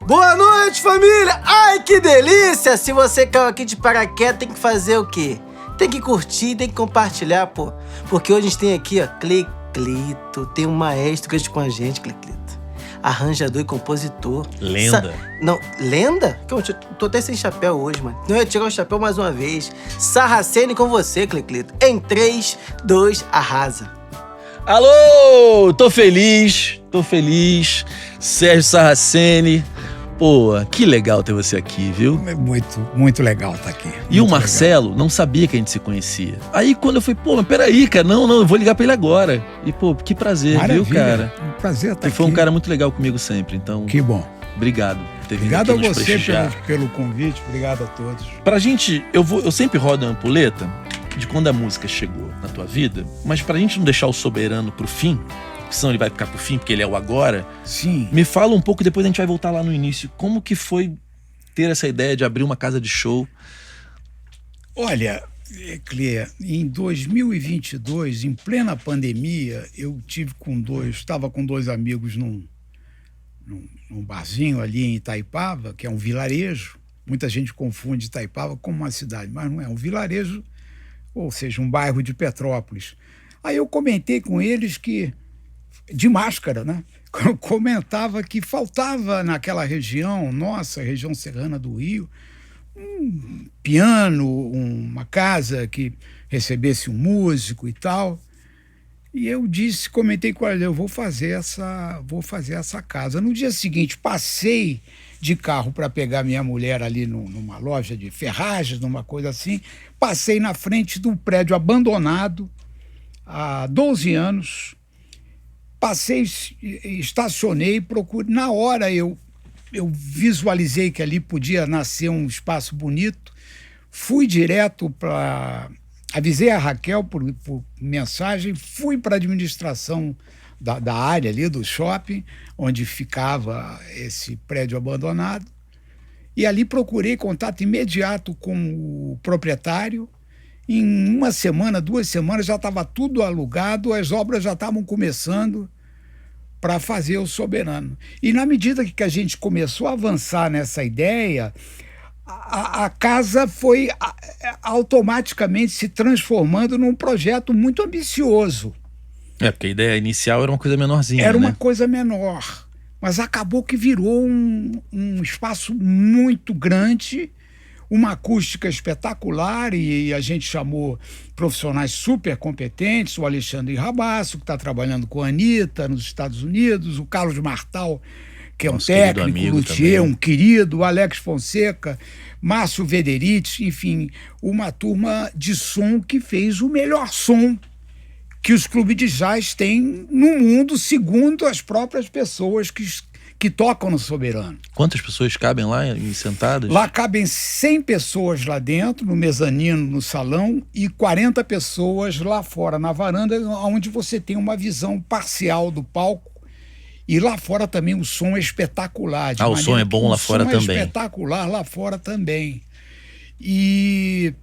Boa noite, família! Ai, que delícia! Se você caiu aqui de paraquedas, tem que fazer o quê? Tem que curtir, tem que compartilhar, pô. Porque hoje a gente tem aqui, ó, Cleclito. Tem um maestro que está com a gente, Cleclito. Arranjador e compositor. Lenda. Não, lenda? Eu tô até sem chapéu hoje, mano. Não, eu tirar o chapéu mais uma vez. Sarracene com você, Cleclito. Em 3, 2, arrasa. Alô! Tô feliz. Sérgio Sarracene. Pô, que legal ter você aqui, viu? É muito legal estar aqui. E o Marcelo não sabia que a gente se conhecia. Aí quando eu falei, pô, mas peraí, cara, não, eu vou ligar pra ele agora. E pô, que prazer, Maravilha. Viu, cara? Um prazer estar aqui. Você foi um cara muito legal comigo sempre, então... Que bom. Obrigado por ter vindo Obrigado aqui a nos você prestigiar. pelo convite, obrigado a todos. Pra gente, eu sempre rodo a ampulheta de quando a música chegou na tua vida, mas pra gente não deixar o soberano pro fim, senão ele vai ficar pro fim, porque ele é o agora. Sim. Me fala um pouco, depois a gente vai voltar lá no início. Como que foi ter essa ideia de abrir uma casa de show? Olha, Clê, em 2022, em plena pandemia, eu estava com dois amigos num barzinho ali em Itaipava, que é um vilarejo. Muita gente confunde Itaipava com uma cidade, mas não é um vilarejo, ou seja, um bairro de Petrópolis. Aí eu comentei com eles que, de máscara, né? Eu comentava que faltava naquela região, nossa, região serrana do Rio, um piano, uma casa que recebesse um músico e tal. E eu comentei com ele, eu vou fazer essa casa. No dia seguinte, passei de carro para pegar minha mulher ali numa loja de ferragens, numa coisa assim. Passei na frente de um prédio abandonado há 12 anos. Passei, estacionei, procurei. Na hora eu visualizei que ali podia nascer um espaço bonito. Fui direto para... Avisei a Raquel por mensagem, fui para a administração da área ali do shopping, onde ficava esse prédio abandonado. E ali procurei contato imediato com o proprietário. Em uma semana, 2 semanas, já estava tudo alugado, as obras já estavam começando para fazer o Soberano. E na medida que a gente começou a avançar nessa ideia, a casa foi automaticamente se transformando num projeto muito ambicioso. Porque a ideia inicial era uma coisa menorzinha, Era uma né? coisa menor, mas acabou que virou um espaço muito grande, uma acústica espetacular, e a gente chamou profissionais super competentes, o Alexandre Rabasso, que está trabalhando com a Anitta nos Estados Unidos, o Carlos Martal, que é um técnico, luthier, um querido, o Alex Fonseca, Márcio Vederiti, enfim, uma turma de som que fez o melhor som que os clubes de jazz têm no mundo, segundo as próprias pessoas que tocam no Soberano. Quantas pessoas cabem lá sentadas? Lá cabem 100 pessoas lá dentro, no mezanino, no salão, e 40 pessoas lá fora, na varanda, onde você tem uma visão parcial do palco. E lá fora também o som é espetacular. O som é bom lá fora também. O som é espetacular lá fora também. E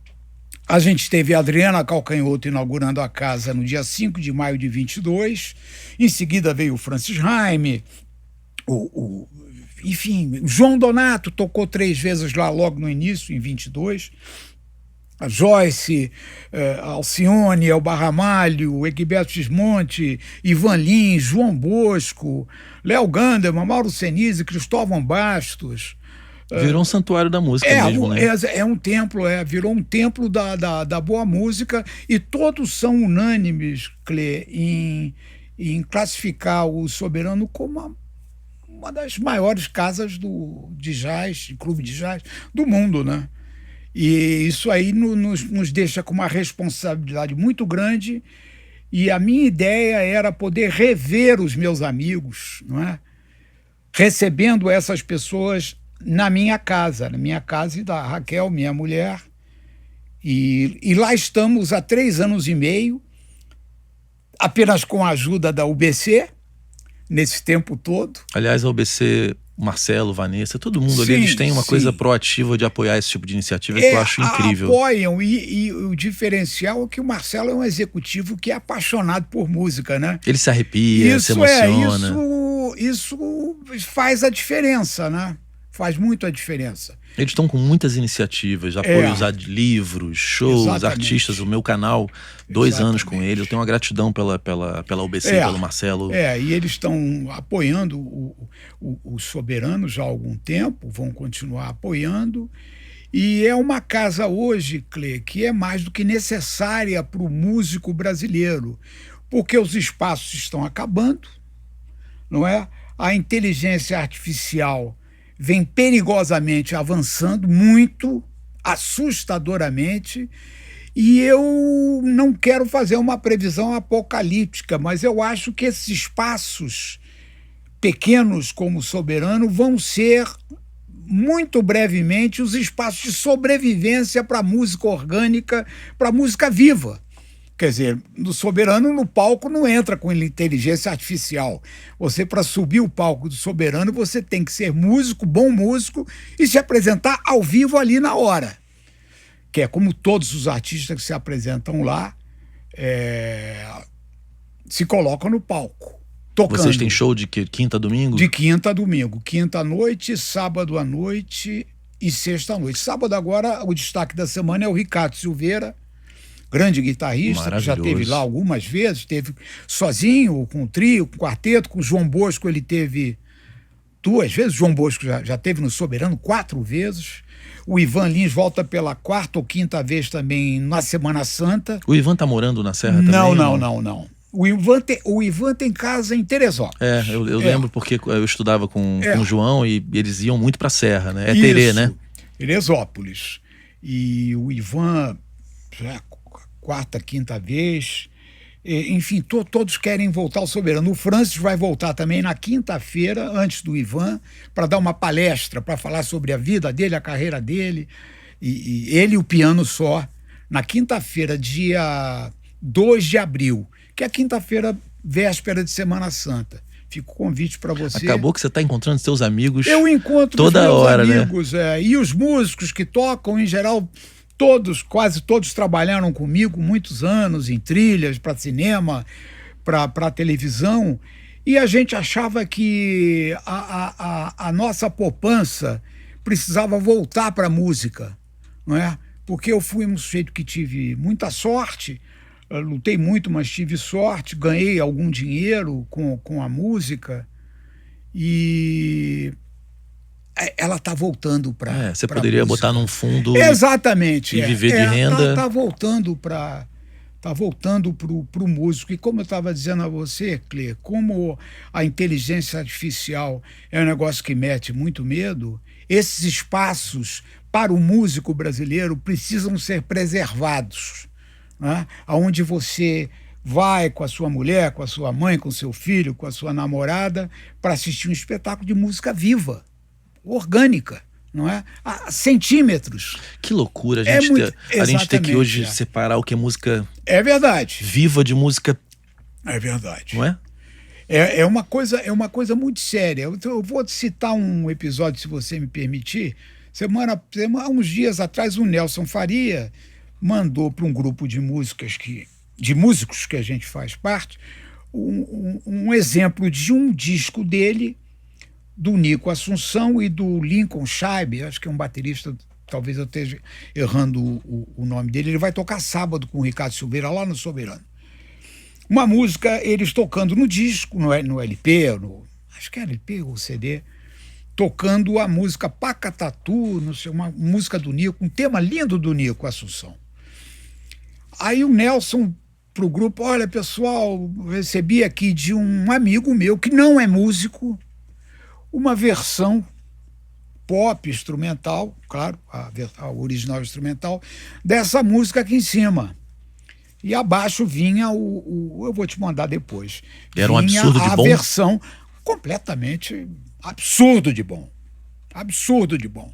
a gente teve a Adriana Calcanhoto inaugurando a casa no dia 5 de maio de 22. Em seguida veio o Francis Raime, enfim, o João Donato tocou 3 vezes lá logo no início, em 22. A Joyce, Alcione, Elba Ramalho, Egberto Gismonte, Ivan Lins, João Bosco, Léo Ganderman, Mauro Senise, Cristóvão Bastos. Virou um santuário da música mesmo, né? É um templo, virou um templo da boa música, e todos são unânimes, Clê, em classificar o Soberano como uma das maiores casas de jazz, de clube de jazz do mundo, né? E isso aí nos deixa com uma responsabilidade muito grande, e a minha ideia era poder rever os meus amigos, não é? Recebendo essas pessoas na minha casa e da Raquel, minha mulher, e lá estamos há 3 anos e meio, apenas com a ajuda da UBC, nesse tempo todo. Aliás, a UBC, Marcelo, Vanessa, todo mundo ali, eles têm uma coisa proativa de apoiar esse tipo de iniciativa que eu acho incrível. Apoiam, e o diferencial é que o Marcelo é um executivo que é apaixonado por música, né? Ele se arrepia, se emociona. Isso faz a diferença, né? Faz muito a diferença. Eles estão com muitas iniciativas, apoios a livros, shows, Exatamente. artistas. O meu canal, 2 anos com Exatamente. ele. Eu tenho uma gratidão pela UBC, pelo Marcelo. E eles estão apoiando o Soberano já há algum tempo, vão continuar apoiando. E é uma casa hoje, Clê, que é mais do que necessária para o músico brasileiro, porque os espaços estão acabando, não é? A inteligência artificial vem perigosamente avançando muito, assustadoramente, e eu não quero fazer uma previsão apocalíptica, mas eu acho que esses espaços pequenos como o Soberano vão ser, muito brevemente, os espaços de sobrevivência para a música orgânica, para a música viva. Quer dizer, no Soberano, no palco, não entra com inteligência artificial. Você, para subir o palco do Soberano, você tem que ser músico, bom músico, e se apresentar ao vivo ali na hora. Que é como todos os artistas que se apresentam lá se colocam no palco, tocando. Vocês têm show de quinta a domingo? De quinta a domingo. Quinta à noite, sábado à noite e sexta à noite. Sábado agora, o destaque da semana é o Ricardo Silveira, grande guitarrista, que já teve lá algumas vezes, teve sozinho, com o trio, com o quarteto, com o João Bosco ele teve 2 vezes, o João Bosco já teve no Soberano 4 vezes, o Ivan Lins volta pela 4ª ou 5ª vez também na Semana Santa. O Ivan tá morando na Serra também? Não. O Ivan tem casa em Teresópolis. Eu lembro porque eu estudava com o João e eles iam muito pra Serra, né? Isso, Terê, né? Teresópolis. E o Ivan, 4ª, 5ª vez. Enfim, todos querem voltar ao Soberano. O Francis vai voltar também na quinta-feira, antes do Ivan, para dar uma palestra, para falar sobre a vida dele, a carreira dele. E ele e o piano só. Na quinta-feira, dia 2 de abril, que é a quinta-feira, véspera de Semana Santa. Fica o convite para você. Acabou que você está encontrando seus amigos. Eu encontro toda os meus hora, amigos, né? E os músicos que tocam, em geral, quase todos trabalharam comigo muitos anos em trilhas, para cinema, para televisão, e a gente achava que a nossa poupança precisava voltar para a música, não é? Porque eu fui um sujeito que tive muita sorte, lutei muito, mas tive sorte, ganhei algum dinheiro com a música, e ela está voltando para você poderia música. Botar num fundo. Exatamente. E viver de renda. Está voltando para o músico. E como eu estava dizendo a você, Clê, como a inteligência artificial é um negócio que mete muito medo, esses espaços para o músico brasileiro precisam ser preservados, né? Onde você vai com a sua mulher, com a sua mãe, com o seu filho, com a sua namorada, para assistir um espetáculo de música viva, orgânica, não é? A centímetros. Que loucura a gente ter que hoje separar o que é música viva de música. É verdade. Não é? É uma coisa muito séria. Eu vou citar um episódio, se você me permitir. Uns dias atrás, o Nelson Faria mandou para um grupo de músicos que a gente faz parte um exemplo de um disco dele, do Nico Assunção e do Lincoln Scheib, acho que é um baterista, talvez eu esteja errando o nome dele. Ele vai tocar sábado com o Ricardo Silveira lá no Soberano. Uma música, eles tocando no disco, no LP, acho que é LP ou CD, tocando a música Pacatatu, não sei, uma música do Nico, um tema lindo do Nico Assunção. Aí o Nelson, pro grupo, olha, pessoal, recebi aqui de um amigo meu que não é músico, uma versão pop instrumental, claro, a original instrumental, dessa música aqui em cima. E abaixo vinha eu vou te mandar depois. Era um absurdo de bom? A versão completamente absurdo de bom. Absurdo de bom.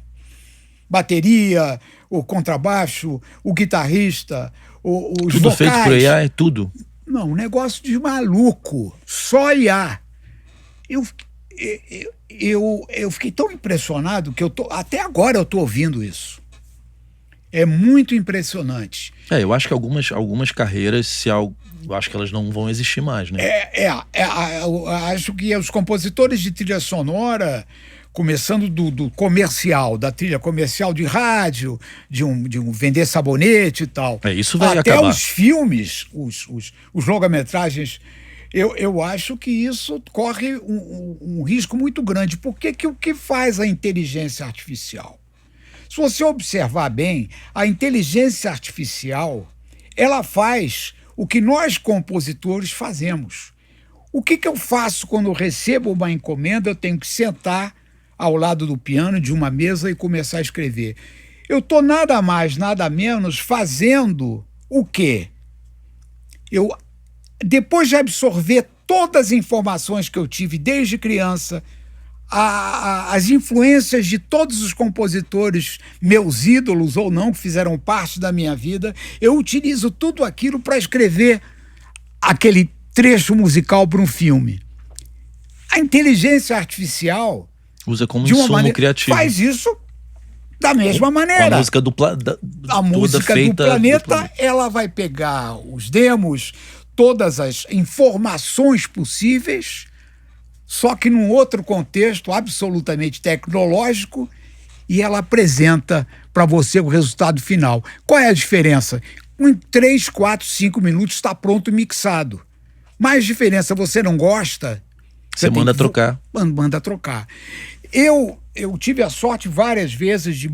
Bateria, o contrabaixo, o guitarrista, os tudo vocais. Feito por IA, é tudo? Não, um negócio de maluco. Só IA. Eu fiquei tão impressionado que até agora eu estou ouvindo isso. É muito impressionante. Eu acho que algumas carreiras, eu acho que elas não vão existir mais, né? Eu acho que os compositores de trilha sonora, começando do comercial, da trilha comercial de rádio, de um vender sabonete e tal. Isso vai até acabar. Os filmes, os longa-metragens, eu acho que isso corre um risco muito grande. Porque o que faz a inteligência artificial? Se você observar bem, a inteligência artificial, ela faz o que nós, compositores, fazemos. O que eu faço quando eu recebo uma encomenda? Eu tenho que sentar ao lado do piano, de uma mesa, e começar a escrever. Eu estou nada mais, nada menos fazendo o quê? Depois de absorver todas as informações que eu tive desde criança, as influências de todos os compositores, meus ídolos ou não, que fizeram parte da minha vida, eu utilizo tudo aquilo para escrever aquele trecho musical para um filme. A inteligência artificial usa como de uma insumo maneira, criativo. faz isso da mesma maneira. Com a música a música do planeta, ela vai pegar os demos, todas as informações possíveis, só que num outro contexto absolutamente tecnológico, e ela apresenta para você o resultado final. Qual é a diferença? Em 3, 4, 5 minutos está pronto e mixado. Mais diferença, você não gosta? Você manda trocar. Manda trocar. Eu tive a sorte várias vezes de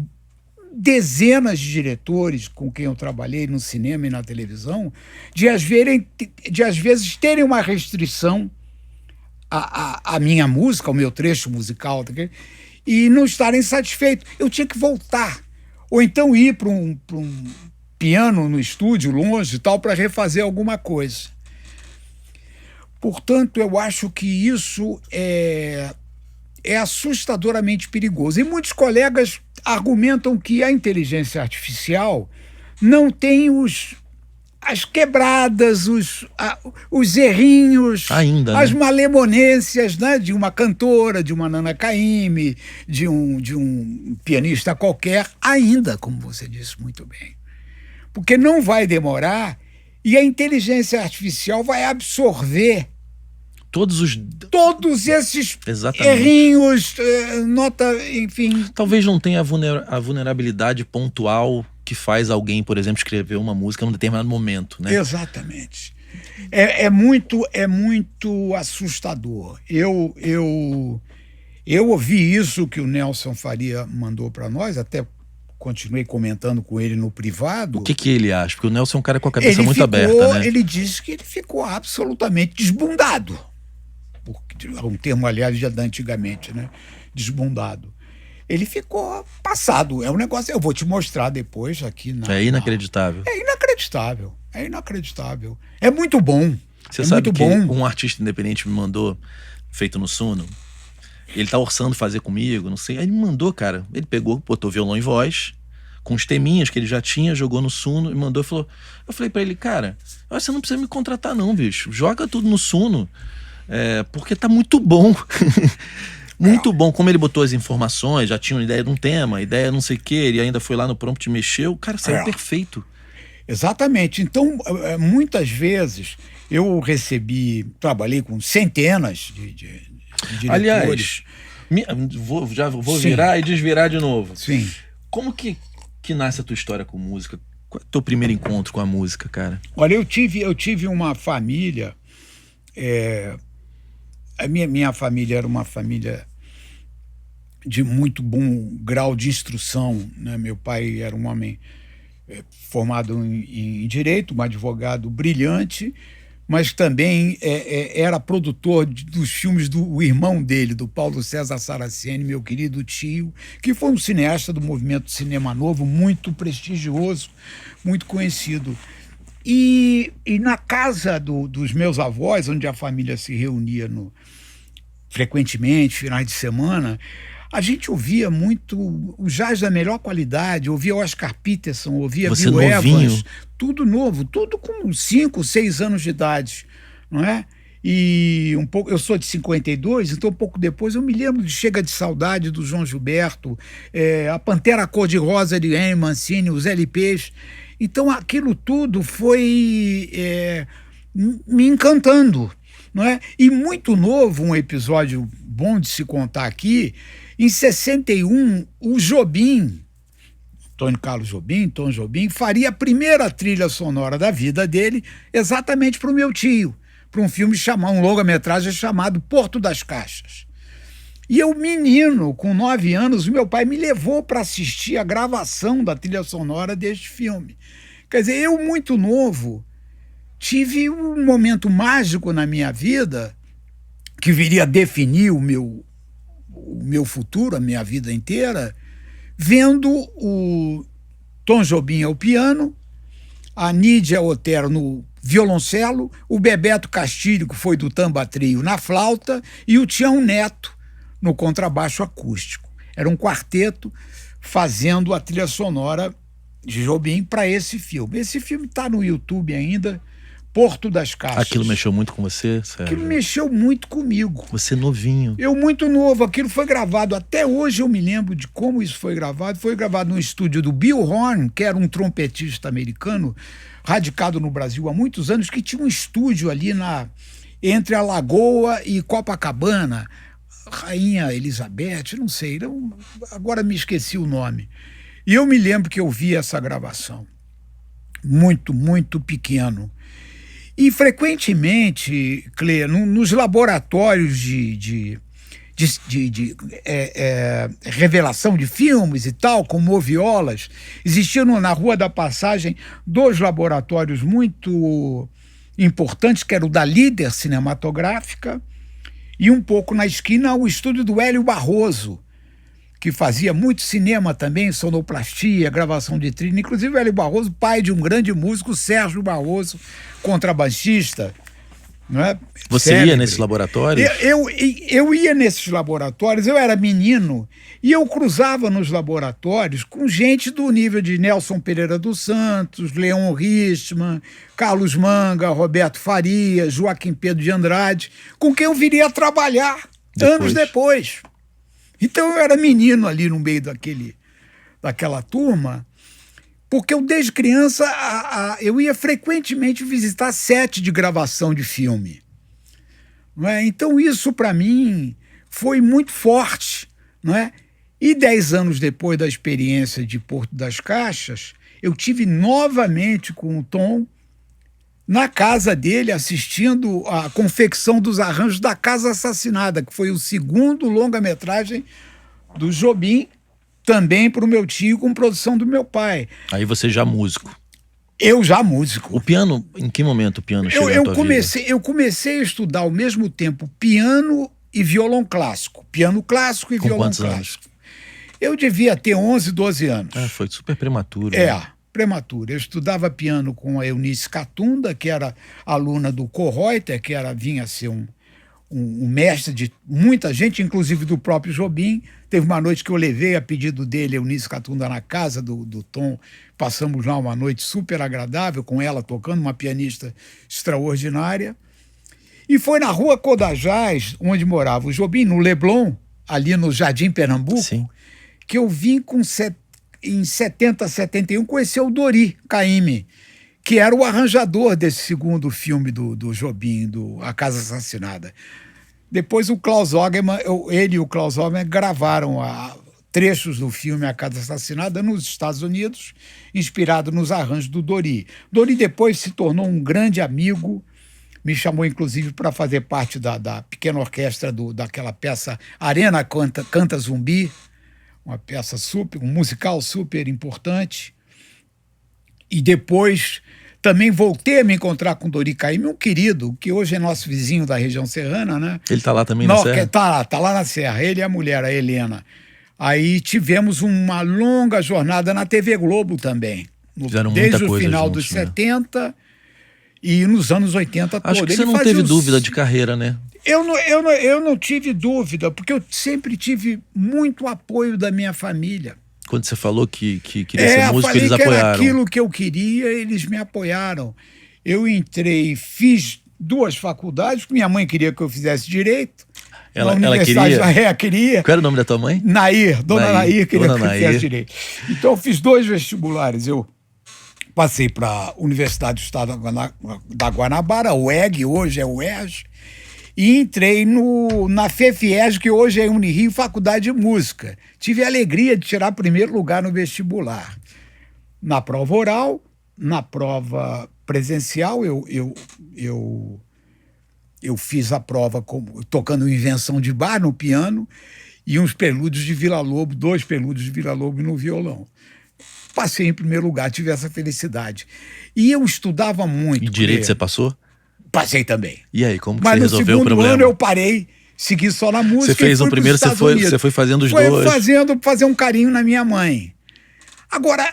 dezenas de diretores com quem eu trabalhei no cinema e na televisão, de às vezes terem uma restrição à minha música, ao meu trecho musical, e não estarem satisfeitos. Eu tinha que voltar. Ou então ir para um piano no estúdio, longe e tal, para refazer alguma coisa. Portanto, eu acho que isso é assustadoramente perigoso. E muitos colegas argumentam que a inteligência artificial não tem as quebradas, os errinhos, ainda, as malemonências, né, de uma cantora, de uma Nana Caymmi, de um pianista qualquer, ainda, como você disse muito bem. Porque não vai demorar e a inteligência artificial vai absorver todos esses errinhos, enfim. Talvez não tenha a vulnerabilidade pontual que faz alguém, por exemplo, escrever uma música em um determinado momento, né? Exatamente. É muito assustador. Eu ouvi isso que o Nelson Faria mandou para nós, até continuei comentando com ele no privado. O que ele acha? Porque o Nelson é um cara com a cabeça muito aberta, né? Ele disse que ele ficou absolutamente desbundado. Um termo, aliás, da antigamente, né? Desbundado. Ele ficou passado. É um negócio, eu vou te mostrar depois aqui. É inacreditável. É inacreditável. É inacreditável. É muito bom. Você sabe que um artista independente me mandou, feito no Suno, ele tá orçando fazer comigo, não sei. Aí ele me mandou, cara. Ele pegou, botou violão e voz, com os teminhas que ele já tinha, jogou no Suno e mandou. Eu falei pra ele, cara, você não precisa me contratar não, bicho. Joga tudo no Suno, porque tá muito bom. Muito bom. Como ele botou as informações, já tinha uma ideia de um tema, ideia não sei o que, ele ainda foi lá no prompt e mexeu, o cara saiu perfeito. Exatamente. Então, muitas vezes, eu trabalhei com centenas de diretores. Aliás, vou virar e desvirar de novo. Sim. Como que nasce a tua história com música? Qual é o teu primeiro encontro com a música, cara? Olha, eu tive uma família... A minha família era uma família de muito bom grau de instrução, né? Meu pai era um homem formado em direito, um advogado brilhante, mas também era produtor dos filmes do irmão dele, do Paulo César Saraceni, meu querido tio, que foi um cineasta do movimento Cinema Novo, muito prestigioso, muito conhecido. E na casa dos meus avós, onde a família se reunia frequentemente, finais de semana, a gente ouvia muito o jazz da melhor qualidade, ouvia Oscar Peterson, ouvia Bill Evans, tudo novo, tudo com 5, 6 anos de idade, não é? E eu sou de 52, então um pouco depois eu me lembro de Chega de Saudade, do João Gilberto, a Pantera Cor-de-Rosa de Henry Mancini, os LPs. Então aquilo tudo foi me encantando, não é? E muito novo, um episódio bom de se contar aqui, Em 61, o Jobim, Antônio Carlos Jobim, Tom Jobim, faria a primeira trilha sonora da vida dele exatamente para o meu tio, para um filme um longa-metragem chamado Porto das Caixas. E eu, menino, com 9 anos, meu pai me levou para assistir a gravação da trilha sonora deste filme. Quer dizer, eu, muito novo, tive um momento mágico na minha vida que viria a definir o meu futuro, a minha vida inteira, vendo o Tom Jobim ao piano, a Nídia Otero no violoncelo, o Bebeto Castilho, que foi do Tamba Trio, na flauta, e o Tião Neto no contrabaixo acústico. Era um quarteto fazendo a trilha sonora de Jobim para esse filme. Esse filme está no YouTube ainda, Porto das Caixas. Aquilo mexeu muito com você, Sérgio? Aquilo mexeu muito comigo. Você novinho. Eu muito novo. Aquilo foi gravado, até hoje eu me lembro de como isso foi gravado. Foi gravado no estúdio do Bill Horn, que era um trompetista americano, radicado no Brasil há muitos anos, que tinha um estúdio ali entre a Lagoa e Copacabana. Rainha Elizabeth, não sei, agora me esqueci o nome. E eu me lembro que eu vi essa gravação, muito, muito pequeno. E frequentemente, Clê, nos laboratórios de revelação de filmes e tal, com moviolas, existiam na Rua da Passagem 2 laboratórios muito importantes, que era o da Líder Cinematográfica, e um pouco na esquina o estúdio do Hélio Barroso, que fazia muito cinema também, sonoplastia, gravação de trilha. Inclusive o Hélio Barroso, pai de um grande músico, Sérgio Barroso, contrabaixista. Não é? Você Célebre. Ia nesses laboratórios? Eu ia nesses laboratórios, eu era menino, e eu cruzava nos laboratórios com gente do nível de Nelson Pereira dos Santos, Leon Richman, Carlos Manga, Roberto Faria, Joaquim Pedro de Andrade, com quem eu viria a trabalhar anos depois. Então eu era menino ali no meio daquela turma, porque eu desde criança eu ia frequentemente visitar set de gravação de filme. Não é? Então isso para mim foi muito forte. Não é? E 10 anos depois da experiência de Porto das Caixas, eu tive novamente com o Tom na casa dele, assistindo a confecção dos arranjos da Casa Assassinada, que foi o segundo longa-metragem do Jobim, também para o meu tio, com produção do meu pai. Aí você já músico. Eu já músico. O piano, em que momento o piano chegou na tua vida? Eu comecei a estudar ao mesmo tempo piano e violão clássico. Piano clássico e violão clássico. Anos? Eu devia ter 11, 12 anos. Foi super prematuro. Né? Prematuro. Eu estudava piano com a Eunice Catunda, que era aluna do Kohreuter, que vinha a ser um mestre de muita gente, inclusive do próprio Jobim. Teve uma noite que eu levei, a pedido dele, Eunice Catunda, na casa do Tom. Passamos lá uma noite super agradável com ela tocando, uma pianista extraordinária. E foi na Rua Codajás, onde morava o Jobim, no Leblon, ali no Jardim Pernambuco. Sim. Que eu vim em 70, 71, conhecer o Dori Caymmi, que era o arranjador desse segundo filme do Jobim, A Casa Assassinada. Depois o Klaus Ogerman, ele e o Klaus Ogerman gravaram trechos do filme A Casa Assassinada nos Estados Unidos, inspirado nos arranjos do Dori. Dori depois se tornou um grande amigo, me chamou inclusive para fazer parte da pequena orquestra daquela peça Arena Canta Zumbi, uma peça um musical super importante. E depois também voltei a me encontrar com Dori Caymmi, um querido, que hoje é nosso vizinho da região serrana, né? Ele está lá também na Serra? Tá lá na Serra, ele e a mulher, a Helena. Aí tivemos uma longa jornada na TV Globo também. Desde o final dos 70 e nos anos 80 Acho que você não teve dúvida de carreira, né? Eu não tive dúvida, porque eu sempre tive muito apoio da minha família. Quando você falou que queria ser músico, eles apoiaram. Era aquilo que eu queria, eles me apoiaram. Eu entrei, fiz 2 faculdades, porque minha mãe queria que eu fizesse direito. Ela queria? Queria. Qual era o nome da tua mãe? Dona Nair queria que eu fizesse direito. Então eu fiz 2 vestibulares. Eu passei para a Universidade do Estado da Guanabara, o UEG, hoje é o UERJ, e entrei na FEFIES, que hoje é Unirio, Faculdade de Música. Tive a alegria de tirar primeiro lugar no vestibular. Na prova oral, na prova presencial, eu fiz a prova tocando Invenção de Bar no piano e uns prelúdios de Villa-Lobos, 2 prelúdios de Villa-Lobos no violão. Passei em primeiro lugar, tive essa felicidade. E eu estudava muito. E direito você passou? Passei também. E aí, como que você resolveu o problema? Mas no segundo ano eu parei, segui só na música. Você fez o primeiro, você foi fazendo os dois. Fazer um carinho na minha mãe. Agora,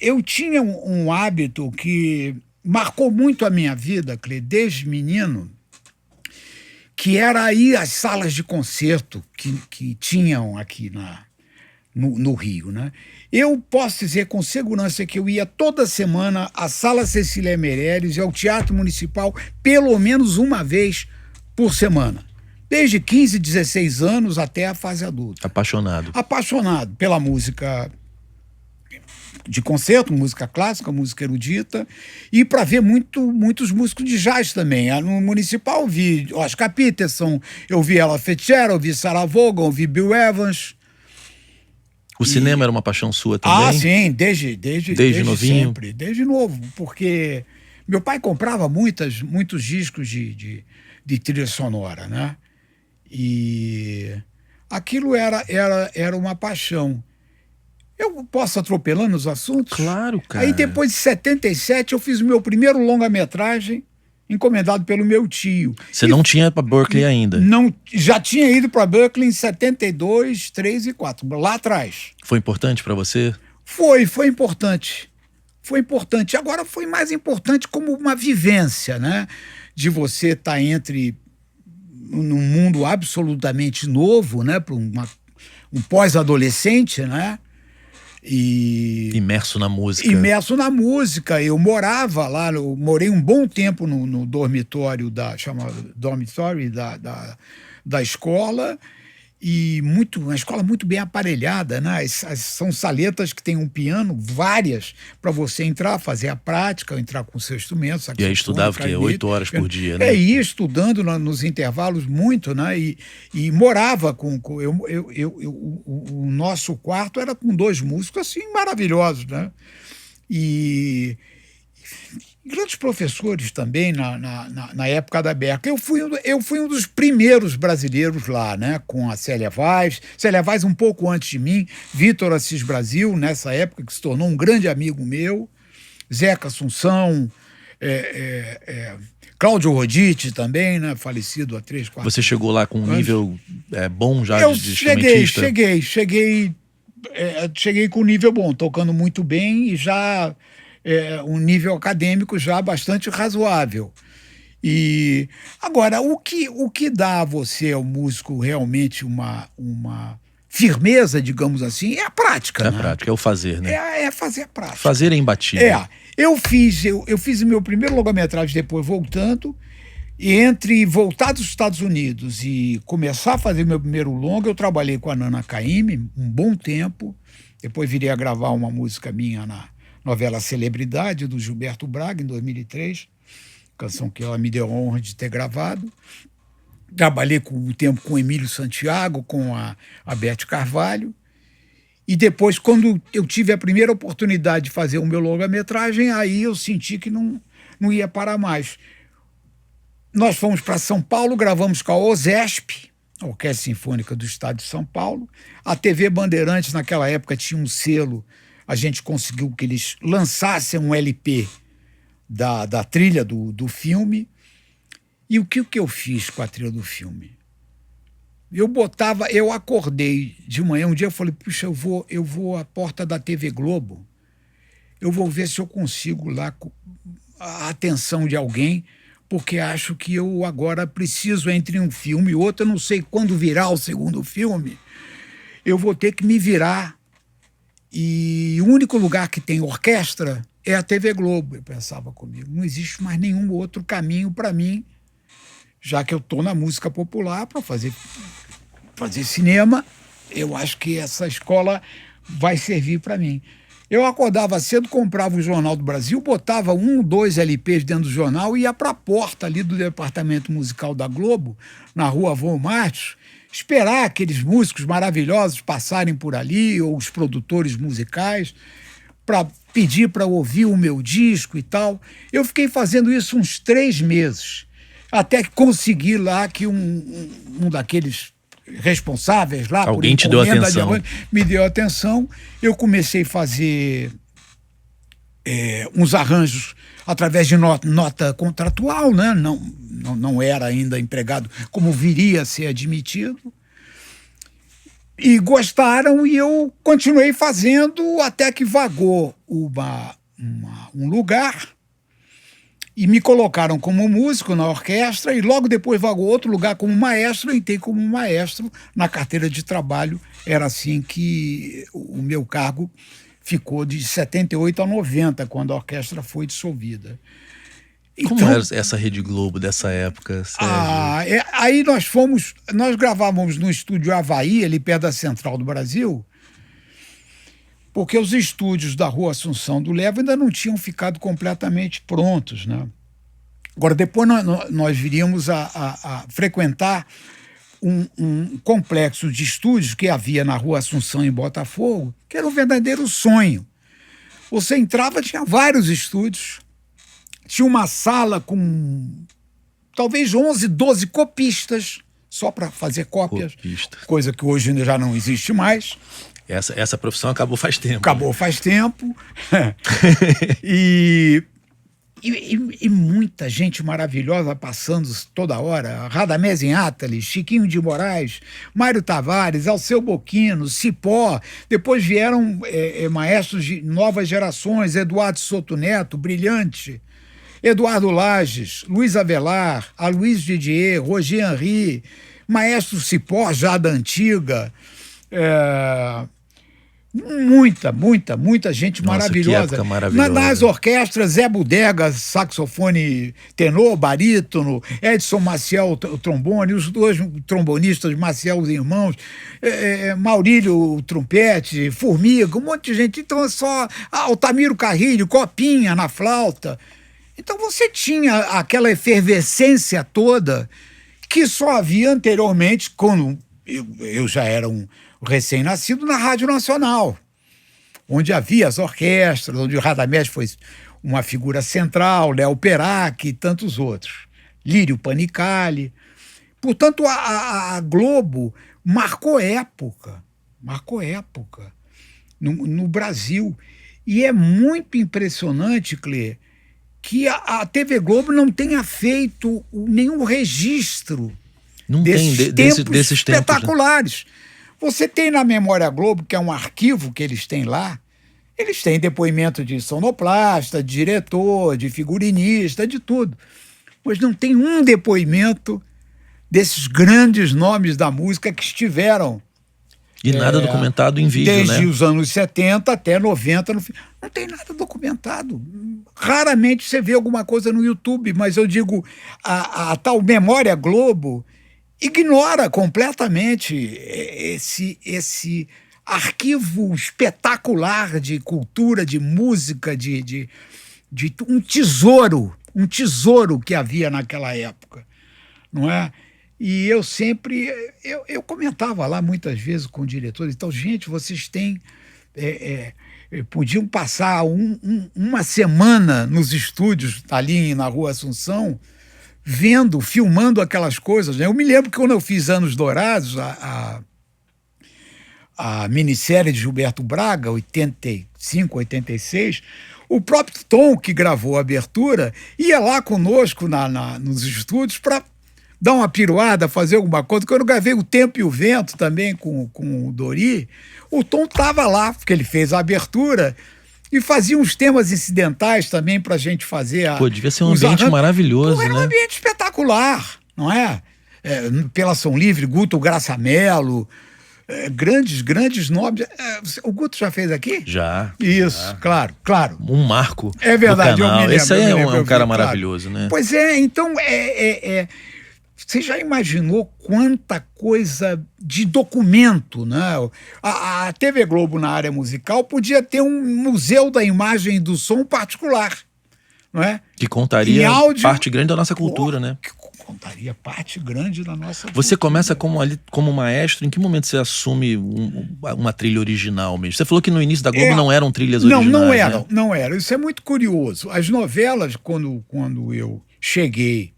eu tinha um hábito que marcou muito a minha vida, Clê, desde menino, que era ir às salas de concerto que tinham aqui no Rio, né? Eu posso dizer com segurança que eu ia toda semana à Sala Cecília Meirelles e ao Teatro Municipal pelo menos uma vez por semana. Desde 15, 16 anos até a fase adulta. Apaixonado. Apaixonado pela música de concerto, música clássica, música erudita, e para ver muitos músicos de jazz também. No Municipal eu vi Oscar Peterson, eu vi Ella Fitzgerald, eu vi Sarah Vaughan, eu vi Bill Evans. O cinema era uma paixão sua também? Ah, sim, desde novinho? sempre, desde novo, porque meu pai comprava muitos discos de trilha sonora, né? E aquilo era uma paixão. Eu posso atropelando os assuntos? Claro, cara. Aí depois de 77 eu fiz o meu primeiro longa-metragem encomendado pelo meu tio. Você não tinha para Berkeley ainda? Não, já tinha ido para Berkeley em 72, 3 e 4, lá atrás. Foi importante para você? Foi importante. Foi importante. Agora foi mais importante como uma vivência, né? De você estar num mundo absolutamente novo, né? Para um pós-adolescente, né? Imerso na música. Imerso na música. Eu morava lá, eu morei um bom tempo no dormitório chamado dormitory da escola, e uma escola muito bem aparelhada, né? São saletas que tem um piano, várias, para você entrar, fazer a prática, entrar com o seu instrumento. E aí estudava o quê? 8 horas por dia, né? Ia estudando nos intervalos muito, né? E morava o nosso quarto era com 2 músicos, assim, maravilhosos, né? E grandes professores também na época da Berkeley. Eu fui um dos primeiros brasileiros lá, né? Com a Célia Vaz. Célia Vaz um pouco antes de mim, Vitor Assis Brasil, nessa época, que se tornou um grande amigo meu, Zeca Assunção, Cláudio Roditi também, né? Falecido há 3, 4 anos. Você chegou lá com um nível bom já de instrumentista? Cheguei com um nível bom, tocando muito bem e já... um nível acadêmico já bastante razoável. E agora, o que dá a você, ao músico, realmente uma firmeza, digamos assim, é a prática. É a né? prática, é o fazer, né? É fazer a prática. Fazer é imbatível. Eu fiz o meu primeiro longa-metragem depois voltando, e entre voltar dos Estados Unidos e começar a fazer meu primeiro longa, eu trabalhei com a Nana Caymmi um bom tempo, depois virei a gravar uma música minha na novela Celebridade, do Gilberto Braga, em 2003, canção que ela me deu a honra de ter gravado. Trabalhei um tempo com o Emílio Santiago, com a Beth Carvalho, e depois, quando eu tive a primeira oportunidade de fazer o meu longa-metragem, aí eu senti que não ia parar mais. Nós fomos para São Paulo, gravamos com a OSESP, a Orquestra Sinfônica do Estado de São Paulo. A TV Bandeirantes, naquela época, tinha um selo. A gente conseguiu que eles lançassem um LP da trilha do filme. E o que eu fiz com a trilha do filme? Eu acordei de manhã, um dia eu falei, puxa, eu vou à porta da TV Globo, eu vou ver se eu consigo lá a atenção de alguém, porque acho que eu agora preciso, entre um filme e outro, eu não sei quando virá o segundo filme, eu vou ter que me virar. E o único lugar que tem orquestra é a TV Globo, eu pensava comigo. Não existe mais nenhum outro caminho para mim, já que eu estou na música popular, para fazer cinema, eu acho que essa escola vai servir para mim. Eu acordava cedo, comprava o Jornal do Brasil, botava 1, 2 LPs dentro do jornal e ia para a porta ali do departamento musical da Globo, na rua Avô Martins, esperar aqueles músicos maravilhosos passarem por ali, ou os produtores musicais, para pedir para ouvir o meu disco e tal. Eu fiquei fazendo isso uns 3 meses, até que consegui lá que um daqueles responsáveis lá alguém por te deu encomenda atenção. me deu atenção. Eu comecei a fazer uns arranjos através de nota contratual, né? Não era ainda empregado como viria a ser admitido. E gostaram, e eu continuei fazendo até que vagou um lugar e me colocaram como músico na orquestra, e logo depois vagou outro lugar como maestro. Eu entrei como maestro na carteira de trabalho. Era assim que o meu cargo ficou de 78 a 90, quando a orquestra foi dissolvida. Como era essa Rede Globo dessa época, Sérgio? Aí nós gravávamos no estúdio Havaí, ali perto da Central do Brasil, porque os estúdios da Rua Assunção do Leva ainda não tinham ficado completamente prontos, né? Agora, depois nós viríamos a frequentar um complexo de estúdios que havia na Rua Assunção, em Botafogo, que era um verdadeiro sonho. Você entrava, tinha vários estúdios, tinha uma sala com talvez 11, 12 copistas, só para fazer cópias, coisa que hoje já não existe mais. Essa profissão acabou faz tempo. Acabou faz tempo. E muita gente maravilhosa passando toda hora. Radamés Inátali, Chiquinho de Moraes, Mário Tavares, Alceu Boquino, Cipó. Depois vieram maestros de novas gerações, Eduardo Soto Neto, brilhante, Eduardo Lages, Luiz Avelar, Aloysio Didier, Roger Henry, maestro Cipó, já da antiga. Muita gente. Nossa, maravilhosa. que época maravilhosa. Nas orquestras, Zé Bodega, saxofone tenor, barítono, Edson Maciel, o trombone, os 2 trombonistas, Maciel, os irmãos, Maurílio, o trompete, Formiga, um monte de gente. Então é só Altamiro Carrilho, Copinha na flauta. Então você tinha aquela efervescência toda que só havia anteriormente, quando eu já era um recém-nascido, na Rádio Nacional, onde havia as orquestras, onde o Radamés foi uma figura central, Léo Perac e tantos outros, Lírio Panicali. Portanto, a Globo marcou época no Brasil. E é muito impressionante, Clê, que a TV Globo não tenha feito nenhum registro desses espetaculares. Né? Você tem na Memória Globo, que é um arquivo que eles têm lá, eles têm depoimento de sonoplasta, de diretor, de figurinista, de tudo. Mas não tem um depoimento desses grandes nomes da música que estiveram. E nada documentado em vídeo, desde né? os anos 70 até 90. Não tem nada documentado. Raramente você vê alguma coisa no YouTube, mas eu digo, a tal Memória Globo ignora completamente esse arquivo espetacular de cultura, de música, de um tesouro que havia naquela época, não é? E eu sempre, eu comentava lá muitas vezes com o diretor e tal, gente, vocês têm, podiam passar uma semana nos estúdios ali na Rua Assunção, filmando aquelas coisas, né? Eu me lembro que quando eu fiz Anos Dourados, a minissérie de Gilberto Braga, 85, 86, o próprio Tom, que gravou a abertura, ia lá conosco nos estúdios para dar uma piruada, fazer alguma coisa. Quando eu gravei O Tempo e o Vento também com o Dori, o Tom estava lá, porque ele fez a abertura e fazia uns temas incidentais também para a gente fazer. Pô, devia ser um ambiente maravilhoso, né? Era um ambiente espetacular, não é? Pela Som Livre, Guto Graça Mello, grandes nomes. O Guto já fez aqui? Já. Isso, já. Claro. Um marco. É verdade, do canal. eu me lembro. Esse aí é um cara maravilhoso, né? Pois é, então Você já imaginou quanta coisa de documento, né? A TV Globo na área musical podia ter um museu da imagem e do som particular, não é? Que contaria Em áudio, parte grande da nossa cultura, né? Que contaria parte grande da nossa Você cultura. começa como maestro, em que momento você assume uma trilha original mesmo? Você falou que no início da Globo não eram trilhas originais, não né? eram, não eram. Isso é muito curioso. As novelas, quando eu cheguei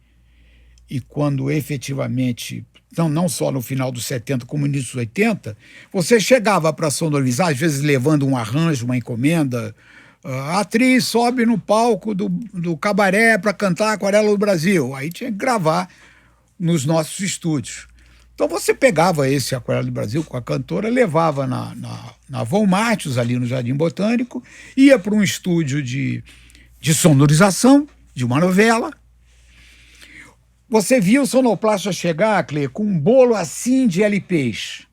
e quando efetivamente, não só no final dos 70, como no início dos 80, você chegava para sonorizar, às vezes levando um arranjo, uma encomenda. A atriz sobe no palco do cabaré para cantar Aquarela do Brasil. Aí tinha que gravar nos nossos estúdios. Então você pegava esse Aquarela do Brasil com a cantora, levava na Von Martius, ali no Jardim Botânico, ia para um estúdio de sonorização de uma novela. Você via o sonoplasta chegar, Clê, com um bolo assim de LPs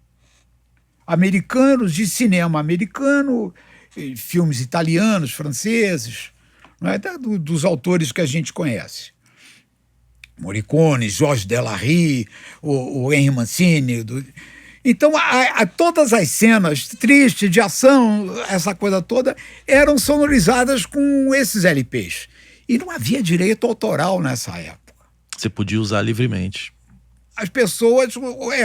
americanos, de cinema americano, filmes italianos, franceses, não é? Dos autores que a gente conhece. Morricone, Jorge Delarue, o Henry Mancini. Então, todas as cenas tristes, de ação, essa coisa toda, eram sonorizadas com esses LPs. E não havia direito autoral nessa época. Você podia usar livremente. As pessoas,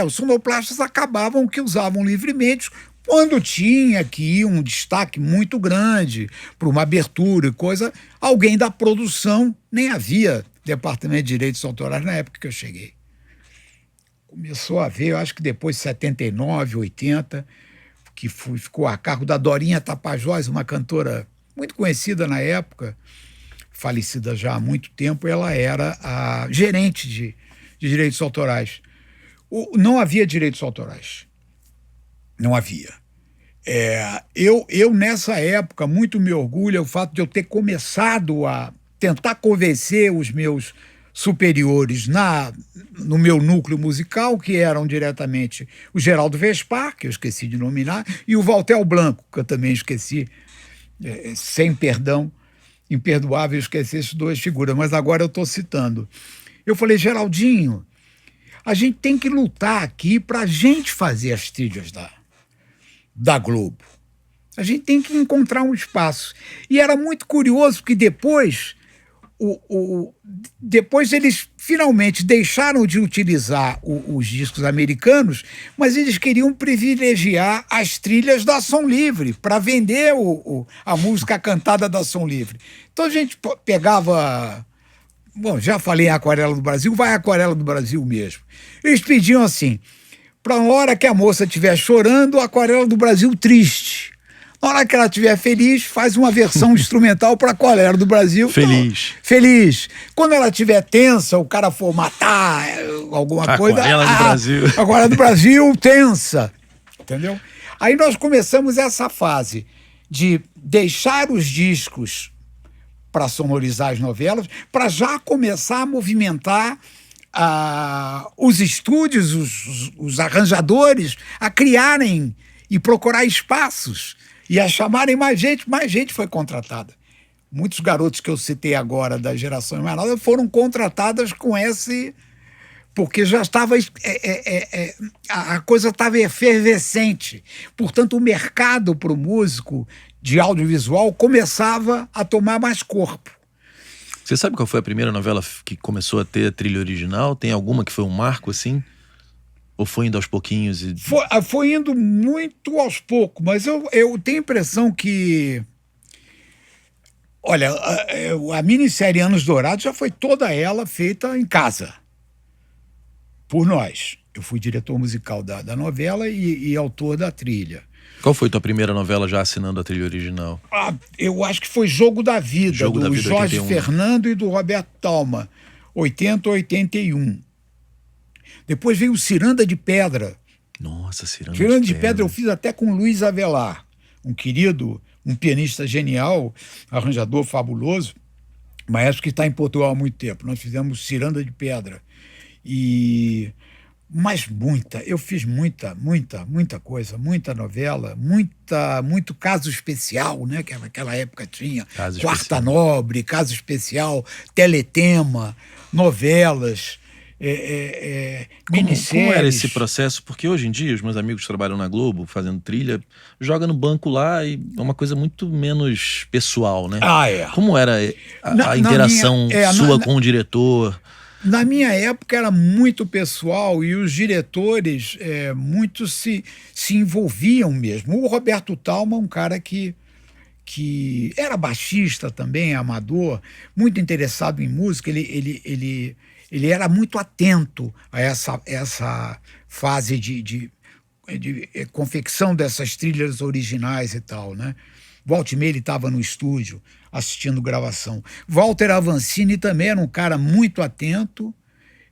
os sonoplastas acabavam que usavam livremente quando tinha aqui um destaque muito grande para uma abertura e coisa. Alguém da produção, nem havia departamento de direitos autorais na época que eu cheguei. Começou a haver, eu acho que depois de 79, 80, que ficou a cargo da Dorinha Tapajós, uma cantora muito conhecida na época, falecida já há muito tempo. Ela era a gerente de direitos autorais. Não havia direitos autorais. Não havia. Eu, nessa época, muito me orgulho o fato de eu ter começado a tentar convencer os meus superiores no meu núcleo musical, que eram diretamente o Geraldo Vespar, que eu esqueci de nominar, e o Valtel Blanco, que eu também esqueci, sem perdão, imperdoável esquecer essas duas figuras, mas agora eu estou citando. Eu falei, Geraldinho, a gente tem que lutar aqui para a gente fazer as trilhas da Globo. A gente tem que encontrar um espaço. E era muito curioso, porque depois eles finalmente deixaram de utilizar os discos americanos, mas eles queriam privilegiar as trilhas da Som Livre para vender a música cantada da Som Livre. Então a gente pegava... Bom, já falei em Aquarela do Brasil, vai Aquarela do Brasil mesmo. Eles pediam assim, para a hora que a moça estiver chorando, Aquarela do Brasil triste. Na hora que ela estiver feliz, faz uma versão instrumental para Aquarela do Brasil. Feliz. Então, feliz. Quando ela estiver tensa, o cara for matar alguma coisa... Aquarela do Brasil. Aquarela do Brasil tensa. Entendeu? Aí nós começamos essa fase de deixar os discos para sonorizar as novelas, para já começar a movimentar os estúdios, os arranjadores, a criarem e procurar espaços e a chamarem mais gente foi contratada. Muitos garotos que eu citei agora da geração mais nova foram contratadas com esse... porque já estava... a coisa estava efervescente. Portanto, o mercado para o músico de audiovisual começava a tomar mais corpo. Você sabe qual foi a primeira novela que começou a ter a trilha original? Tem alguma que foi um marco, assim? Ou foi indo aos pouquinhos? Foi indo muito aos poucos, mas eu tenho a impressão que... Olha, a minissérie Anos Dourados já foi toda ela feita em casa, por nós. Eu fui diretor musical da novela e autor da trilha. Qual foi tua primeira novela já assinando a trilha original? Eu acho que foi Jogo da Vida, do Jorge 81. Fernando e do Roberto Talma, 80 ou 81. Depois veio o Ciranda de Pedra. Nossa, Ciranda de Pedra eu fiz até com Luiz Avelar, um querido, um pianista genial, arranjador fabuloso, maestro que está em Portugal há muito tempo. Nós fizemos Ciranda de Pedra. Mas eu fiz muita coisa, muita novela, muito caso especial, né? Que naquela época tinha Quarta Nobre, Caso Especial, Teletema, novelas. minisséries. Como era esse processo? Porque hoje em dia os meus amigos que trabalham na Globo, fazendo trilha, joga no banco lá e é uma coisa muito menos pessoal, né? Como era a interação sua com o diretor? Na minha época era muito pessoal e os diretores muito se envolviam mesmo. O Roberto Thalma, um cara que era baixista também, amador, muito interessado em música, ele era muito atento a essa fase de confecção dessas trilhas originais e tal, né? Volta e meia ele estava no estúdio assistindo gravação. Walter Avancini também era um cara muito atento.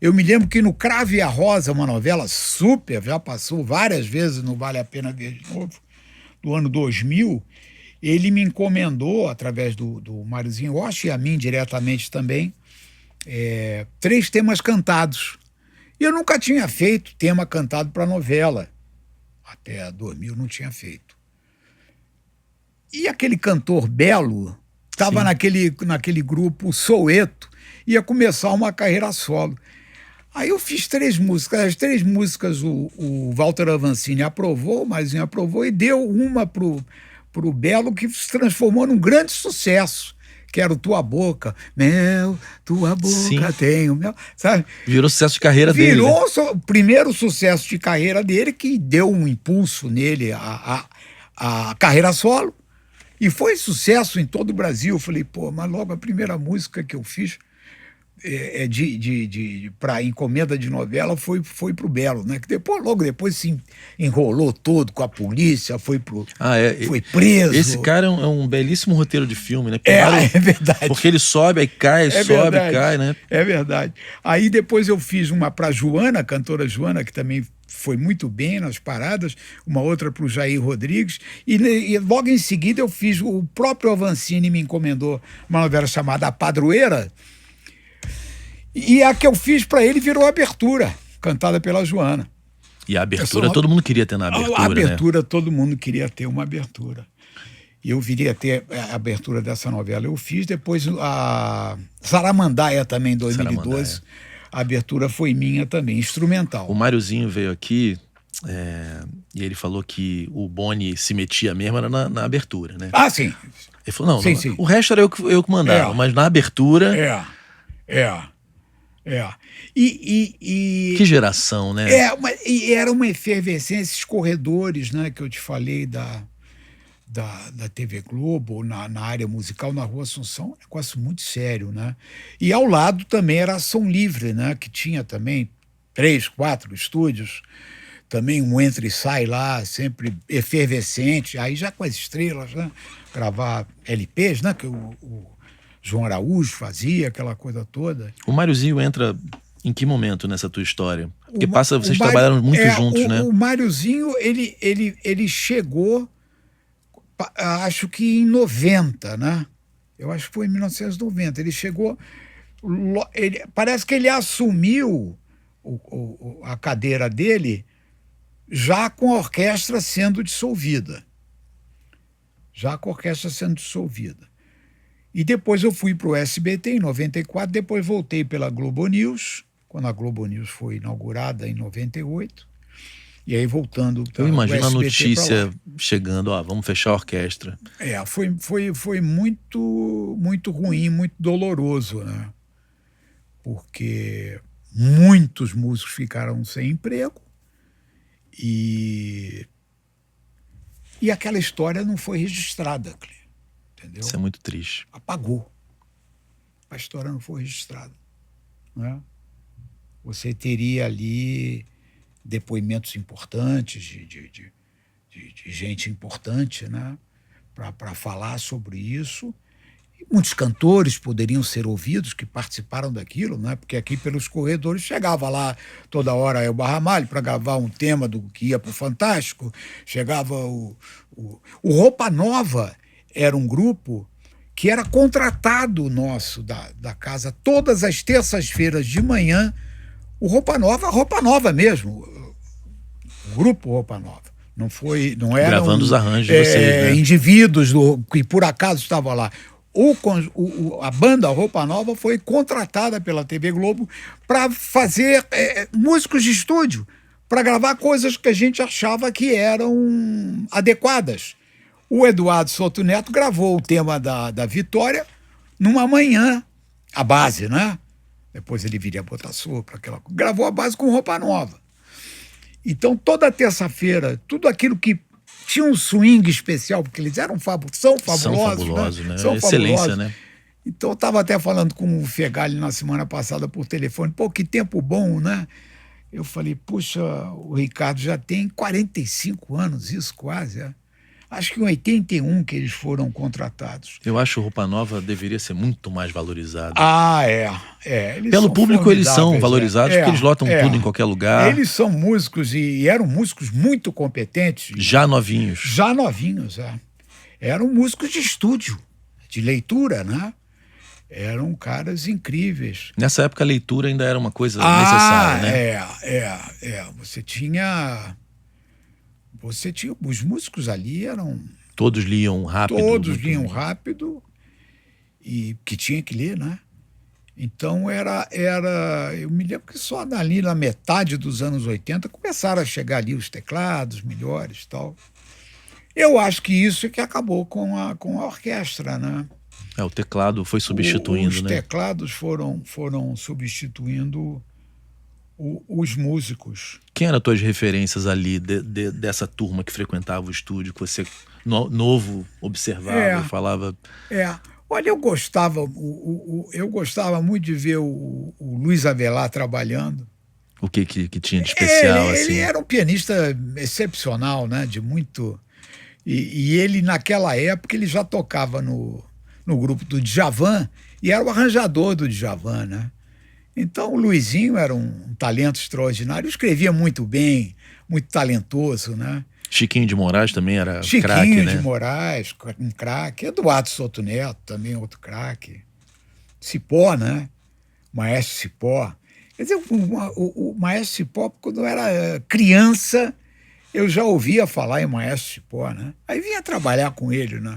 Eu me lembro que no Cravo e a Rosa, uma novela super, já passou várias vezes, não vale a pena ver de novo, do ano 2000, ele me encomendou, através do Máriozinho Rocha e a mim diretamente também, 3 temas cantados. E eu nunca tinha feito tema cantado para novela. Até 2000 não tinha feito. E aquele cantor Belo estava naquele grupo Soweto, ia começar uma carreira solo. Aí eu fiz 3 músicas. As 3 músicas o Walter Avancini aprovou, o Máriozinho aprovou, e deu uma pro Belo, que se transformou num grande sucesso, que era o Tua Boca. Mel, tua boca tenho mel, sabe? Virou sucesso de carreira dele. Virou o primeiro sucesso de carreira dele, que deu um impulso nele a carreira solo. E foi sucesso em todo o Brasil. Eu falei, pô, mas logo a primeira música que eu fiz para encomenda de novela foi pro Belo, né? Que logo depois se enrolou todo com a polícia, foi preso. Esse cara é um belíssimo roteiro de filme, né? É verdade. Porque ele sobe, aí cai, sobe, cai, né? É verdade. Aí depois eu fiz uma para Joana, a cantora Joana, que também foi muito bem nas paradas, uma outra para o Jair Rodrigues, e logo em seguida eu fiz, o próprio Avancini me encomendou uma novela chamada A Padroeira, e a que eu fiz para ele virou Abertura, cantada pela Joana. E a abertura, todo mundo queria ter na abertura, a abertura, né? Todo mundo queria ter uma abertura. E eu viria a ter a abertura dessa novela. Eu fiz depois a Saramandaia também, em 2012. A abertura foi minha também, instrumental. O Máriozinho veio aqui e ele falou que o Boni se metia mesmo era na abertura, né? Ah, sim. Ele falou, não, sim. O resto era eu que mandava, mas na abertura... Que geração, né? E era uma efervescência, esses corredores, né, que eu te falei da TV Globo, na área musical, na Rua Assunção, um negócio muito sério, né? E ao lado também era a Som Livre, né, que tinha também 3, 4 estúdios, também um entra e sai lá, sempre efervescente, aí já com as estrelas, né, gravar LPs, né, que o João Araújo fazia, aquela coisa toda. O Máriozinho entra em que momento nessa tua história? Porque vocês trabalharam muito juntos, né? O Máriozinho, ele chegou, acho que em 90, né? Eu acho que foi em 1990. Ele chegou, parece que ele assumiu a cadeira dele já com a orquestra sendo dissolvida. E depois eu fui para o SBT em 94, depois voltei pela Globo News, quando a Globo News foi inaugurada em 98, e aí voltando para o SBT. Eu imagino a notícia chegando, vamos fechar a orquestra. Foi muito, muito ruim, muito doloroso, né? Porque muitos músicos ficaram sem emprego e aquela história não foi registrada, Clê. Entendeu? Isso é muito triste. Apagou. A história não foi registrada, né? Você teria ali depoimentos importantes de gente importante, né, para falar sobre isso. E muitos cantores poderiam ser ouvidos que participaram daquilo, né? Porque aqui pelos corredores chegava lá toda hora Elba Ramalho para gravar um tema do que ia para o Fantástico. Chegava o Roupa Nova, era um grupo que era contratado nosso da casa todas as terças-feiras de manhã. O Roupa Nova mesmo, o grupo Roupa Nova. Não era gravando os arranjos de vocês, né? Indivíduos que por acaso estavam lá. a banda Roupa Nova foi contratada pela TV Globo para fazer músicos de estúdio, para gravar coisas que a gente achava que eram adequadas. O Eduardo Souto Neto gravou o tema da Vitória numa manhã, a base, né? Depois ele viria botar sopro, gravou a base com Roupa Nova. Então, toda terça-feira, tudo aquilo que tinha um swing especial, porque eles são fabulosos, São fabulosos, né? São Excelência, fabulosos. né? Então, eu estava até falando com o Fegali na semana passada por telefone. Pô, que tempo bom, né? Eu falei, puxa, o Ricardo já tem 45 anos, isso quase, Acho que em 81 que eles foram contratados. Eu acho que Roupa Nova deveria ser muito mais valorizado. Pelo público eles são valorizados, porque eles lotam tudo em qualquer lugar. Eles são músicos e eram músicos muito competentes. Já novinhos. Já novinhos, Eram músicos de estúdio, de leitura, né? Eram caras incríveis. Nessa época a leitura ainda era uma coisa necessária, né? Você tinha... Os músicos ali eram... Todos liam rápido. Todos liam rápido e que tinha que ler, né? Então eu me lembro que só ali na metade dos anos 80 começaram a chegar ali os teclados melhores e tal. Eu acho que isso é que acabou com a orquestra, né? O teclado foi substituindo, Os né? teclados foram substituindo os músicos. Quem eram as tuas referências ali dessa turma que frequentava o estúdio, que você novo observava e falava? Olha, eu gostava muito de ver o Luiz Avelar trabalhando. O que tinha de especial, assim? Ele era um pianista excepcional, né? De muito... E ele, naquela época, ele já tocava no grupo do Djavan e era o arranjador do Djavan, né? Então, o Luizinho era um talento extraordinário, escrevia muito bem, muito talentoso, né? Chiquinho de Moraes também era craque, né? Chiquinho de Moraes, um craque. Eduardo Souto Neto, também outro craque. Cipó, né? Maestro Cipó. Quer dizer, o Maestro Cipó, quando eu era criança, eu já ouvia falar em Maestro Cipó, né? Aí vinha trabalhar com ele, né?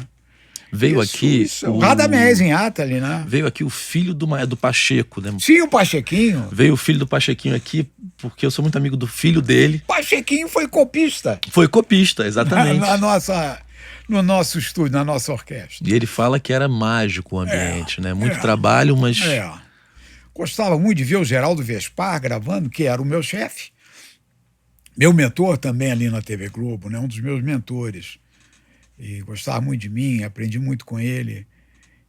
Veio aqui o Radamés em Atali, né? Veio aqui o filho do Pacheco, né? Sim, o Pachequinho. Veio o filho do Pachequinho aqui, porque eu sou muito amigo do filho dele. Pachequinho foi copista. Foi copista, exatamente. No nosso estúdio, na nossa orquestra. E ele fala que era mágico o ambiente, né? Muito trabalho, mas... Gostava muito de ver o Geraldo Vespar gravando, que era o meu chefe. Meu mentor também ali na TV Globo, né? Um dos meus mentores. E gostava muito de mim, aprendi muito com ele.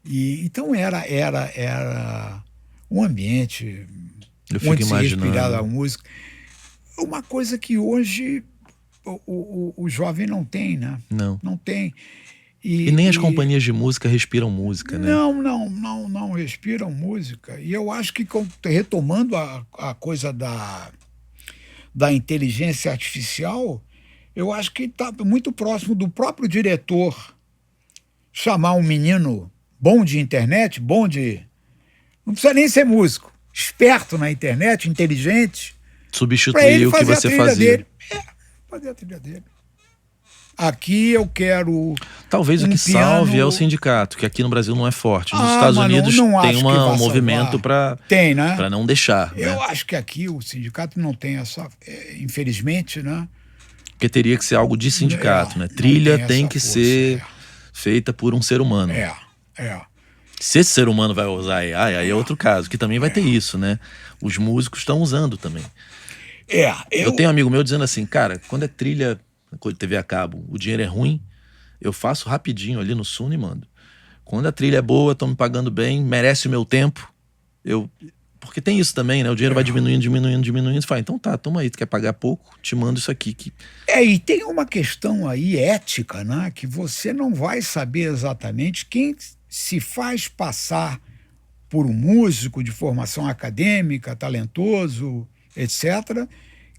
E então era um ambiente muito respirado a música. Uma coisa que hoje o jovem não tem, né? Não tem. E nem as companhias de música respiram música, né? Não respiram música. E eu acho que, retomando a coisa da inteligência artificial, eu acho que está muito próximo do próprio diretor chamar um menino bom de internet, não precisa nem ser músico, esperto na internet, inteligente, substituir o que você fazia. Fazer a trilha dele. Aqui eu quero... Talvez o que salve é o sindicato, que aqui no Brasil não é forte. Nos Estados Unidos tem um movimento para não deixar. Eu acho que aqui o sindicato não tem essa... infelizmente, né? Porque teria que ser algo de sindicato, né? Trilha tem que ser feita por um ser humano. Se esse ser humano vai usar AI, aí é outro caso, que também vai ter isso, né? Os músicos estão usando também. Eu tenho um amigo meu dizendo assim, cara, quando é trilha, TV a cabo, o dinheiro é ruim, eu faço rapidinho ali no Suno e mando. Quando a trilha é boa, estão me pagando bem, merece o meu tempo, porque tem isso também, né? O dinheiro vai diminuindo. Você fala, então tá, toma aí, tu quer pagar pouco? Te mando isso aqui. E tem uma questão aí ética, né? Que você não vai saber exatamente quem se faz passar por um músico de formação acadêmica, talentoso, etc.,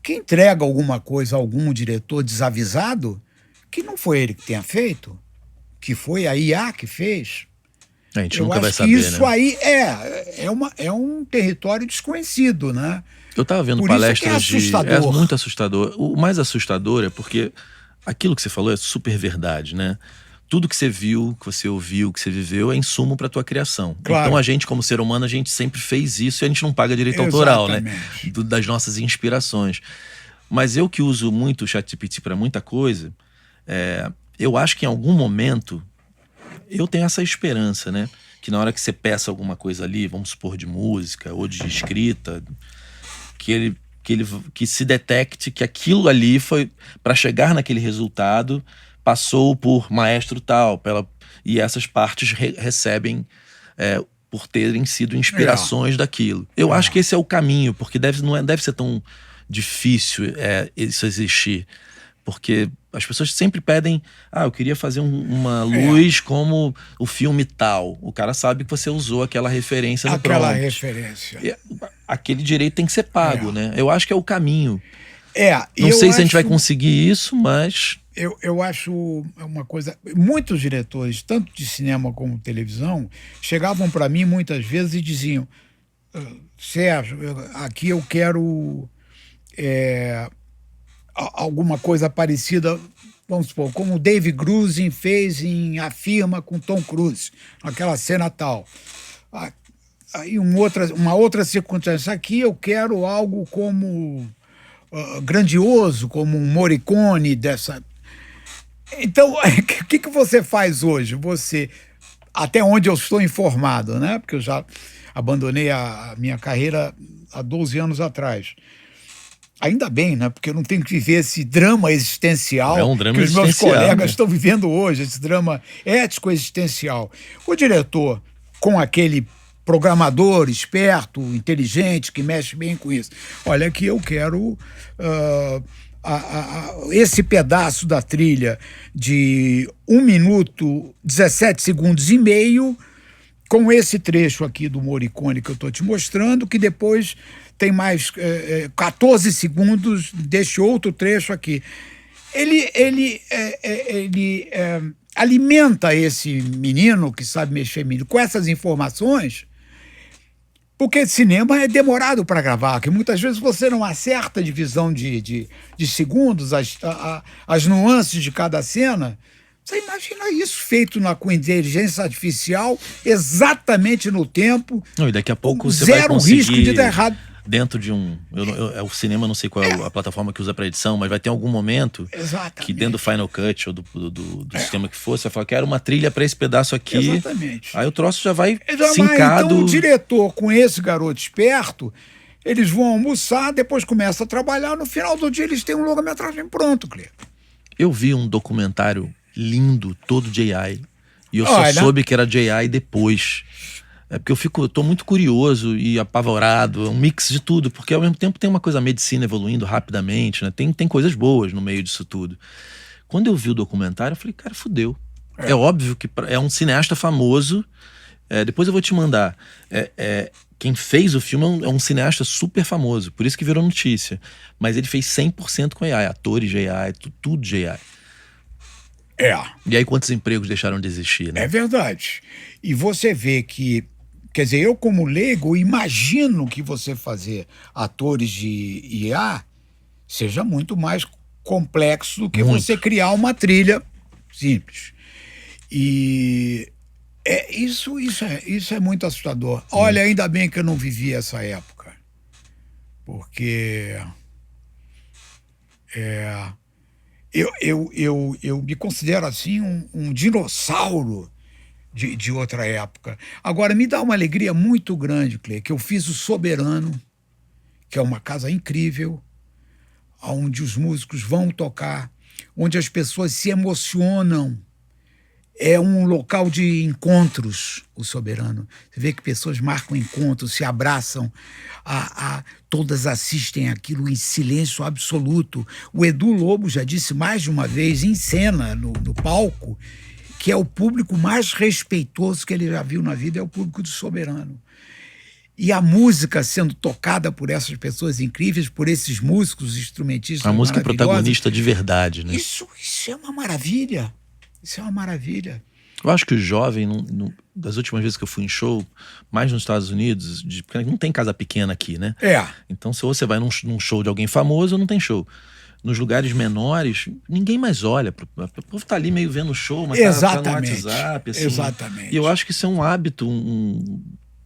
que entrega alguma coisa a algum diretor desavisado, que não foi ele que tenha feito, que foi a IA que fez. A gente nunca vai saber, isso, né? Aí é um território desconhecido, né? Eu estava vendo palestras é muito assustador. O mais assustador é porque aquilo que você falou é super verdade, né? tudo que você viu, que você ouviu, que você viveu é insumo para tua criação. Claro. Então a gente, como ser humano, a gente sempre fez isso e a gente não paga direito autoral, né? Exatamente. Das nossas inspirações. Mas eu que uso muito o ChatGPT para muita coisa, eu acho que em algum momento eu tenho essa esperança, né? Que na hora que você peça alguma coisa ali, vamos supor de música ou de escrita, que se detecte que aquilo ali foi para chegar naquele resultado, passou por maestro tal, e essas partes recebem por terem sido inspirações daquilo. Eu acho que esse é o caminho, porque não deve ser tão difícil isso existir. Porque as pessoas sempre pedem, eu queria fazer uma luz como o filme tal. O cara sabe que você usou aquela referência no prompt. Aquela referência. Aquele direito tem que ser pago, né? Eu acho que é o caminho. Não sei se a gente vai conseguir isso, mas... Eu acho uma coisa... Muitos diretores, tanto de cinema como televisão, chegavam para mim muitas vezes e diziam: Sérgio, aqui eu quero alguma coisa parecida, vamos supor, como o Dave Grusin fez em A Firma com Tom Cruise, aquela cena tal. Aí uma outra circunstância, aqui eu quero algo como grandioso, como um Morricone dessa... Então, o que você faz hoje? Você, até onde eu estou informado, né? Porque eu já abandonei a minha carreira há 12 anos atrás. Ainda bem, né? Porque eu não tenho que viver esse drama existencial que os meus colegas estão vivendo hoje, esse drama ético existencial. O diretor, com aquele programador esperto, inteligente, que mexe bem com isso. Olha, aqui eu quero esse pedaço da trilha de 1 minuto, 17 segundos e meio, com esse trecho aqui do Morricone que eu estou te mostrando, que depois tem mais 14 segundos deste outro trecho aqui. Ele alimenta esse menino que sabe mexer com essas informações, porque cinema é demorado para gravar, que muitas vezes você não acerta a divisão de segundos, as nuances de cada cena. Você imagina isso feito com inteligência artificial, exatamente no tempo. E daqui a pouco você vai conseguir... Zero risco de dar errado. Dentro de o cinema, não sei qual é a plataforma que usa para edição, mas vai ter algum momento que dentro do Final Cut ou do sistema que for, você vai falar: quero uma trilha para esse pedaço aqui. Exatamente. Aí o troço já vai sincado. Então o diretor, com esse garoto esperto, eles vão almoçar, depois começa a trabalhar, no final do dia eles têm um longa-metragem pronto, Cleiton. Eu vi um documentário lindo, todo de AI, e eu só soube que era de AI depois. Porque eu tô muito curioso e apavorado, é um mix de tudo, porque ao mesmo tempo tem uma coisa, a medicina evoluindo rapidamente, né? Tem coisas boas no meio disso tudo. Quando eu vi o documentário, eu falei: cara, fudeu. É óbvio que é um cineasta famoso, depois eu vou te mandar. Quem fez o filme é um cineasta super famoso, por isso que virou notícia. Mas ele fez 100% com AI, atores de AI, tudo de AI. E aí quantos empregos deixaram de existir, né? É verdade. E você vê que, quer dizer, eu como leigo imagino que você fazer atores de IA seja muito mais complexo do que você criar uma trilha simples. E isso é muito assustador. Olha, ainda bem que eu não vivi essa época, porque eu me considero assim um dinossauro de outra época. Agora, me dá uma alegria muito grande, Clê, que eu fiz o Soberano, que é uma casa incrível, onde os músicos vão tocar, onde as pessoas se emocionam. É um local de encontros, o Soberano. Você vê que pessoas marcam encontros, se abraçam, todas assistem aquilo em silêncio absoluto. O Edu Lobo já disse mais de uma vez, em cena, no palco, que é o público mais respeitoso que ele já viu na vida, é o público do Soberano. E a música sendo tocada por essas pessoas incríveis, por esses músicos, instrumentistas a música é protagonista de verdade, né? Isso é uma maravilha. Isso é uma maravilha. Eu acho que o jovem, das últimas vezes que eu fui em show, mais nos Estados Unidos, porque não tem casa pequena aqui, né? Então se você vai num show de alguém famoso, não tem show. nos lugares menores, ninguém mais olha. O povo tá ali meio vendo o show, mas tá no WhatsApp. Assim. Exatamente. E eu acho que isso é um hábito,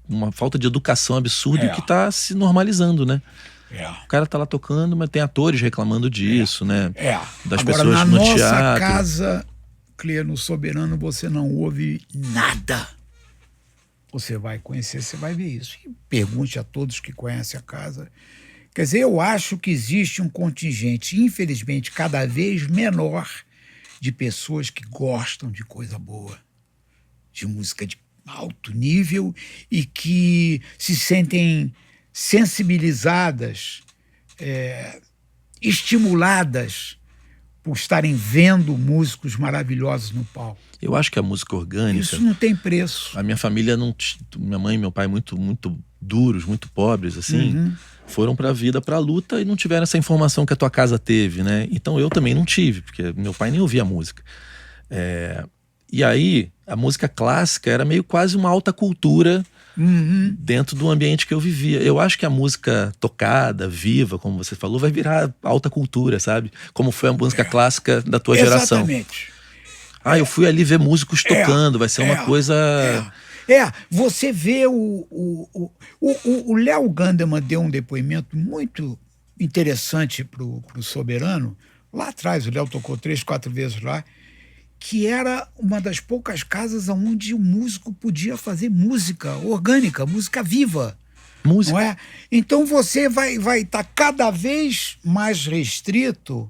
uma falta de educação absurda que tá se normalizando, né? O cara tá lá tocando, mas tem atores reclamando disso, né? Das Agora, pessoas na no nossa teatro. casa, Cleia, no Soberano, você não ouve nada. Você vai conhecer, você vai ver isso. E pergunte a todos que conhecem a casa. Quer dizer, eu acho que existe um contingente, infelizmente, cada vez menor de pessoas que gostam de coisa boa, de música de alto nível e que se sentem sensibilizadas, estimuladas por estarem vendo músicos maravilhosos no palco. Eu acho que a música orgânica... Isso não tem preço. A minha família não... Minha mãe e meu pai muito duros, muito pobres, assim... Foram pra vida, pra luta e não tiveram essa informação que a tua casa teve, né? Então eu também não tive, porque meu pai nem ouvia música. E aí, a música clássica era meio quase uma alta cultura dentro do ambiente que eu vivia. Eu acho que a música tocada, viva, como você falou, vai virar alta cultura, sabe? Como foi a música clássica da tua geração. Exatamente. Eu fui ali ver músicos tocando, vai ser uma coisa... Você vê o Léo Gandeman deu um depoimento muito interessante pro Soberano. Lá atrás, o Léo tocou 3, 4 vezes lá, que era uma das poucas casas onde o músico podia fazer música orgânica, música viva. Não é? Então você vai estar cada vez mais restrito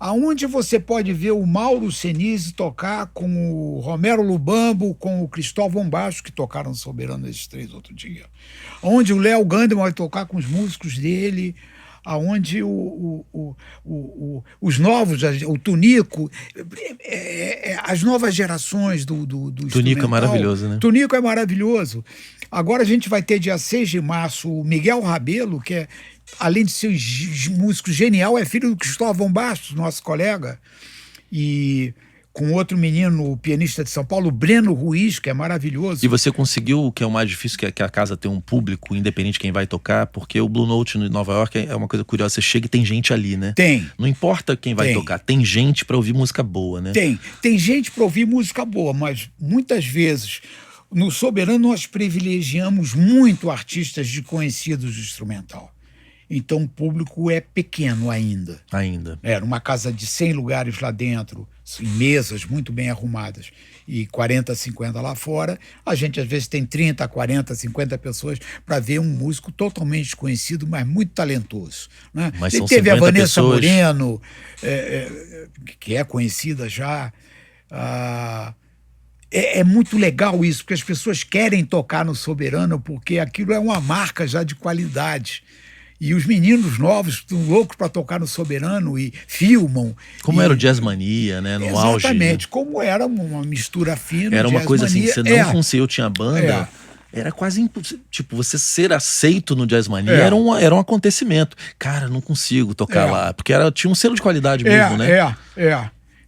aonde você pode ver o Mauro Senise tocar com o Romero Lubambo, com o Cristóvão Baixo, que tocaram Soberano esses 3 outro dia. Onde o Léo Gandeman vai tocar com os músicos dele, aonde os novos, o Tunico, as novas gerações do Tunico é maravilhoso, né? Tunico é maravilhoso. Agora a gente vai ter dia 6 de março o Miguel Rabelo, que além de ser um músico genial, é filho do Cristóvão Bastos, nosso colega, e com outro menino, o pianista de São Paulo, Breno Ruiz, que é maravilhoso. E você conseguiu, o que é o mais difícil, que a casa ter um público independente quem vai tocar, porque o Blue Note em Nova York é uma coisa curiosa, você chega e tem gente ali, né? Tem. Não importa quem vai tocar, tem gente pra ouvir música boa, né? Tem gente pra ouvir música boa, mas muitas vezes no Soberano nós privilegiamos muito artistas desconhecidos do instrumental. Então o público é pequeno ainda. Numa casa de 100 lugares lá dentro, em mesas muito bem arrumadas, e 40, 50 lá fora, a gente às vezes tem 30, 40, 50 pessoas para ver um músico totalmente desconhecido, mas muito talentoso. Né? Mas são teve a Vanessa pessoas... Moreno, que é conhecida já. É muito legal isso, porque as pessoas querem tocar no Soberano, porque aquilo é uma marca já de qualidade. E os meninos novos estão loucos para tocar no Soberano e filmam. Como era o Jazz Mania, né? No auge. Exatamente, como era uma mistura fina. Era uma coisa assim, você não conseguia, eu tinha banda, era quase impossível. Tipo, você ser aceito no Jazz Mania era um acontecimento. Cara, não consigo tocar lá, porque tinha um selo de qualidade mesmo, né?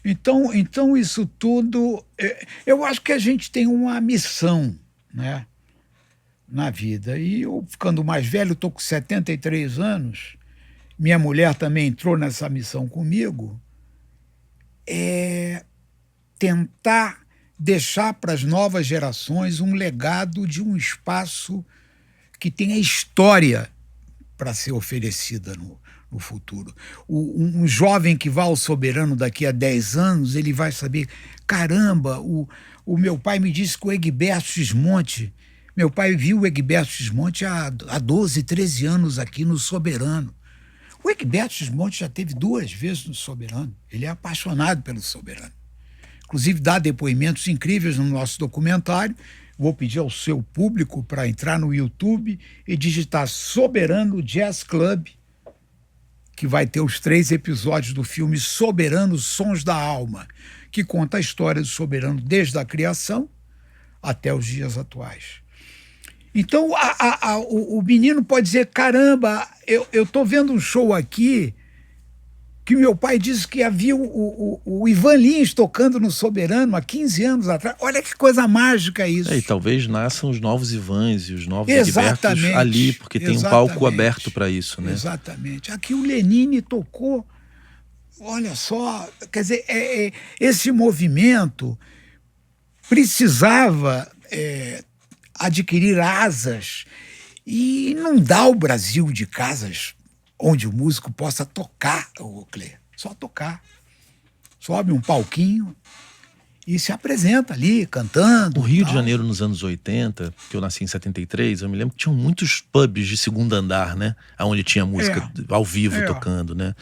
Então isso tudo... eu acho que a gente tem uma missão, né? Na vida. E eu, ficando mais velho, estou com 73 anos, minha mulher também entrou nessa missão comigo, tentar deixar para as novas gerações um legado de um espaço que tenha história para ser oferecida no futuro. Um jovem que vá ao Soberano daqui a 10 anos, ele vai saber, caramba, o meu pai me disse que o Egberto Gismonti, meu pai viu o Egberto Gismonti há 12, 13 anos aqui no Soberano. O Egberto Gismonti já teve 2 vezes no Soberano. Ele é apaixonado pelo Soberano. Inclusive dá depoimentos incríveis no nosso documentário. Vou pedir ao seu público para entrar no YouTube e digitar Soberano Jazz Club, que vai ter os 3 episódios do filme Soberano Sons da Alma, que conta a história do Soberano desde a criação até os dias atuais. Então, o menino pode dizer, caramba, eu estou vendo um show aqui que meu pai disse que havia o Ivan Lins tocando no Soberano há 15 anos atrás. Olha que coisa mágica isso. E talvez nasçam os novos Ivans e os novos Egbertos ali, porque tem um palco aberto para isso, né? Exatamente. Aqui o Lenine tocou olha só, quer dizer, esse movimento precisava adquirir asas e inundar o Brasil de casas onde o músico possa tocar, o Clê, só tocar. Sobe um palquinho e se apresenta ali, cantando. O Rio de Janeiro, nos anos 80, que eu nasci em 73, eu me lembro que tinham muitos pubs de segundo andar, né? Onde tinha música ao vivo tocando, né?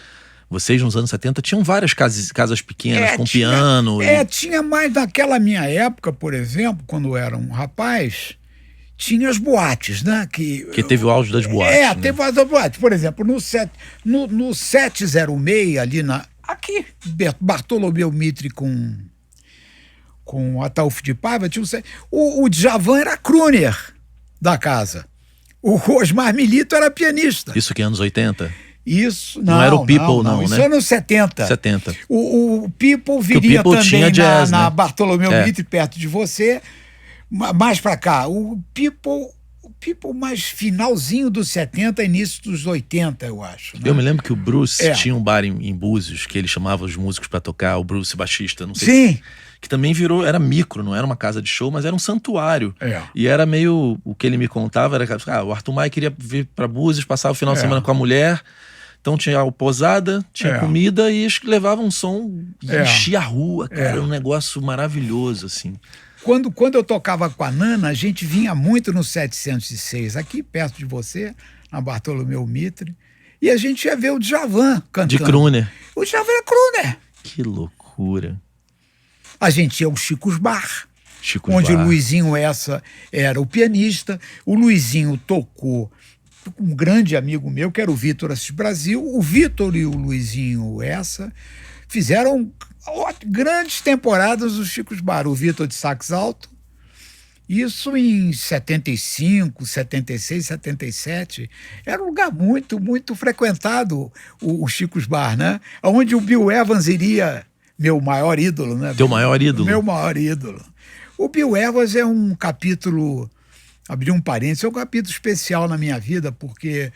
Vocês, nos anos 70, tinham várias casas pequenas, com piano. Tinha mais naquela minha época, por exemplo, quando eu era um rapaz, tinha as boates, né? Que teve o auge das boates. Né? Teve o auge das boates. Por exemplo, no 706, ali aqui, Bartolomeu Mitre com Ataúfo de Paiva, tinha o Djavan era crooner da casa. O Osmar Milito era pianista. Isso que é anos 80? Isso, não era o People, não, isso né? é nos 70. 70. O People viria People também tinha jazz, na né? Bartolomeu Mitre, perto de você. Mais pra cá, o People mais finalzinho dos 70, início dos 80, eu acho. Né? Eu me lembro que o Bruce tinha um bar em Búzios, que ele chamava os músicos pra tocar, o Bruce baixista, não sei. Sim. Que também era micro, não era uma casa de show, mas era um santuário. E era meio, o que ele me contava era que o Arthur Maia queria vir pra Búzios, passar o final de semana com a mulher. Então tinha a posada, tinha comida e eles levavam um som e enchia a rua, cara. Era um negócio maravilhoso, assim. Quando eu tocava com a Nana, a gente vinha muito no 706, aqui perto de você, na Bartolomeu Mitre, e a gente ia ver o Djavan cantando. De crooner. O Djavan era crooner. Que loucura. A gente ia ao Chico's Bar, onde o Luizinho era o pianista. O Luizinho tocou com um grande amigo meu, que era o Vitor Assis Brasil. O Vitor e o Luizinho fizeram grandes temporadas do Chico's Bar. O Vitor de sax alto. Isso em 75, 76, 77. Era um lugar muito, muito frequentado, o Chico's Bar, né? Onde o Bill Evans iria, meu maior ídolo, né? Teu maior ídolo? Meu maior ídolo. O Bill Evans é um capítulo, abrir um parênteses, é um capítulo especial na minha vida, porque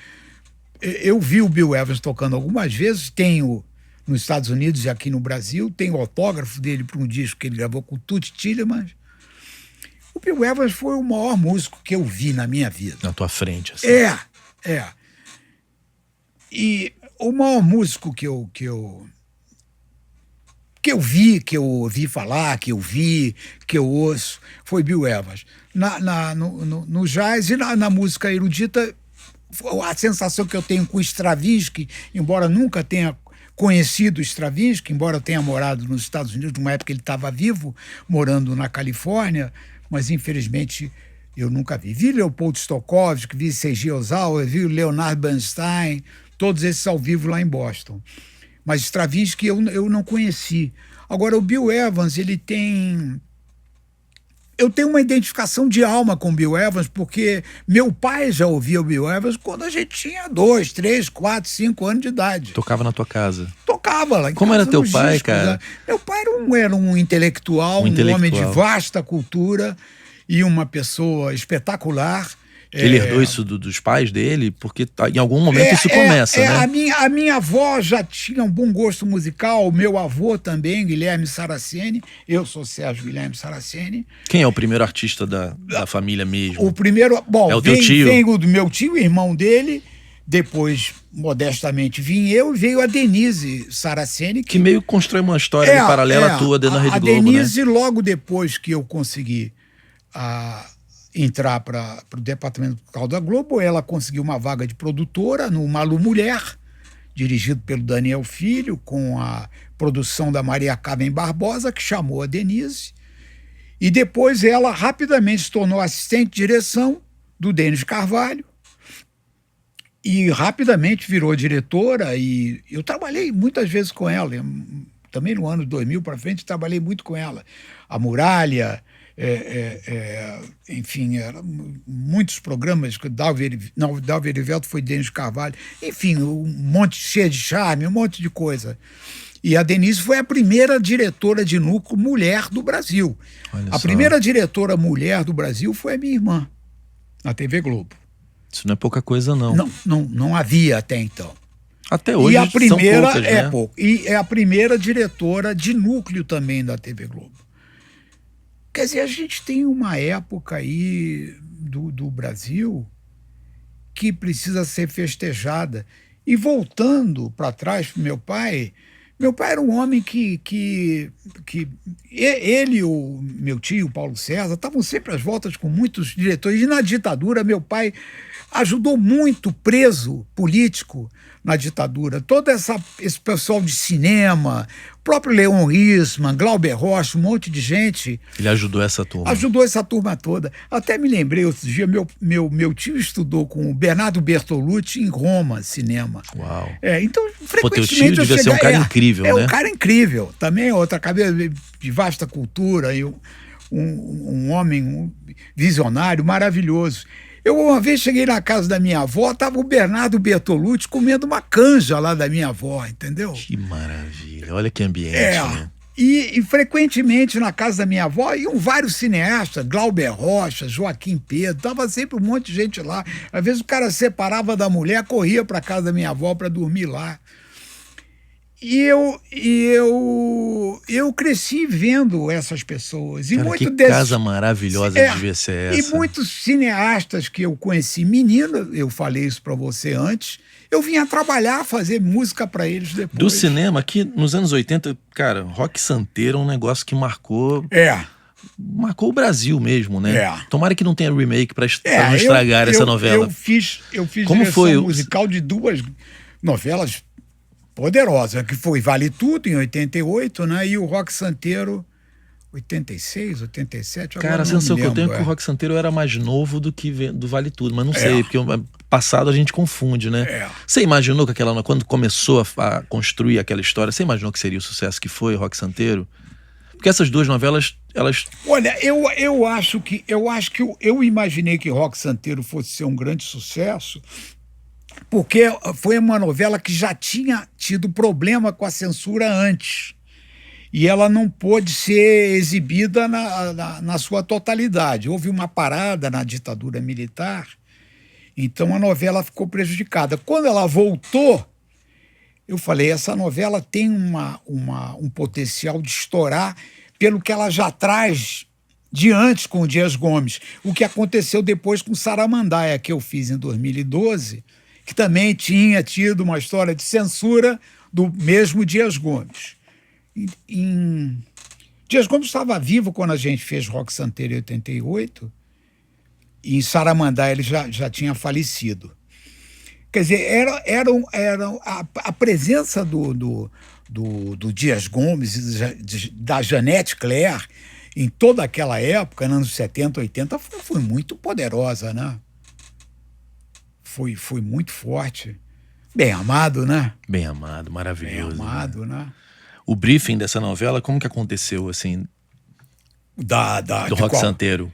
eu vi o Bill Evans tocando algumas vezes, tenho nos Estados Unidos e aqui no Brasil, tenho o autógrafo dele para um disco que ele gravou com o Toots Thielemans. O Bill Evans foi o maior músico que eu vi na minha vida. Na tua frente, assim. E o maior músico que eu vi, que eu ouvi falar, que eu ouço, foi Bill Evans. No jazz e na música erudita, a sensação que eu tenho com Stravinsky, embora nunca tenha conhecido Stravinsky, embora tenha morado nos Estados Unidos, numa época ele estava vivo, morando na Califórnia, mas infelizmente eu nunca vi. Vi Leopold Stokowski, vi Seiji Ozawa, vi Leonard Bernstein, todos esses ao vivo lá em Boston. Mas Stravinsky eu não conheci. Agora, o Bill Evans, eu tenho uma identificação de alma com o Bill Evans, porque meu pai já ouvia o Bill Evans quando a gente tinha 2, 3, 4, 5 anos de idade. Tocava na tua casa? Tocava lá em Como casa. Era teu pai, discos, cara? Né? Meu pai era um intelectual, um homem de vasta cultura e uma pessoa espetacular. Ele herdou isso dos pais dele? Porque em algum momento isso começa, né? A minha avó já tinha um bom gosto musical, o meu avô também, Guilherme Saraceni. Eu sou Sérgio Guilherme Saraceni. Quem é o primeiro artista da família mesmo? O primeiro, bom, é o teu tio? Vem o do meu tio, irmão dele. Depois, modestamente, vim eu e veio a Denise Saraceni. Que meio constrói uma história paralela à tua dentro da Rede Globo, né? A Denise, logo depois que eu consegui entrar para o departamento musical da Globo, ela conseguiu uma vaga de produtora no Malu Mulher, dirigido pelo Daniel Filho, com a produção da Maria Carmen Barbosa, que chamou a Denise. E depois ela rapidamente se tornou assistente de direção do Denis Carvalho e rapidamente virou diretora. E eu trabalhei muitas vezes com ela, também no ano 2000 para frente, trabalhei muito com ela. A Muralha... enfim, muitos programas, Dalva Erivelto foi Denis Carvalho, enfim, um monte cheio de charme, um monte de coisa. E a Denise foi a primeira diretora de núcleo mulher do Brasil. A primeira diretora mulher do Brasil foi a minha irmã, na TV Globo. Isso não é pouca coisa, não. Não havia até então. Até hoje E a primeira são poucas, né? e é a primeira diretora de núcleo também da TV Globo. Quer dizer, a gente tem uma época aí do Brasil que precisa ser festejada. E voltando para trás para meu pai era um homem que ele e o meu tio, Paulo César, estavam sempre às voltas com muitos diretores. E na ditadura, meu pai ajudou muito preso político na ditadura. Todo esse pessoal de cinema, o próprio Leon Risman, Glauber Rocha, um monte de gente. Ele ajudou essa turma. Ajudou essa turma toda. Até me lembrei, outro dia, meu tio estudou com o Bernardo Bertolucci em Roma, cinema. Uau. Então, Pô, teu frequentemente tio devia ser um cara incrível, né? um cara incrível. Também outra cabeça de vasta cultura e um homem visionário, maravilhoso. Eu uma vez cheguei na casa da minha avó, estava o Bernardo Bertolucci comendo uma canja lá da minha avó, entendeu? Que maravilha. Olha que ambiente, né? E frequentemente na casa da minha avó iam vários cineastas, Glauber Rocha, Joaquim Pedro, tava sempre um monte de gente lá. Às vezes o cara separava da mulher, corria para casa da minha avó para dormir lá. E eu cresci vendo essas pessoas. E Cara, muito que casa maravilhosa devia ser essa. E muitos cineastas que eu conheci menino, eu falei isso para você antes, eu vinha trabalhar, fazer música para eles depois. Do cinema, aqui nos anos 80, cara, Roque Santeiro é um negócio que marcou o Brasil mesmo, né? Tomara que não tenha remake para não estragar essa novela. Eu fiz Como direção foi musical de duas novelas poderosa, que foi Vale Tudo, em 88, né? E o Roque Santeiro, 86, 87. Cara, a sensação que eu tenho é que o Roque Santeiro era mais novo do que do Vale Tudo, mas não sei, porque passado a gente confunde, né? Você imaginou que quando começou a construir aquela história, você imaginou que seria o sucesso que foi Roque Santeiro? Porque essas duas novelas, elas... Olha, eu acho que eu imaginei que Roque Santeiro fosse ser um grande sucesso, porque foi uma novela que já tinha tido problema com a censura antes. E ela não pôde ser exibida na sua totalidade. Houve uma parada na ditadura militar, então a novela ficou prejudicada. Quando ela voltou, eu falei, essa novela tem um potencial de estourar pelo que ela já traz de antes com o Dias Gomes. O que aconteceu depois com Saramandaia, que eu fiz em 2012, que também tinha tido uma história de censura do mesmo Dias Gomes. Dias Gomes estava vivo quando a gente fez Roque Santeiro em 88, e em Saramandaia ele já tinha falecido. Quer dizer, a presença do Dias Gomes e da Janete Claire em toda aquela época, nos anos 70, 80, foi muito poderosa, né? Foi muito forte. Bem amado, né? Bem amado, maravilhoso. Bem amado, né? O briefing dessa novela, como que aconteceu, assim, do Roque Santeiro?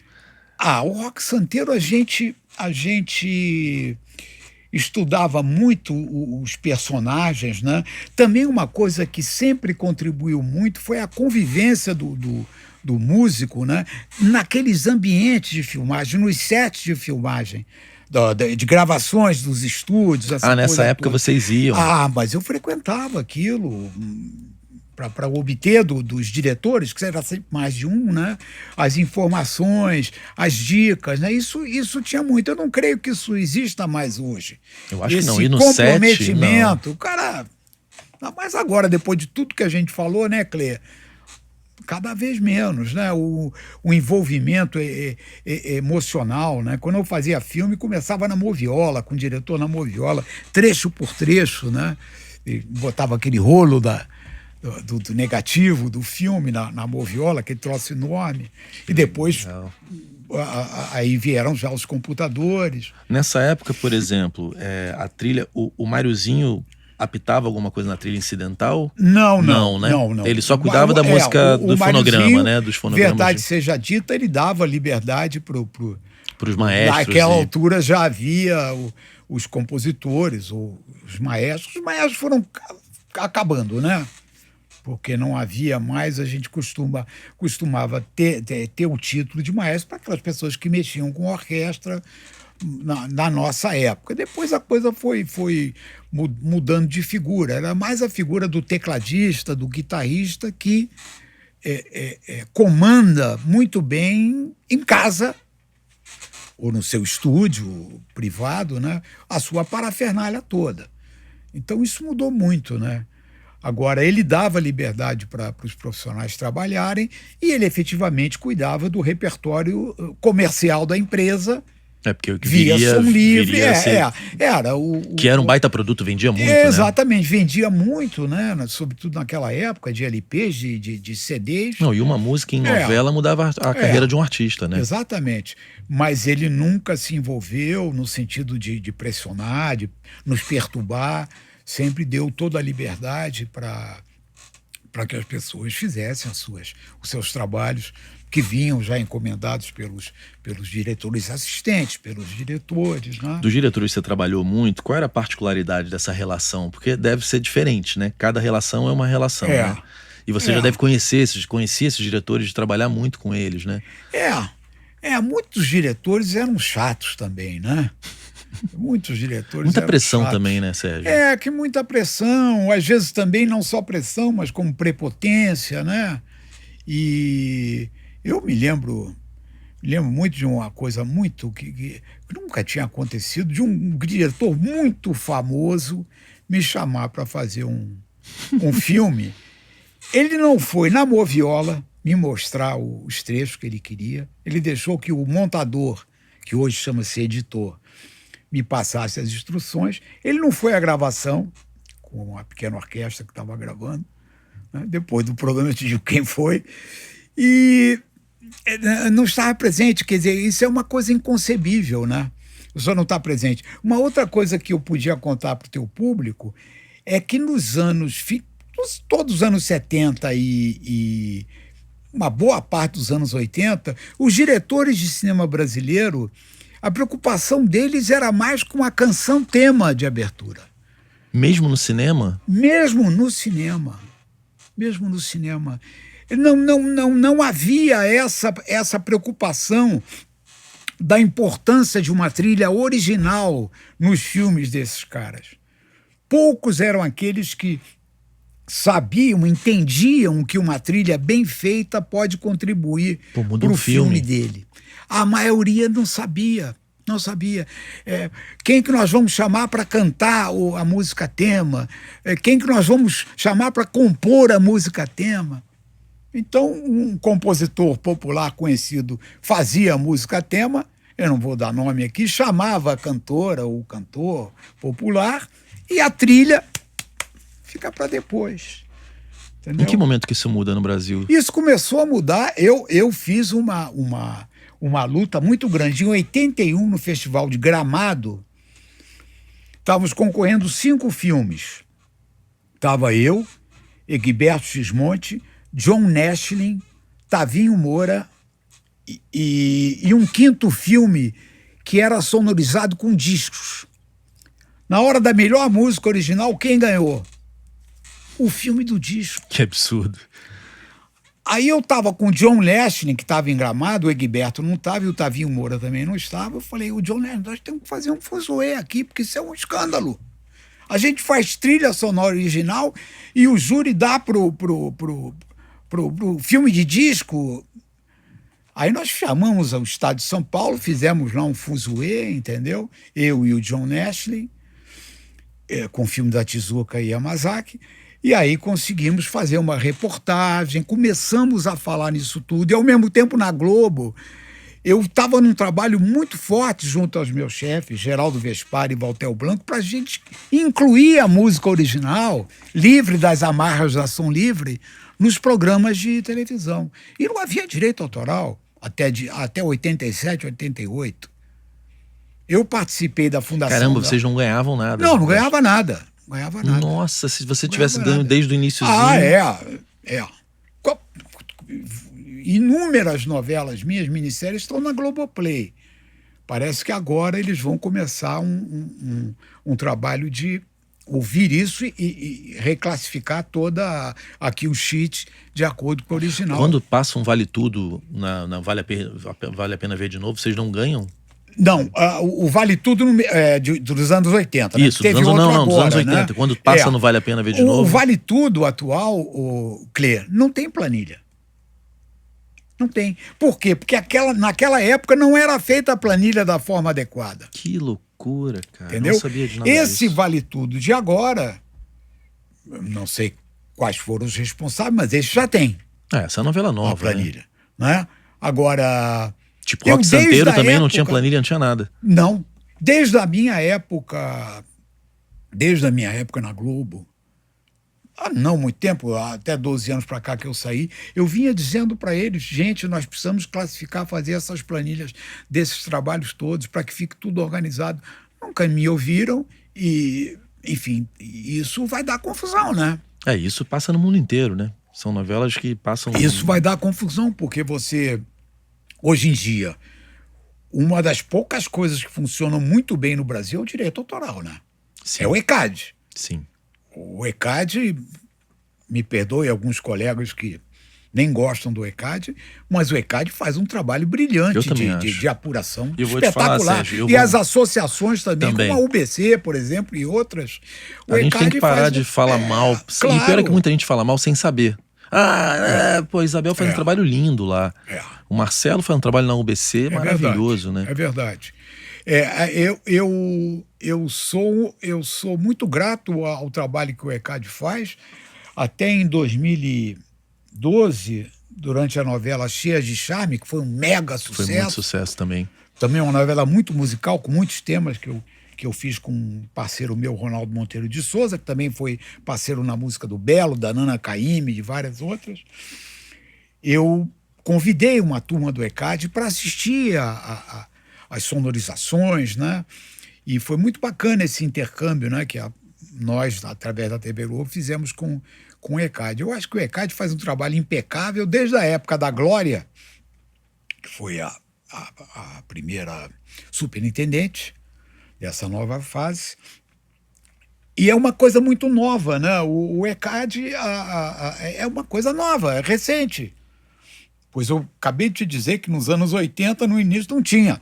O Roque Santeiro, a gente estudava muito os personagens, né? Também uma coisa que sempre contribuiu muito foi a convivência do músico, né? Naqueles ambientes de filmagem, nos sets de filmagem, de gravações dos estúdios. Nessa época vocês iam? Mas eu frequentava aquilo para obter dos diretores, que era sempre mais de um, né? As informações, as dicas, né? Isso tinha muito. Eu não creio que isso exista mais hoje. Eu acho que não. E no comprometimento, set, o cara... Mas agora, depois de tudo que a gente falou, né, Clê? Cada vez menos, né? O envolvimento emocional, né? Quando eu fazia filme, começava na moviola, com o diretor na moviola, trecho por trecho, né? E botava aquele rolo do negativo do filme na moviola, aquele troço enorme. E depois aí vieram já os computadores. Nessa época, por exemplo, a trilha, o Máriozinho apitava alguma coisa na trilha incidental? Não. Ele só cuidava da música do fonograma, né? Dos fonogramas. Verdade seja dita, ele dava liberdade pros maestros. Naquela altura já havia os compositores, os maestros. Os maestros foram acabando, né? Porque não havia mais, a gente costumava ter o título de maestro para aquelas pessoas que mexiam com orquestra, na nossa época. Depois a coisa foi mudando de figura. Era mais a figura do tecladista, do guitarrista, que comanda muito bem em casa ou no seu estúdio privado, né, a sua parafernália toda. Então isso mudou muito, né? Agora, ele dava liberdade para os profissionais trabalharem e ele efetivamente cuidava do repertório comercial da empresa. Porque o que via som livre, era que era um baita produto, vendia muito, exatamente, vendia muito, né? Sobretudo naquela época de LPs, de CDs. Não, e uma música em novela mudava a carreira de um artista, né? Exatamente. Mas ele nunca se envolveu no sentido de pressionar, de nos perturbar. Sempre deu toda a liberdade para que as pessoas fizessem os seus trabalhos, que vinham já encomendados pelos diretores assistentes, pelos diretores, né? Dos diretores que você trabalhou muito, qual era a particularidade dessa relação? Porque deve ser diferente, né? Cada relação é uma relação, né? E você já deve conhecer esses diretores, de trabalhar muito com eles, né? Muitos diretores eram chatos também, né? Muitos diretores muita pressão chatos. Também, né, Sérgio? Que muita pressão, às vezes também não só pressão, mas como prepotência, né? E eu me lembro muito de uma coisa muito que nunca tinha acontecido, de um diretor muito famoso me chamar para fazer um filme. Ele não foi na Moviola me mostrar os trechos que ele queria. Ele deixou que o montador, que hoje chama-se editor, me passasse as instruções. Ele não foi à gravação com uma pequena orquestra que estava gravando, né? Depois do programa eu te digo quem foi, e não estava presente. Quer dizer, isso é uma coisa inconcebível, né? O senhor não está presente. Uma outra coisa que eu podia contar para o teu público é que todos os anos 70 e uma boa parte dos anos 80, os diretores de cinema brasileiro, a preocupação deles era mais com a canção tema de abertura. Mesmo no cinema? Mesmo no cinema. Não havia essa preocupação da importância de uma trilha original nos filmes desses caras. Poucos eram aqueles que sabiam, entendiam que uma trilha bem feita pode contribuir para o filme dele. A maioria não sabia. Quem que nós vamos chamar para cantar a música tema? Quem que nós vamos chamar para compor a música tema? Então, um compositor popular conhecido fazia a música tema, eu não vou dar nome aqui, chamava a cantora ou o cantor popular, e a trilha fica para depois. Entendeu? Em que momento que isso muda no Brasil? Isso começou a mudar. Eu fiz uma luta muito grande. Em 81, no Festival de Gramado, estávamos concorrendo 5 filmes. Estava eu, Egberto Gismonti, John Nashling, Tavinho Moura e um quinto filme que era sonorizado com discos. Na hora da melhor música original, quem ganhou? O filme do disco. Que absurdo. Aí eu estava com o John Nashling, que estava em Gramado, o Egberto não estava e o Tavinho Moura também não estava. Eu falei, o John Nashling, nós temos que fazer um fuzuê aqui, porque isso é um escândalo. A gente faz trilha sonora original e o júri dá pro filme de disco. Aí nós chamamos o Estado de São Paulo, fizemos lá um fuzuê, entendeu? Eu e o John Nashling, com o filme da Tezuka Yamazaki. E aí conseguimos fazer uma reportagem, começamos a falar nisso tudo. E ao mesmo tempo na Globo, eu estava num trabalho muito forte junto aos meus chefes, Geraldo Vespari e Valtel Blanco, para a gente incluir a música original, livre das amarras da Som Livre, nos programas de televisão. E não havia direito autoral até 87, 88. Eu participei da fundação... Caramba, vocês não ganhavam nada. Não ganhava nada. Nossa, se você tivesse ganho desde o iníciozinho... Inúmeras novelas minhas, minissérias, estão na Globoplay. Parece que agora eles vão começar um trabalho de ouvir isso e reclassificar toda aqui o sheet de acordo com o original. Quando passa um Vale Tudo, na Vale a Pena Ver de Novo, vocês não ganham? Não, o Vale Tudo dos anos 80. Né? Isso, Teve dos anos, outro não, dos anos agora, 80. Né? Quando passa não vale a pena ver de novo. O Vale Tudo atual, o Clê, não tem planilha. Não tem. Por quê? Porque naquela época não era feita a planilha da forma adequada. Que loucura, cara. Entendeu? Não sabia de nada Esse disso. Vale Tudo de agora, não sei quais foram os responsáveis, mas esse já tem Essa é a novela a nova, né? planilha. Né? Agora... Tipo, Rock desde Santeiro a também não época- tinha planilha, não tinha nada. Não. Desde a minha época na Globo, há não muito tempo, até 12 anos para cá que eu saí, eu vinha dizendo para eles, gente, nós precisamos classificar, fazer essas planilhas desses trabalhos todos para que fique tudo organizado. Nunca me ouviram e, enfim, isso vai dar confusão, né? Isso passa no mundo inteiro, né? São novelas que passam... Isso vai dar confusão, porque hoje em dia, uma das poucas coisas que funcionam muito bem no Brasil é o direito autoral, né? Sim. É o ECAD. Sim. O ECAD, me perdoe alguns colegas que nem gostam do ECAD, mas o ECAD faz um trabalho brilhante Eu também acho. de apuração, E eu vou te falar, espetacular. Sérgio, E as associações também, Também. como a UBC, por exemplo, e outras. O A gente tem ECAD que parar faz de falar mal. Claro. E pior é que muita gente fala mal sem saber. Pô, Isabel faz um trabalho lindo lá. O Marcelo faz um trabalho na UBC maravilhoso, verdade, né? É verdade. Eu sou muito grato ao trabalho que o ECAD faz. Até em 2012, durante a novela Cheias de Charme, que foi um mega sucesso. Foi muito sucesso também. Também uma novela muito musical, com muitos temas que eu fiz com um parceiro meu, Ronaldo Monteiro de Souza, que também foi parceiro na música do Belo, da Nana Caymmi, de várias outras. Eu convidei uma turma do ECAD para assistir às sonorizações, né? E foi muito bacana esse intercâmbio, né? Que nós, através da TV Globo, fizemos com o ECAD. Eu acho que o ECAD faz um trabalho impecável desde a época da Glória, que foi a primeira superintendente dessa nova fase. E é uma coisa muito nova, né? O ECAD é uma coisa nova, é recente. Pois eu acabei de te dizer que nos anos 80, no início, não tinha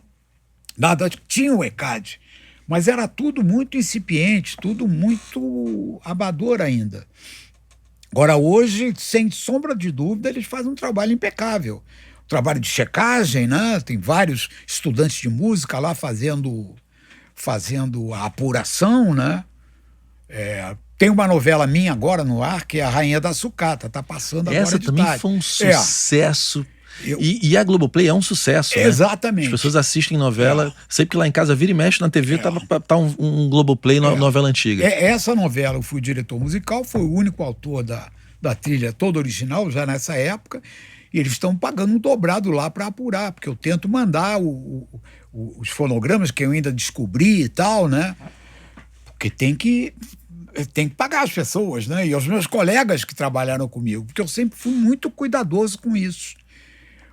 nada. Tinha o ECAD, mas era tudo muito incipiente, tudo muito amador ainda. Agora, hoje, sem sombra de dúvida, eles fazem um trabalho impecável. Trabalho de checagem, né? Tem vários estudantes de música lá fazendo a apuração, né? Tem uma novela minha agora no ar, que é A Rainha da Sucata, tá passando agora Essa de também tarde. foi um sucesso. E a Globoplay é um sucesso, né? Exatamente. As pessoas assistem novela, sempre que lá em casa vira e mexe na TV, tá um Globoplay novela antiga. Essa novela, eu fui diretor musical, fui o único autor da trilha toda original, já nessa época, e eles estão pagando um dobrado lá para apurar, porque eu tento mandar os fonogramas que eu ainda descobri e tal, né? Porque tem que pagar as pessoas, né? E os meus colegas que trabalharam comigo, porque eu sempre fui muito cuidadoso com isso.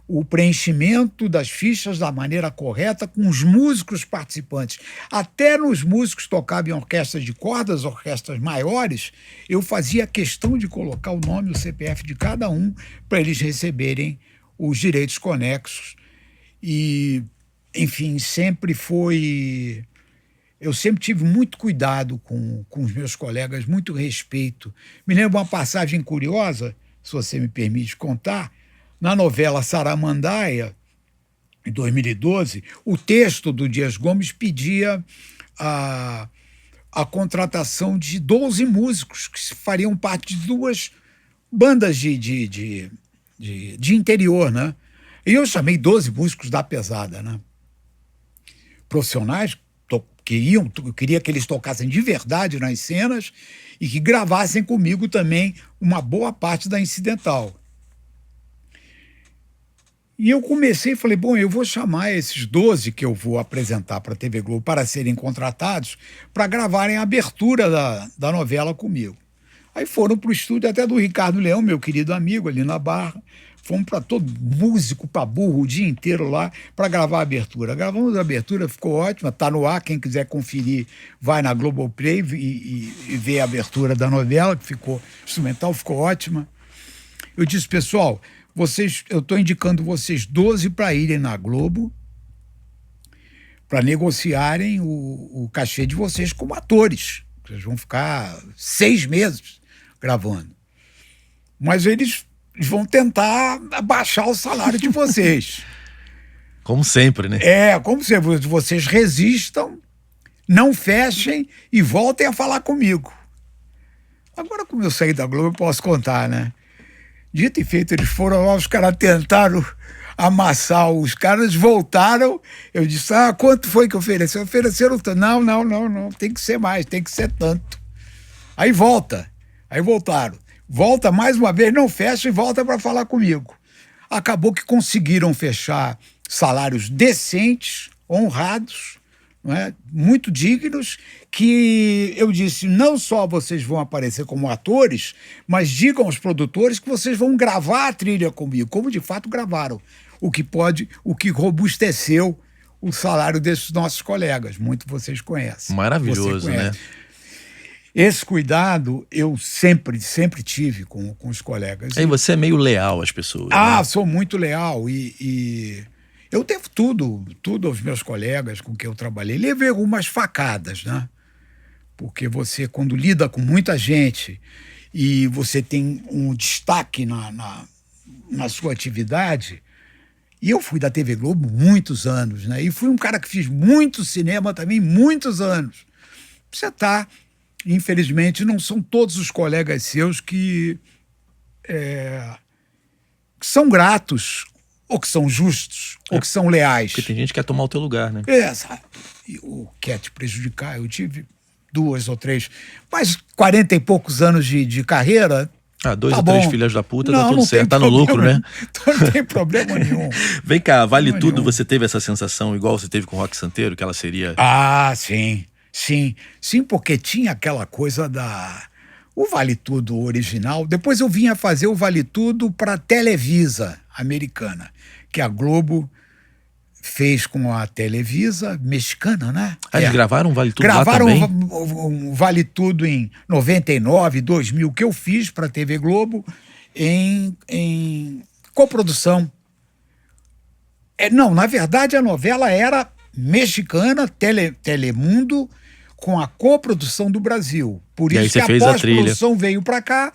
O preenchimento das fichas da maneira correta, com os músicos participantes. Até nos músicos que tocavam em orquestras de cordas, orquestras maiores, eu fazia questão de colocar o nome e o CPF de cada um para eles receberem os direitos conexos. E, enfim, eu sempre tive muito cuidado com os meus colegas, muito respeito. Me lembro uma passagem curiosa, se você me permite contar. Na novela Saramandaia, em 2012, o texto do Dias Gomes pedia a contratação de 12 músicos que fariam parte de 2 bandas de interior, né? E eu chamei 12 músicos da pesada, né? Profissionais eu queria que eles tocassem de verdade nas cenas e que gravassem comigo também uma boa parte da incidental. E eu comecei e falei, bom, eu vou chamar esses 12 que eu vou apresentar para a TV Globo para serem contratados para gravarem a abertura da novela comigo. Aí foram para o estúdio até do Ricardo Leão, meu querido amigo, ali na Barra. Fomos para todo músico, para burro, o dia inteiro lá para gravar a abertura. Gravamos a abertura, ficou ótima, está no ar, quem quiser conferir vai na Globoplay e ver a abertura da novela, que ficou instrumental, ficou ótima. Eu disse, pessoal, eu estou indicando vocês 12 para irem na Globo, para negociarem o cachê de vocês como atores. Vocês vão ficar 6 meses gravando. Mas eles vão tentar abaixar o salário de vocês. Como sempre, né? Como se vocês resistam, não fechem e voltem a falar comigo. Agora, como eu saí da Globo, eu posso contar, né? Dito e feito, eles foram lá, os caras tentaram amassar, os caras voltaram, eu disse, quanto foi que ofereceram? Ofereceram tanto. Não, tem que ser mais, tem que ser tanto. Aí voltaram. Volta mais uma vez, não fecha e volta para falar comigo. Acabou que conseguiram fechar salários decentes, honrados, não é? Muito dignos, que eu disse, não só vocês vão aparecer como atores, mas digam aos produtores que vocês vão gravar a trilha comigo, como de fato gravaram, o que robusteceu o salário desses nossos colegas, muito vocês conhecem. Maravilhoso, né? Esse cuidado eu sempre tive com os colegas. Aí você é meio leal às pessoas. Né? Sou muito leal e eu devo tudo aos meus colegas com quem eu trabalhei. Levei algumas facadas, né? Porque você, quando lida com muita gente e você tem um destaque na sua atividade, e eu fui da TV Globo muitos anos, né? E fui um cara que fiz muito cinema também, muitos anos. Você infelizmente, não são todos os colegas seus que são gratos, ou que são justos, ou que são leais. Porque tem gente que quer tomar o teu lugar, né? Sabe? Ou quer te prejudicar. Eu tive 2 ou 3, mas 40 e poucos anos de carreira. 2 ou 3 filhas da puta, tá tudo certo, tá no lucro, né? Não tem problema nenhum. Vem cá, Vale Tudo, você teve essa sensação igual você teve com o Rock Santeiro, que ela seria... Sim, porque tinha aquela coisa o Vale Tudo original. Depois eu vinha fazer o Vale Tudo para a Televisa americana, que a Globo fez com a Televisa mexicana, né? Eles gravaram o Vale Tudo lá também? Gravaram o Vale Tudo em 99, 2000, que eu fiz para a TV Globo em coprodução. Não, na verdade a novela era mexicana, Telemundo, com a coprodução do Brasil. Por isso que a pós-produção veio para cá,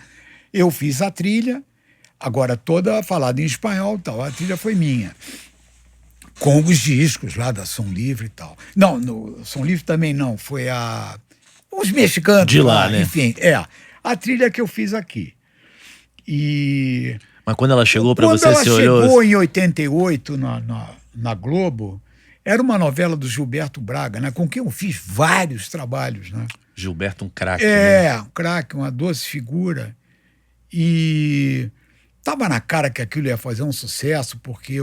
eu fiz a trilha, agora toda falada em espanhol e tal, a trilha foi minha. Com os discos lá da Som Livre e tal. Não, no Som Livre também não, foi os mexicanos. De lá, né? Enfim, a trilha que eu fiz aqui. Mas quando ela chegou para você, você olhou... Quando ela chegou em 88 na Globo, era uma novela do Gilberto Braga, né, com quem eu fiz vários trabalhos, né? Gilberto, um craque. Né? Um craque, uma doce figura. E estava na cara que aquilo ia fazer um sucesso, porque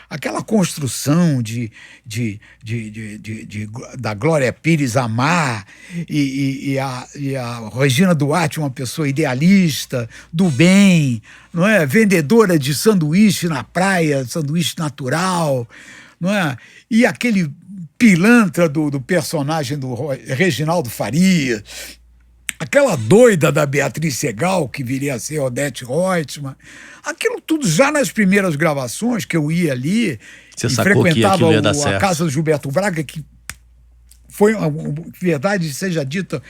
aquela construção da Glória Pires amar e a Regina Duarte, uma pessoa idealista, do bem, não é? Vendedora de sanduíche na praia, sanduíche natural, não é? E aquele pilantra do personagem do Reginaldo Faria, aquela doida da Beatriz Segal, que viria a ser Odete Reutemann, aquilo tudo já nas primeiras gravações que eu ia ali, você e frequentava a casa do Gilberto Braga, que foi, verdade seja dita,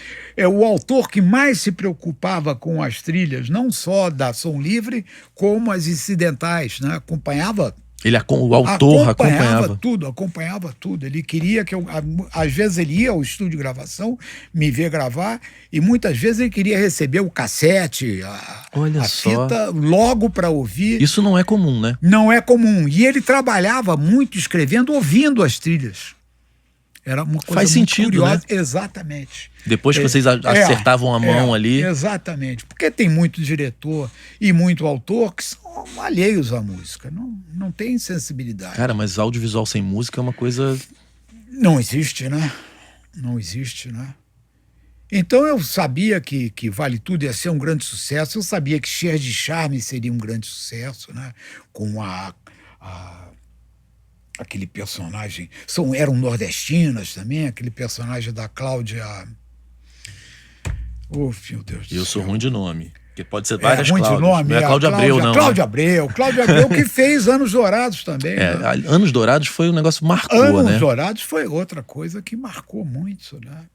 o autor que mais se preocupava com as trilhas, não só da Som Livre, como as incidentais, né? O autor acompanhava tudo. Ele queria que às vezes ele ia ao estúdio de gravação, me ver gravar, e muitas vezes ele queria receber o cassete, a fita, logo para ouvir. Isso não é comum, né? Não é comum. E ele trabalhava muito escrevendo, ouvindo as trilhas. Era uma coisa Faz muito sentido, curiosa. né? Exatamente. Depois que vocês acertavam a mão ali... Exatamente. Porque tem muito diretor e muito autor que são alheios à música. Não tem sensibilidade. Cara, mas audiovisual sem música é uma coisa... Não existe, né? Não existe, né? Então eu sabia que Vale Tudo ia ser um grande sucesso. Eu sabia que Cheias de Charme seria um grande sucesso, né? Com aquele personagem... Eram nordestinas também, aquele personagem da Cláudia... Oh, meu Deus do céu. Eu sou ruim de nome. Que pode ser várias ruim de Cláudias. nome. Não é Cláudia Abreu, não. Cláudia Abreu. Cláudia Abreu que fez Anos Dourados também. É, né? Anos Dourados foi um negócio que marcou, Anos né? Dourados foi outra coisa que marcou muito, né?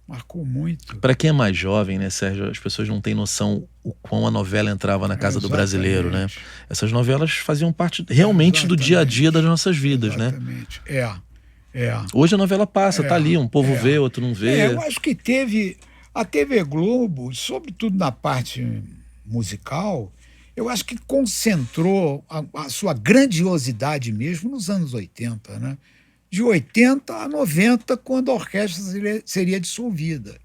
Marcou muito. Para quem é mais jovem, né, Sérgio, as pessoas não têm noção o quão a novela entrava na casa do brasileiro, né? Essas novelas faziam parte realmente do dia a dia das nossas vidas, né? Exatamente. Hoje a novela passa, tá ali, um povo vê, outro não vê. Eu acho que teve a TV Globo, sobretudo na parte musical, eu acho que concentrou a sua grandiosidade mesmo nos anos 80, né? De 80 a 90, quando a orquestra seria dissolvida.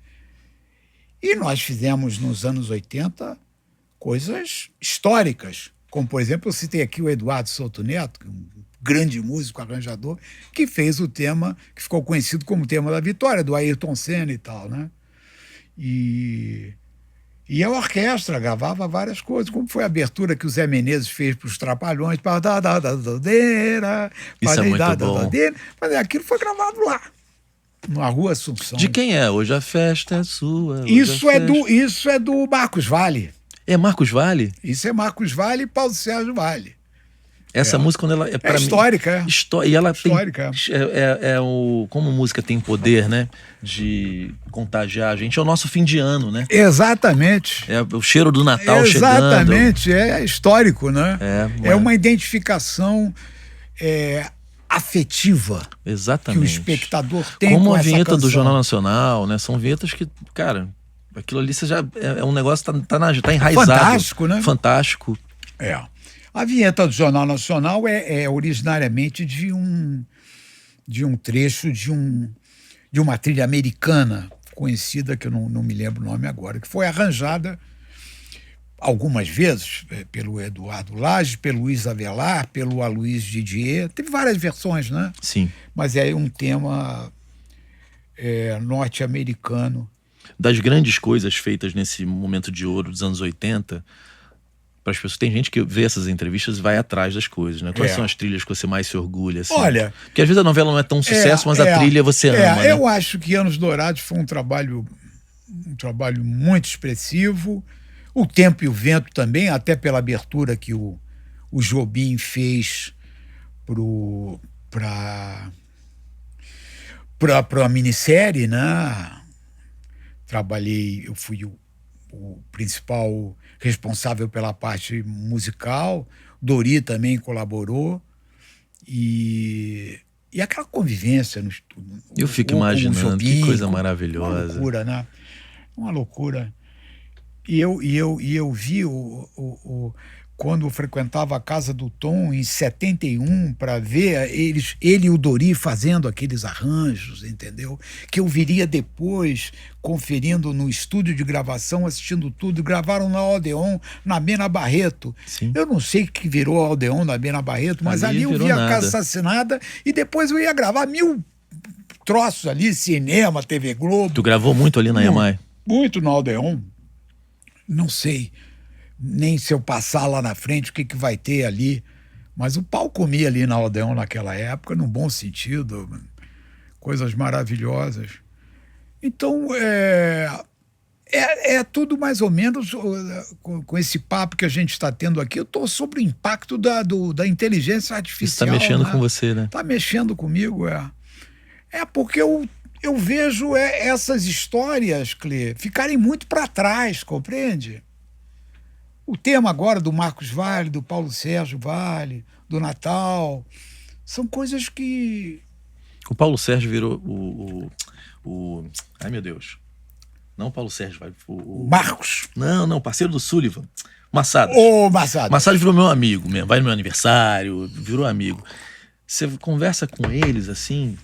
E nós fizemos nos anos 80 coisas históricas, como, por exemplo, eu citei aqui o Eduardo Souto Neto, um grande músico, arranjador, que fez o tema, que ficou conhecido como tema da vitória, do Ayrton Senna e tal, né? E a orquestra gravava várias coisas, como foi a abertura que o Zé Menezes fez para os Trapalhões. Isso é muito bom. Mas aquilo foi gravado lá, na Rua Assunção. De quem é? Hoje a festa é sua. Isso é do Marcos Valle. É Marcos Valle? Isso é Marcos Valle e Paulo Sérgio Valle. Essa música, quando ela é para mim, histórica, e ela histórica. tem como música tem poder, né, de contagiar a gente, é o nosso fim de ano, né? Exatamente. É o cheiro do Natal Exatamente, chegando. é histórico, né? É uma identificação afetiva. Exatamente. Que o espectador tem como com a essa vinheta canção. do Jornal Nacional, né? São vinhetas que, cara, aquilo ali você já é um negócio que tá enraizado. Fantástico, né? Fantástico. A vinheta do Jornal Nacional é originariamente de um trecho de uma trilha americana conhecida, que eu não me lembro o nome agora, que foi arranjada algumas vezes pelo Eduardo Lage, pelo Luiz Avelar, pelo Aloysio Didier. Teve várias versões, né? Sim. Mas é um tema norte-americano. Das grandes coisas feitas nesse momento de ouro dos anos 80... Para as pessoas, tem gente que vê essas entrevistas e vai atrás das coisas, né? Quais são as trilhas que você mais se orgulha? Assim? Olha... Porque às vezes a novela não é tão sucesso, mas a trilha você ama, né? Eu acho que Anos Dourados foi um trabalho muito expressivo. O Tempo e o Vento também, até pela abertura que o Jobim fez para a minissérie, né? Eu fui o principal responsável pela parte musical. Dori também colaborou. E aquela convivência no estúdio. Eu fico imaginando, Jobim, que coisa maravilhosa. Uma loucura, né? Uma loucura. E eu vi quando eu frequentava a casa do Tom em 71 para ver ele e o Dori fazendo aqueles arranjos, entendeu? Que eu viria depois conferindo no estúdio de gravação, assistindo tudo. Gravaram na Odeon, na Mena Barreto. Sim. Eu não sei o que virou a Odeon na Mena Barreto, mas ali eu vi a Casa Assassinada e depois eu ia gravar 1000 troços ali, cinema, TV Globo. Tu gravou muito ali na EMAI? Muito na Odeon. Não sei nem se eu passar lá na frente o que vai ter ali, mas o pau comia ali na Odeon naquela época, num bom sentido, coisas maravilhosas. Então, é tudo mais ou menos com esse papo que a gente está tendo aqui. Eu estou sobre o impacto da inteligência artificial. Isso está mexendo, né, com você, né? Está mexendo comigo, porque eu vejo essas histórias, Clê, ficarem muito para trás, compreende? O tema agora do Marcos Valle, do Paulo Sérgio Valle, do Natal, são coisas que... O Paulo Sérgio virou ai, meu Deus. Não o Paulo Sérgio Valle. O Marcos. Não, parceiro do Sullivan. Massadas. Massadas. Massadas virou meu amigo mesmo. Vai no meu aniversário, virou amigo. Você conversa com eles, assim...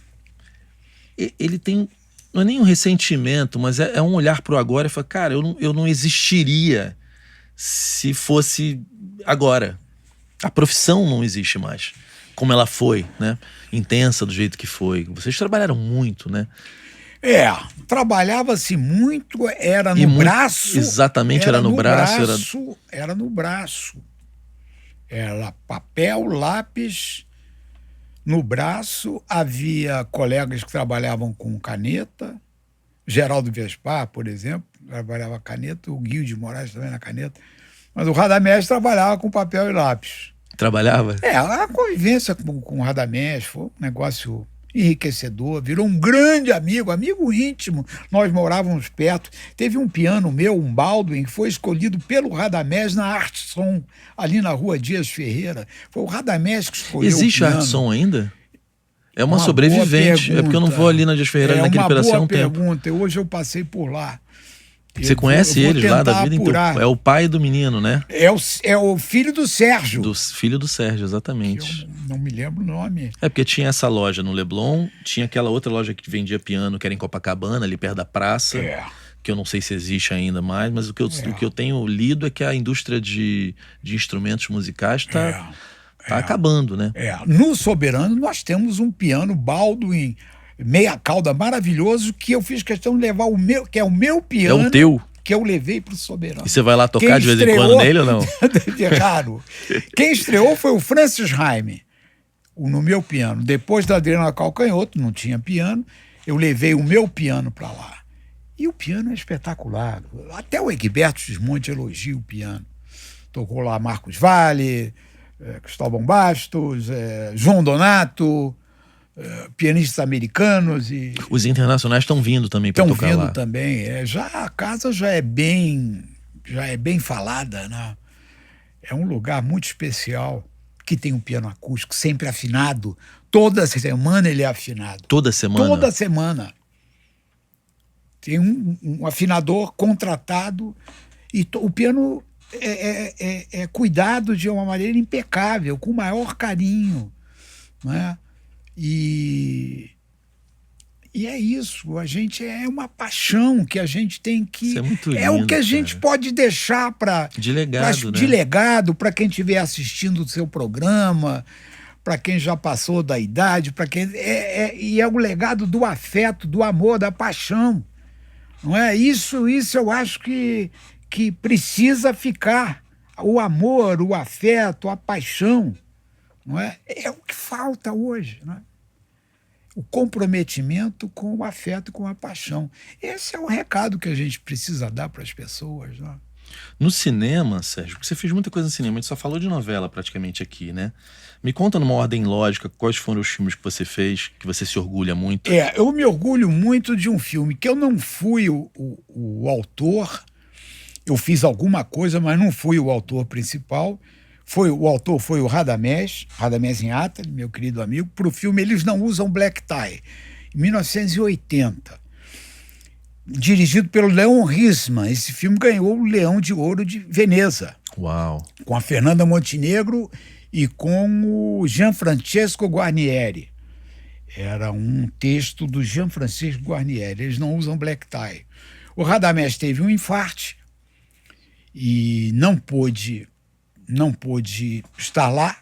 Ele tem... Não é nem um ressentimento, mas é um olhar pro agora e fala, cara, eu não existiria se fosse agora. A profissão não existe mais como ela foi, né? Intensa do jeito que foi. Vocês trabalharam muito, né? Trabalhava-se muito, era no braço. Exatamente, era no braço. Era no braço. Era papel, lápis, no braço. Havia colegas que trabalhavam com caneta. Geraldo Vespar, por exemplo, trabalhava caneta, o Guilherme de Moraes também na caneta, mas o Radamés trabalhava com papel e lápis. Trabalhava? A convivência com o Radamés foi um negócio enriquecedor, virou um grande amigo íntimo. Nós morávamos perto. Teve um piano meu, um Baldwin, que foi escolhido pelo Radamés na Arte Som, ali na rua Dias Ferreira. Foi o Radamés que escolheu Existe o piano. Arte Som ainda? É uma sobrevivente. É porque eu não vou ali na Dias Ferreira naquele pedacinho há um tempo. É uma boa pergunta. Hoje eu passei por lá. Você conhece eles lá da vida? Então, é o pai do menino, né? É o filho do Sérgio. Filho do Sérgio, exatamente. Eu não me lembro o nome. É porque tinha essa loja no Leblon, tinha aquela outra loja que vendia piano, que era em Copacabana, ali perto da praça. Que eu não sei se existe ainda mais, mas o que eu tenho lido é que a indústria de instrumentos musicais está acabando, né? No Soberano nós temos um piano Baldwin meia cauda maravilhoso, que eu fiz questão de levar o meu, que é o meu piano. É o teu? Que eu levei pro Soberano. E você vai lá tocar de vez em quando nele ou não? É raro. Quem estreou foi o Francis Raime, no meu piano. Depois da Adriana Calcanhoto, não tinha piano, eu levei o meu piano para lá. E o piano é espetacular. Até o Egberto Gismonti elogia o piano. Tocou lá Marcos Valle, Cristóvão Bastos, João Donato, pianistas americanos. Os internacionais estão vindo também para tocar lá. Estão vindo também. A casa já é bem falada, né? É um lugar muito especial, que tem um piano acústico sempre afinado. Toda semana ele é afinado. Toda semana? Toda semana. Tem um afinador contratado e o piano é cuidado de uma maneira impecável, com o maior carinho, né? E é isso, a gente é uma paixão que a gente tem que... Isso é muito lindo, o que a gente pode deixar de legado, né? De legado para quem estiver assistindo o seu programa, para quem já passou da idade, para quem... E é o legado do afeto, do amor, da paixão. Não é? Isso eu acho que precisa ficar. O amor, o afeto, a paixão. Não é? É o que falta hoje, não é? O comprometimento com o afeto e com a paixão. Esse é o recado que a gente precisa dar para as pessoas. Não é? No cinema, Sérgio, porque você fez muita coisa no cinema, a gente só falou de novela praticamente aqui, né? Me conta numa ordem lógica quais foram os filmes que você fez, que você se orgulha muito. Eu me orgulho muito de um filme que eu não fui o autor, eu fiz alguma coisa, mas não fui o autor principal. O autor foi o Radamés Inátali, meu querido amigo, para o filme Eles Não Usam Black Tie, em 1980. Dirigido pelo Leon Risman. Esse filme ganhou o Leão de Ouro de Veneza. Uau! Com a Fernanda Montenegro e com o Gianfrancesco Guarnieri. Era um texto do Gianfrancesco Guarnieri. Eles não usam black tie. O Radamés teve um infarte e não pôde estar lá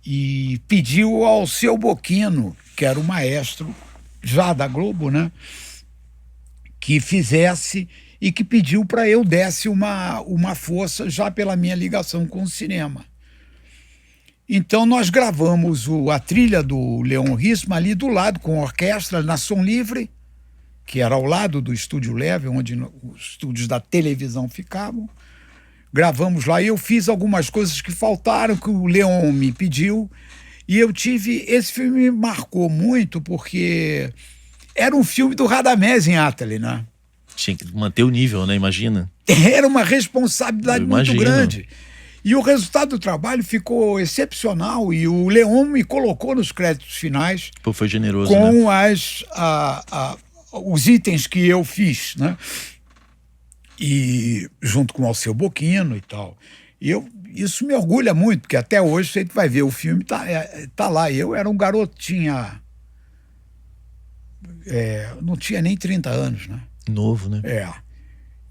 e pediu ao Seu Boquino, que era o maestro já da Globo, né, que fizesse e que pediu para eu desse uma força já pela minha ligação com o cinema. Então nós gravamos a trilha do Leon Risman ali do lado, com a orquestra, na Som Livre, que era ao lado do Estúdio Leve, onde os estúdios da televisão ficavam. Gravamos lá e eu fiz algumas coisas que faltaram, que o Leon me pediu. E esse filme me marcou muito porque era um filme do Radamés Inátali, né? Tinha que manter o nível, né? Imagina. Era uma responsabilidade muito grande. E o resultado do trabalho ficou excepcional e o Leon me colocou nos créditos finais. Pô, foi generoso, com né? Os itens que eu fiz, né? E junto com o Alceu Boquino e tal. E isso me orgulha muito, porque até hoje você vai ver o filme, tá lá. Eu era um garoto, não tinha nem 30 anos, né? Novo, né?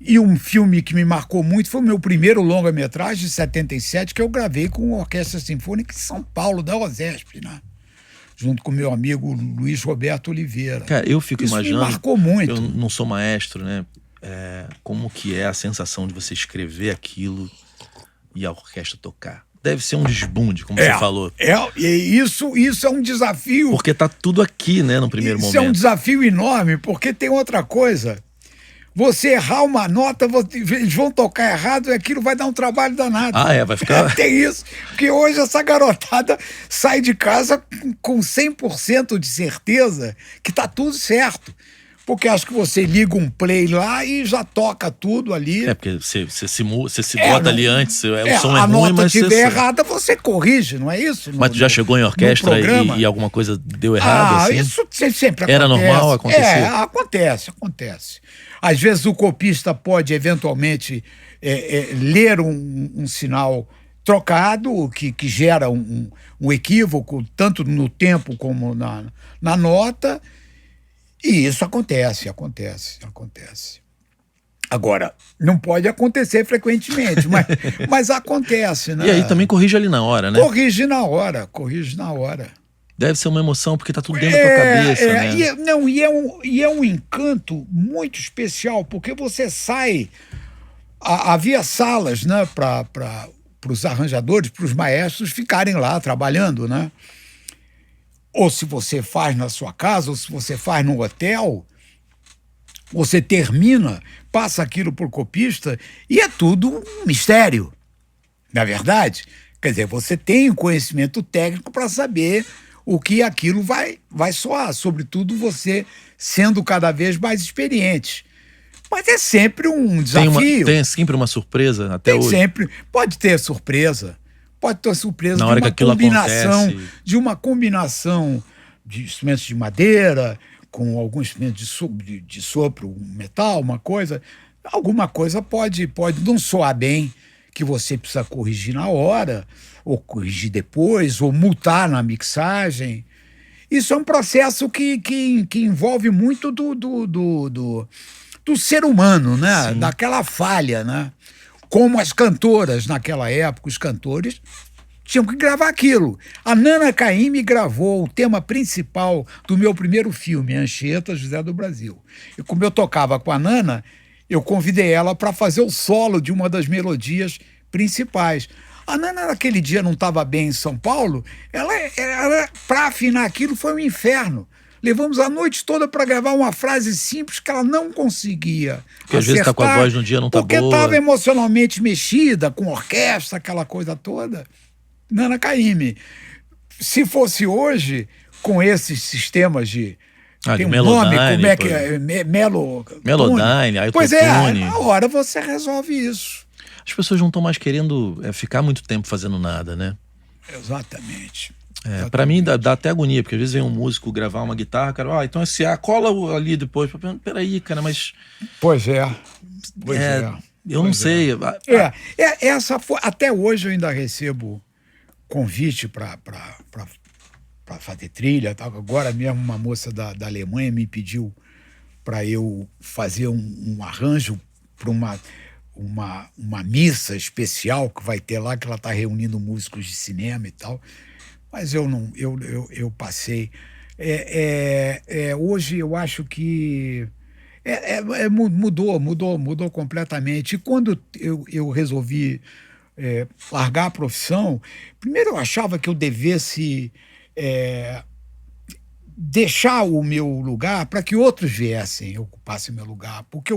E um filme que me marcou muito foi o meu primeiro longa-metragem, de 77, que eu gravei com a Orquestra Sinfônica de São Paulo, da OSESP, né? Junto com meu amigo Luiz Roberto Oliveira. Cara, eu fico imaginando... Isso me marcou muito. Eu não sou maestro, né? Como que é a sensação de você escrever aquilo e a orquestra tocar? Deve ser um desbunde, como você falou. Isso é um desafio. Porque tá tudo aqui, né, no primeiro momento. Isso é um desafio enorme, porque tem outra coisa. Você errar uma nota, eles vão tocar errado e aquilo vai dar um trabalho danado. Vai ficar... Tem isso. Porque hoje essa garotada sai de casa com 100% de certeza que tá tudo certo. Porque acho que você liga um play lá e já toca tudo ali. Porque você se bota ali antes, o som é a ruim, nota mas estiver errada, você corrige, não é isso? Mas tu já chegou em orquestra e alguma coisa deu errado, assim? Isso sempre acontece. Era normal acontecer? Acontece. Às vezes o copista pode, eventualmente, ler um sinal trocado, que gera um equívoco, tanto no tempo como na nota. E isso acontece. Agora, não pode acontecer frequentemente, mas acontece, né? E aí também corrige ali na hora, né? Corrige na hora. Deve ser uma emoção, porque tá tudo dentro da tua cabeça, né? E é um encanto muito especial, porque você sai... Havia salas, né, para os arranjadores, para os maestros ficarem lá trabalhando, né? Ou se você faz na sua casa, ou se você faz num hotel, você termina, passa aquilo por copista e é tudo um mistério, não é verdade? Quer dizer, você tem o conhecimento técnico para saber o que aquilo vai soar, sobretudo você sendo cada vez mais experiente. Mas é sempre um desafio. Tem sempre uma surpresa até hoje? Pode ter surpresa. Pode ter surpresa na hora que aquilo acontece. De uma combinação de instrumentos de madeira com alguns instrumentos de sopro, metal, uma coisa. Alguma coisa pode não soar bem, que você precisa corrigir na hora, ou corrigir depois, ou multar na mixagem. Isso é um processo que envolve muito do ser humano, né? Sim. Daquela falha, né? Como as cantoras naquela época, os cantores tinham que gravar aquilo. A Nana Caymmi gravou o tema principal do meu primeiro filme, Anchieta, José do Brasil. E como eu tocava com a Nana, eu convidei ela para fazer o solo de uma das melodias principais. A Nana, naquele dia, não estava bem em São Paulo, ela para afinar aquilo foi um inferno. Levamos a noite toda para gravar uma frase simples que ela não conseguia porque às vezes tá com a voz no dia não tá boa. Porque estava emocionalmente mexida, com orquestra, aquela coisa toda. Nana Caymmi. Se fosse hoje, com esses sistemas de... tem um Melodyne, nome, como é que é? Melodyne, Pois é, na hora você resolve isso. As pessoas não estão mais querendo ficar muito tempo fazendo nada, né? Exatamente. Pra mim dá até agonia, porque às vezes vem um músico gravar uma guitarra, cara, então esse A cola ali depois. Peraí, cara, mas... Pois é. Eu não sei. Essa foi, até hoje eu ainda recebo convite para fazer trilha. Agora mesmo uma moça da Alemanha me pediu para eu fazer um arranjo para uma missa especial que vai ter lá, que ela está reunindo músicos de cinema e tal. Mas eu não, eu passei. Hoje eu acho que mudou completamente. E quando eu resolvi largar a profissão, primeiro eu achava que eu devesse deixar o meu lugar para que outros viessem, ocupassem meu lugar, porque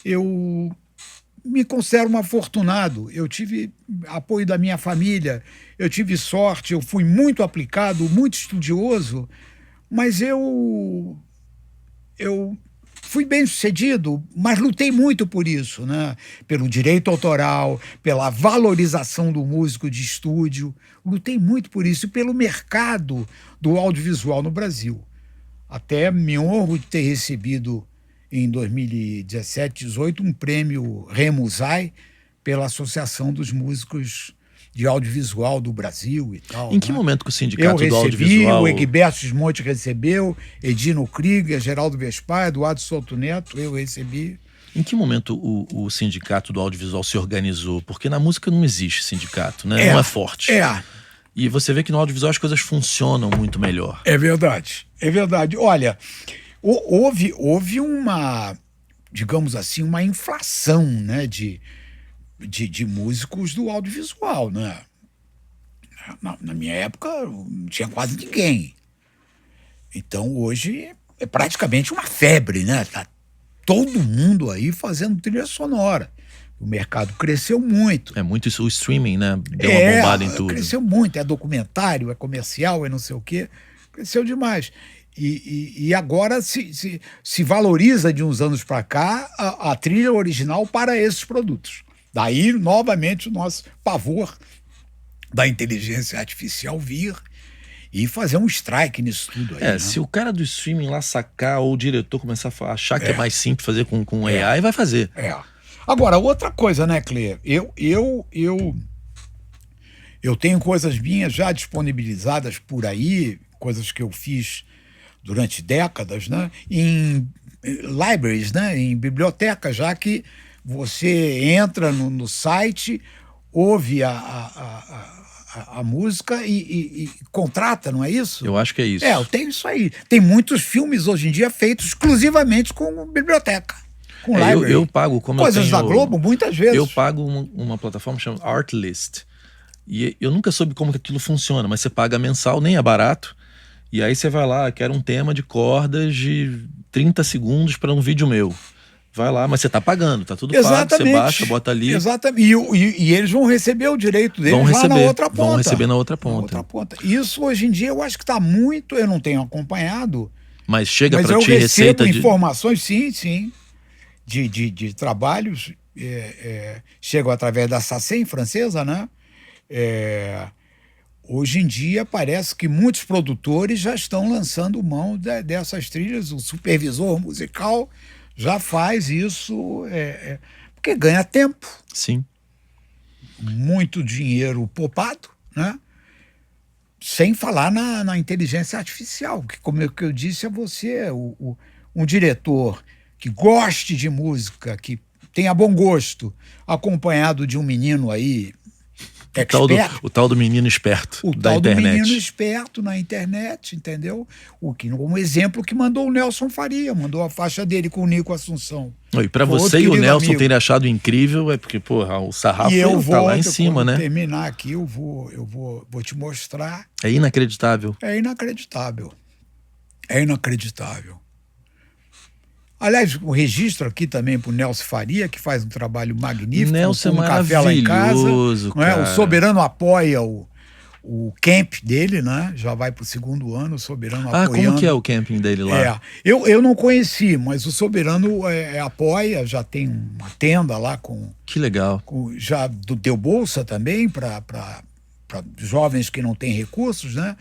eu me considero um afortunado. Eu tive apoio da minha família, eu tive sorte, eu fui muito aplicado, muito estudioso, mas eu fui bem-sucedido, mas lutei muito por isso, né? Pelo direito autoral, pela valorização do músico de estúdio. Lutei muito por isso e pelo mercado do audiovisual no Brasil. Até me honro de ter recebido, em 2017, 2018, um prêmio Remusai pela Associação dos Músicos de Audiovisual do Brasil e tal. Em que momento que o Sindicato do Audiovisual... Eu recebi, o Egberto Gismonte recebeu, Edino Krieger, Geraldo Vespai, Eduardo Souto Neto, eu recebi. Em que momento o Sindicato do Audiovisual se organizou? Porque na música não existe sindicato, né? Não é forte. E você vê que no audiovisual as coisas funcionam muito melhor. É verdade. Olha, houve uma, digamos assim, uma inflação, né, de músicos do audiovisual, né? Na minha época não tinha quase ninguém. Então hoje é praticamente uma febre, né? todo mundo aí fazendo trilha sonora. O mercado cresceu muito. É muito isso, o streaming, né? Deu uma bombada em tudo. Cresceu muito. É documentário, é comercial, é não sei o quê. Cresceu demais. E agora se valoriza de uns anos para cá a trilha original para esses produtos. Daí, novamente, o nosso pavor da inteligência artificial vir e fazer um strike nisso tudo aí. Né? Se o cara do streaming lá sacar ou o diretor começar a achar que é mais simples fazer com AI, vai fazer. Agora, outra coisa, né, Clê? Eu tenho coisas minhas já disponibilizadas por aí, coisas que eu fiz durante décadas, né? Em libraries, né? Em bibliotecas, já que você entra no site, ouve a música e contrata, não é isso? Eu acho que é isso. Eu tenho isso aí. Tem muitos filmes hoje em dia feitos exclusivamente com biblioteca. Eu pago, como coisas da Globo, muitas vezes. Eu pago uma plataforma chamada Artlist. E eu nunca soube como que aquilo funciona, mas você paga mensal, nem é barato. E aí você vai lá, quero um tema de cordas de 30 segundos para um vídeo meu. Vai lá, mas você tá pagando, tá tudo pago, você baixa, bota ali. Exatamente. E eles vão receber o direito deles lá na outra ponta. Vão receber na outra ponta. Isso hoje em dia eu acho que tá muito, eu não tenho acompanhado. Mas chega para ti receita de informações, sim. De trabalhos, chegam através da SACEM francesa, né? Hoje em dia parece que muitos produtores já estão lançando mão dessas trilhas, o supervisor musical já faz isso, porque ganha tempo. Sim. Muito dinheiro poupado, né? Sem falar na inteligência artificial, que como eu disse a você, um diretor que goste de música, que tenha bom gosto, acompanhado de um menino aí o tal do menino esperto da internet. O tal do menino esperto na internet, entendeu? Um exemplo que mandou o Nelson Faria, mandou a faixa dele com o Nico Assunção. E pra você e o Nelson terem achado incrível, é porque, porra, o sarrafo tá lá em cima, né? Terminar aqui, eu vou te mostrar. É inacreditável. É inacreditável. É inacreditável. Aliás, o registro aqui também para o Nelson Faria, que faz um trabalho magnífico. Nelson com um café lá em casa. Não é? O Soberano apoia o camp dele, né? Já vai para o 2º ano, o Soberano apoiando. Como que é o camping dele lá? Eu não conheci, mas o Soberano apoia, já tem uma tenda lá com... Que legal. Já deu bolsa também para jovens que não têm recursos, né?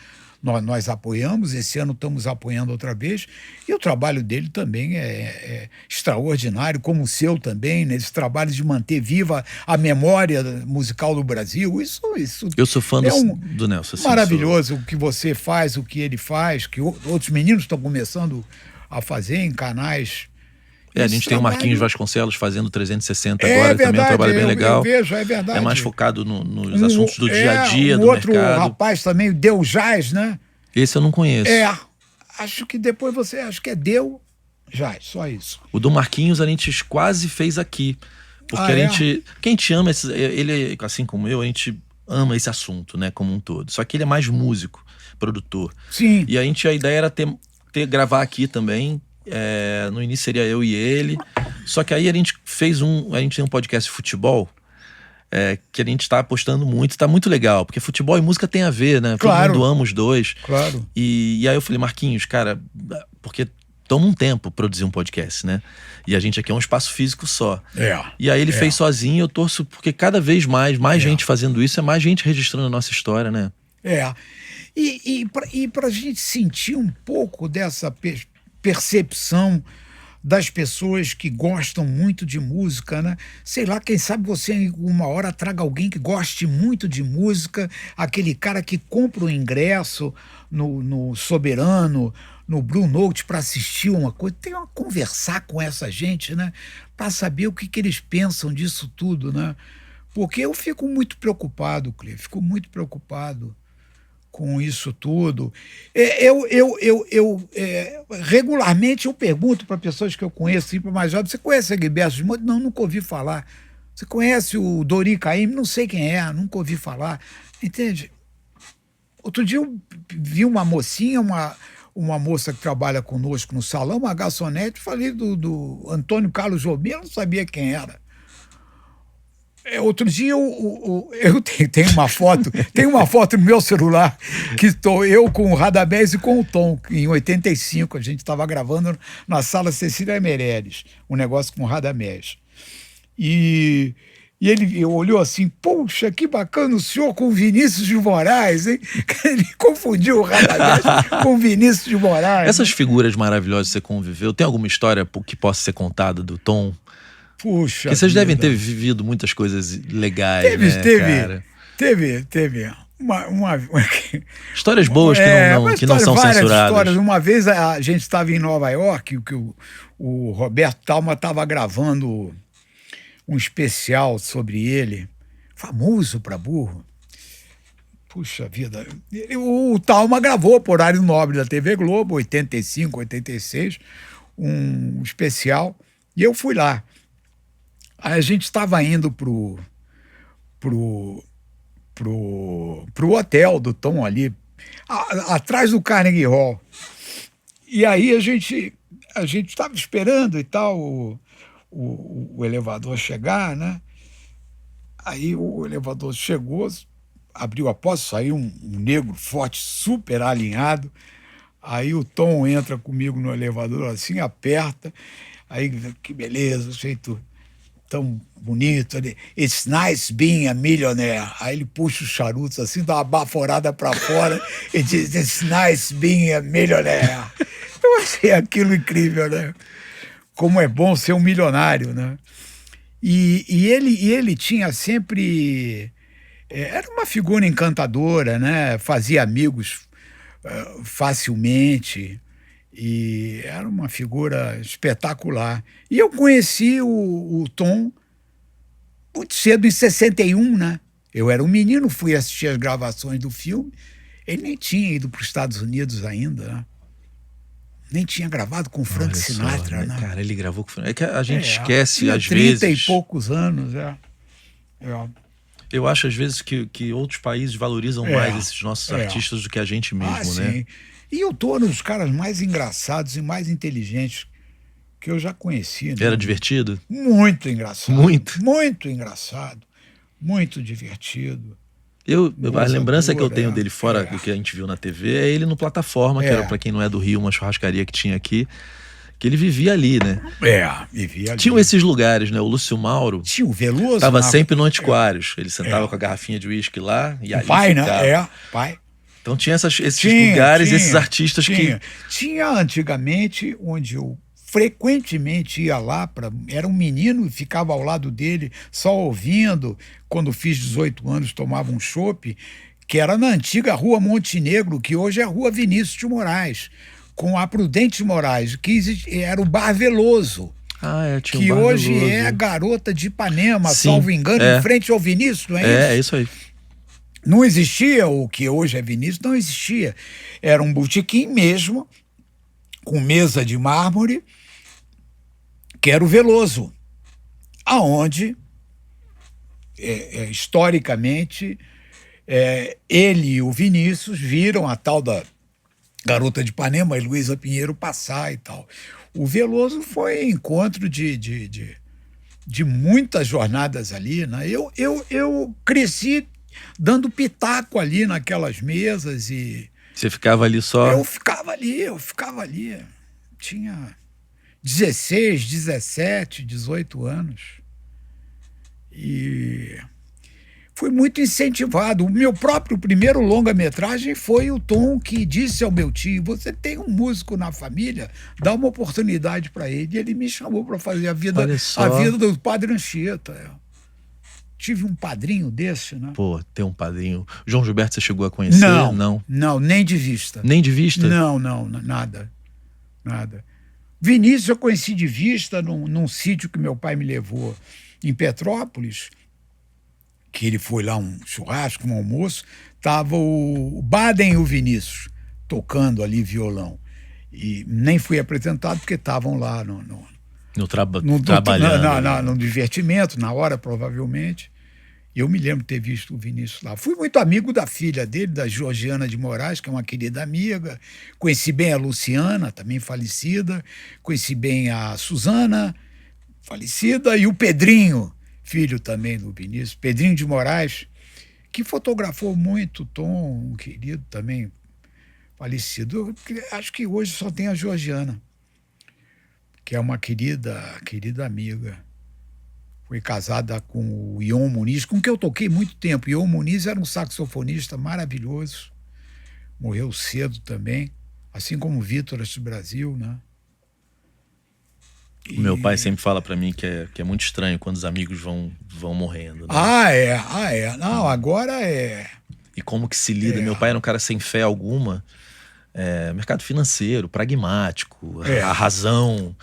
Nós apoiamos, esse ano estamos apoiando outra vez, e o trabalho dele também é extraordinário, como o seu também, nesse trabalho de manter viva a memória musical do Brasil. Isso eu sou fã do Nelson. Assim, maravilhoso o que você faz, o que ele faz, que outros meninos estão começando a fazer em canais. A gente tem o Marquinhos Vasconcelos fazendo 360 agora, verdade, também é um trabalho bem legal. Eu vejo, é verdade. É mais focado nos assuntos do dia a dia, do mercado. Outro rapaz também, Deu Jazz, né? Esse eu não conheço. Acho que depois acho que é Deu Jazz, só isso. O do Marquinhos a gente quase fez aqui. Porque quem te ama, ele, assim como eu, a gente ama esse assunto, né, como um todo. Só que ele é mais músico, produtor. Sim. E a ideia era gravar aqui também. No início seria eu e ele, só que aí a gente tem um podcast de futebol que a gente tá apostando muito, tá muito legal, porque futebol e música tem a ver, né? Claro. Todo mundo ama os dois. Claro. E aí eu falei, Marquinhos, cara, porque toma um tempo produzir um podcast, né? E a gente aqui é um espaço físico só. E aí ele fez sozinho, eu torço, porque cada vez mais gente fazendo isso, é mais gente registrando a nossa história, né? E pra gente sentir um pouco dessa percepção das pessoas que gostam muito de música, né? Sei lá, quem sabe você em uma hora traga alguém que goste muito de música, aquele cara que compra o ingresso no Soberano, no Blue Note para assistir uma coisa, tem que conversar com essa gente, né? Para saber o que eles pensam disso tudo, né? Porque eu fico muito preocupado, Clê, fico muito preocupado com isso tudo. Regularmente eu pergunto para pessoas que eu conheço, assim, para mais jovens, você conhece a Guilberto de Moura? Não, nunca ouvi falar. Você conhece o Dori Caymmi? Não sei quem é, nunca ouvi falar. Entende? Outro dia eu vi uma mocinha, uma moça que trabalha conosco no salão, uma garçonete, falei do Antônio Carlos Jobim, eu não sabia quem era. Outro dia eu tenho uma foto no meu celular que estou eu com o Radamés e com o Tom, em 85, a gente estava gravando na Sala Cecília Meirelles, um negócio com o Radamés. E ele olhou assim, poxa, que bacana o senhor com o Vinícius de Moraes, hein? Ele confundiu o Radamés com o Vinícius de Moraes. Essas figuras maravilhosas que você conviveu, tem alguma história que possa ser contada do Tom? Puxa, porque vocês vida. devem ter vivido muitas coisas legais, cara? Teve histórias boas que não são censuradas. Histórias. Uma vez a gente estava em Nova York, que o Roberto Talma estava gravando um especial sobre ele, famoso para burro. Puxa vida. O Talma gravou por horário nobre da TV Globo, 85, 86, um especial, e eu fui lá. Aí a gente estava indo pro hotel do Tom ali, atrás do Carnegie Hall. E aí a gente estava esperando e tal o elevador chegar, né? Aí o elevador chegou, abriu a porta, saiu um negro forte, super alinhado. Aí o Tom entra comigo no elevador assim, aperta. Aí, que beleza, jeito tão bonito. It's nice being a millionaire. Aí ele puxa os charutos assim, dá uma baforada para fora e diz, it's nice being a millionaire. Eu achei aquilo incrível, né? Como é bom ser um milionário, né? E ele tinha sempre... era uma figura encantadora, né? Fazia amigos facilmente e era uma figura espetacular. E eu conheci o Tom muito cedo, em 61, né? Eu era um menino, fui assistir as gravações do filme. Ele nem tinha ido para os Estados Unidos ainda, né? Nem tinha gravado com Frank Sinatra, né? Cara, ele gravou com Frank. É que a gente esquece, às 30 vezes... e poucos anos, Eu acho, às vezes, que outros países valorizam mais esses nossos artistas do que a gente mesmo, né? Sim. E eu tô nos caras mais engraçados e mais inteligentes que eu já conheci. Né? Era divertido? Muito engraçado. Muito? Muito engraçado. Muito divertido. A lembrança que eu tenho dele fora do que a gente viu na TV é ele no Plataforma, que era, pra quem não é do Rio, uma churrascaria que tinha aqui, que ele vivia ali, né? Vivia ali. Tinham esses lugares, né? O Lúcio Mauro... Tinha o Veloso. Tava sempre no Antiquários. Ele sentava com a garrafinha de uísque lá e ali pai, ficava. né? Pai. Então tinha esses lugares, esses artistas que... Tinha antigamente, onde eu frequentemente ia lá, era um menino e ficava ao lado dele só ouvindo. Quando fiz 18 anos tomava um chopp, que era na antiga Rua Montenegro, que hoje é a Rua Vinícius de Moraes, com a Prudente Moraes, que era o Bar Veloso. Tinha que um Bar hoje Veloso. É a Garota de Ipanema, Sim, salvo engano, em frente ao Vinícius, não é isso? É isso aí. Não existia o que hoje é Vinícius, não existia. Era um botequim mesmo, com mesa de mármore, que era o Veloso, aonde, historicamente, ele e o Vinícius viram a tal da Garota de Ipanema e Luísa Pinheiro passar e tal. O Veloso foi encontro de muitas jornadas ali, né? Eu cresci dando pitaco ali naquelas mesas e... Você ficava ali só? Eu ficava ali. Tinha 16, 17, 18 anos. E fui muito incentivado. O meu próprio primeiro longa-metragem foi o Tom que disse ao meu tio, você tem um músico na família, dá uma oportunidade para ele. E ele me chamou para fazer a vida do Padre Anchieta. Tive um padrinho desse, né? Pô, tem um padrinho. João Gilberto você chegou a conhecer? Não, nem de vista. Nem de vista? Não, nada. Vinícius eu conheci de vista num sítio que meu pai me levou em Petrópolis, que ele foi lá um churrasco, um almoço, tava o Baden e o Vinícius tocando ali violão. E nem fui apresentado porque estavam lá trabalhando. No divertimento, na hora, provavelmente. E eu me lembro de ter visto o Vinícius lá. Fui muito amigo da filha dele, da Georgiana de Moraes, que é uma querida amiga. Conheci bem a Luciana, também falecida. Conheci bem a Suzana, falecida. E o Pedrinho, filho também do Vinícius. Pedrinho de Moraes, que fotografou muito o Tom, um querido também falecido. Eu acho que hoje só tem a Georgiana, que é uma querida amiga. Foi casada com o Ion Muniz, com quem eu toquei muito tempo. Ion Muniz era um saxofonista maravilhoso. Morreu cedo também, assim como o Vítoras do Brasil, né? O meu pai sempre fala pra mim que é muito estranho quando os amigos vão morrendo, né? Ah, é. Não, agora é... E como que se lida? Meu pai era um cara sem fé alguma. Mercado financeiro, pragmático, a razão.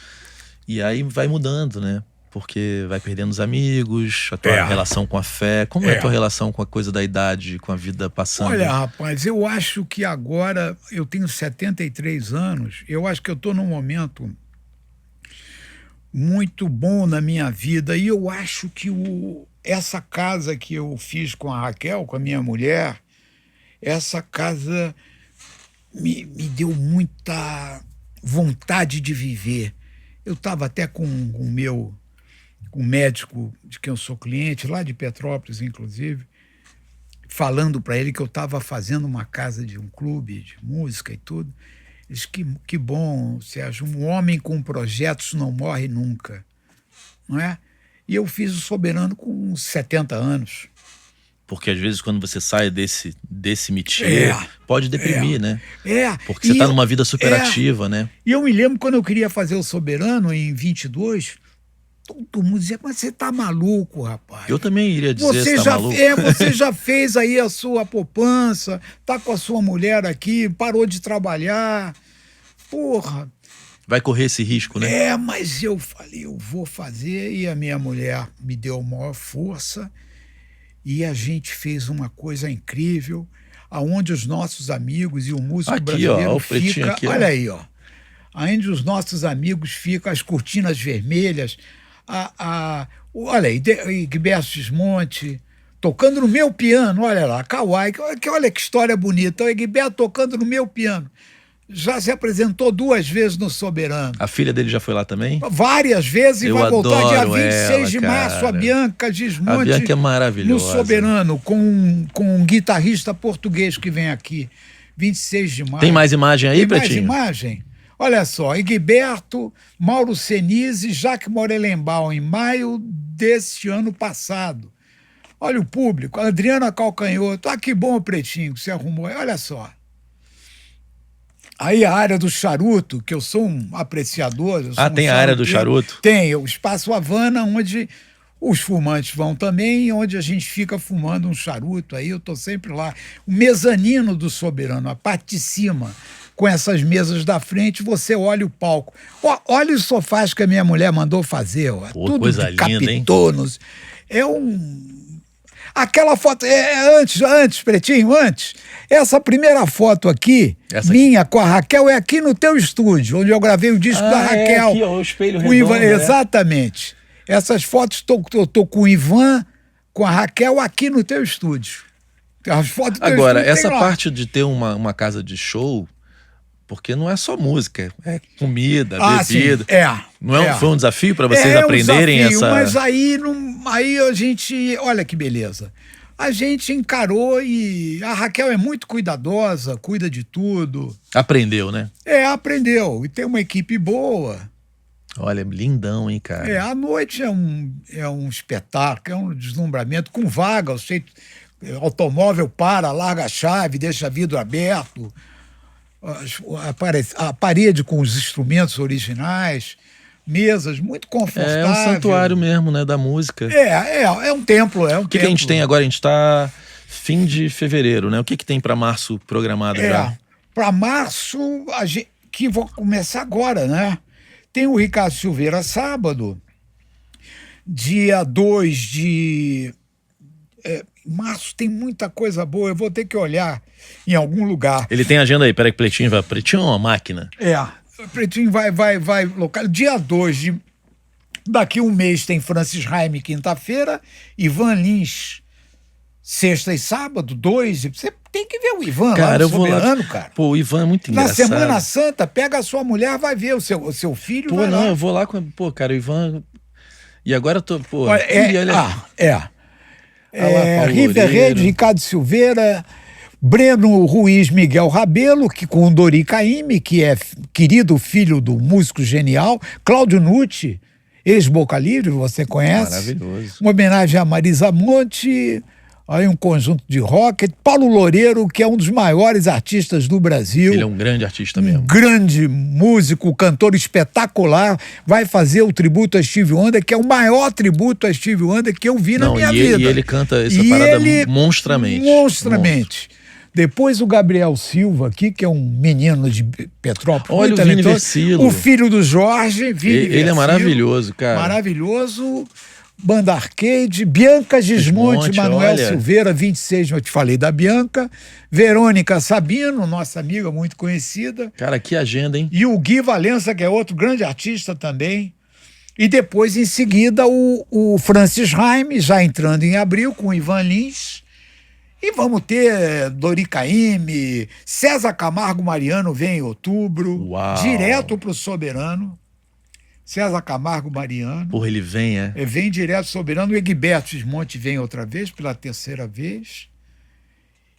E aí vai mudando, né? Porque vai perdendo os amigos, a tua relação com a fé. Como é a tua relação com a coisa da idade, com a vida passando? Olha, rapaz, eu acho que agora, eu tenho 73 anos, eu acho que eu estou num momento muito bom na minha vida, e eu acho que essa casa que eu fiz com a Raquel, com a minha mulher, essa casa me deu muita vontade de viver. Eu estava até com o meu... um médico de quem eu sou cliente, lá de Petrópolis, inclusive, falando para ele que eu estava fazendo uma casa de um clube de música e tudo. Ele disse, que bom, Sérgio, um homem com projetos não morre nunca, não é? E eu fiz o Soberano com 70 anos. Porque às vezes quando você sai desse métier, pode deprimir, né? Porque você está numa vida superativa, né? E eu me lembro quando eu queria fazer o Soberano, em 22... todo mundo dizia, mas você tá maluco, rapaz. Eu também iria dizer, você tá maluco. Você já fez aí a sua poupança, tá com a sua mulher aqui, parou de trabalhar. Porra. Vai correr esse risco, né? Mas eu falei, eu vou fazer, e a minha mulher me deu maior força, e a gente fez uma coisa incrível, aonde os nossos amigos e o músico aqui, brasileiro ó, fica... Aqui, olha aí, ó. Onde os nossos amigos ficam, as cortinas vermelhas, olha aí, Egberto Gismonti, tocando no meu piano, olha lá, Kawai, olha que história bonita, o Egberto tocando no meu piano. Já se apresentou 2 vezes no Soberano. A filha dele já foi lá também? Várias vezes, e vai voltar dia 26 de cara. março, a Bianca Gismonti. A Bianca é maravilhosa. No Soberano, com um guitarrista português que vem aqui, 26 de março. Tem mais imagem aí, Pretinho? Tem mais imagem? Olha só, Egberto, Mauro Senise e Jacques Morelenbaum, em maio desse ano passado. Olha o público, Adriana Calcanhoto. Que bom, Pretinho, que você arrumou. Olha só. Aí a área do charuto, que eu sou um apreciador. Tem a área do charuto? Tem, o Espaço Havana, onde os fumantes vão também, onde a gente fica fumando um charuto. Aí eu estou sempre lá. O mezanino do Soberano, a parte de cima, com essas mesas da frente, você olha o palco. Olha os sofás que a minha mulher mandou fazer. Tudo coisa de linda, hein? capitonos. Aquela foto, antes, Pretinho, antes. Essa primeira foto aqui, minha com a Raquel, é aqui no teu estúdio, onde eu gravei o disco da Raquel. Aqui, ó, o espelho redondo, exatamente. Essas fotos, eu tô com o Ivan, com a Raquel, aqui no teu estúdio. As fotos do teu Agora, estúdio essa parte de ter uma casa de show, porque não é só música, é comida, bebida. Sim, foi um desafio para vocês aprenderem essa... Mas aí a gente... Olha que beleza. A gente encarou e a Raquel é muito cuidadosa, cuida de tudo. Aprendeu, né? Aprendeu. E tem uma equipe boa. Olha, lindão, hein, cara? A noite é um espetáculo, é um deslumbramento com vaga. Automóvel para, larga a chave, deixa vidro aberto. A parede com os instrumentos originais, mesas muito confortáveis. É um santuário mesmo, né, da música. É um templo, O que a gente tem agora? A gente está fim de fevereiro, né? O que tem para março programado já? Para março, que vou começar agora, né? Tem o Ricardo Silveira sábado, dia 2 de... março tem muita coisa boa, eu vou ter que olhar em algum lugar. Ele tem agenda aí, peraí que Pretinho vai. Pretinho é uma máquina. O Pretinho vai local. Dia 2 daqui um mês tem Francis Raime, quinta-feira, Ivan Lins, sexta e sábado, 2. Você tem que ver o Ivan Cara, lá eu no vou lá. Soberano, cara. Pô, o Ivan é muito Na engraçado. Semana Santa, pega a sua mulher, vai ver o seu filho. Pô, vai não, lá. eu vou lá com. Pô, cara, o Ivan. E agora eu tô. Pô. Olha, Ih, olha. Paulo River Loureiro. Rede, Ricardo Silveira, Breno Ruiz, Miguel Rabelo, que com o Dori Caymmi, que é querido filho do músico genial, Cláudio Nucci, ex-Boca Livre, você conhece? Maravilhoso. Uma homenagem a Marisa Monte, aí um conjunto de rock. Paulo Loureiro, que é um dos maiores artistas do Brasil. Ele é um grande artista Um mesmo. grande músico, cantor espetacular, vai fazer o tributo a Stevie Wonder, que é o maior tributo a Stevie Wonder que eu vi na minha vida. E ele canta essa E parada ele- monstramente. Monstramente. Depois o Gabriel Silva aqui, que é um menino de Petrópolis. Olha muito o Vini talentoso. Versilo. O filho do Jorge, Vini Ele é Versilo. maravilhoso, cara. Maravilhoso. Banda Arcade, Bianca Gismonte, Gismonte, Manuel olha. Silveira, 26, eu te falei da Bianca. Verônica Sabino, nossa amiga muito conhecida. Cara, que agenda, hein? E o Gui Valença, que é outro grande artista também. E depois, em seguida, o Francis Raime, já entrando em abril, com o Ivan Lins. E vamos ter Dori Caymmi, César Camargo Mariano vem em outubro, Uau. direto para o Soberano. César Camargo Mariano. Porra, ele vem, é? Vem direto Soberano. O Egberto Gismonte vem outra vez, pela terceira vez.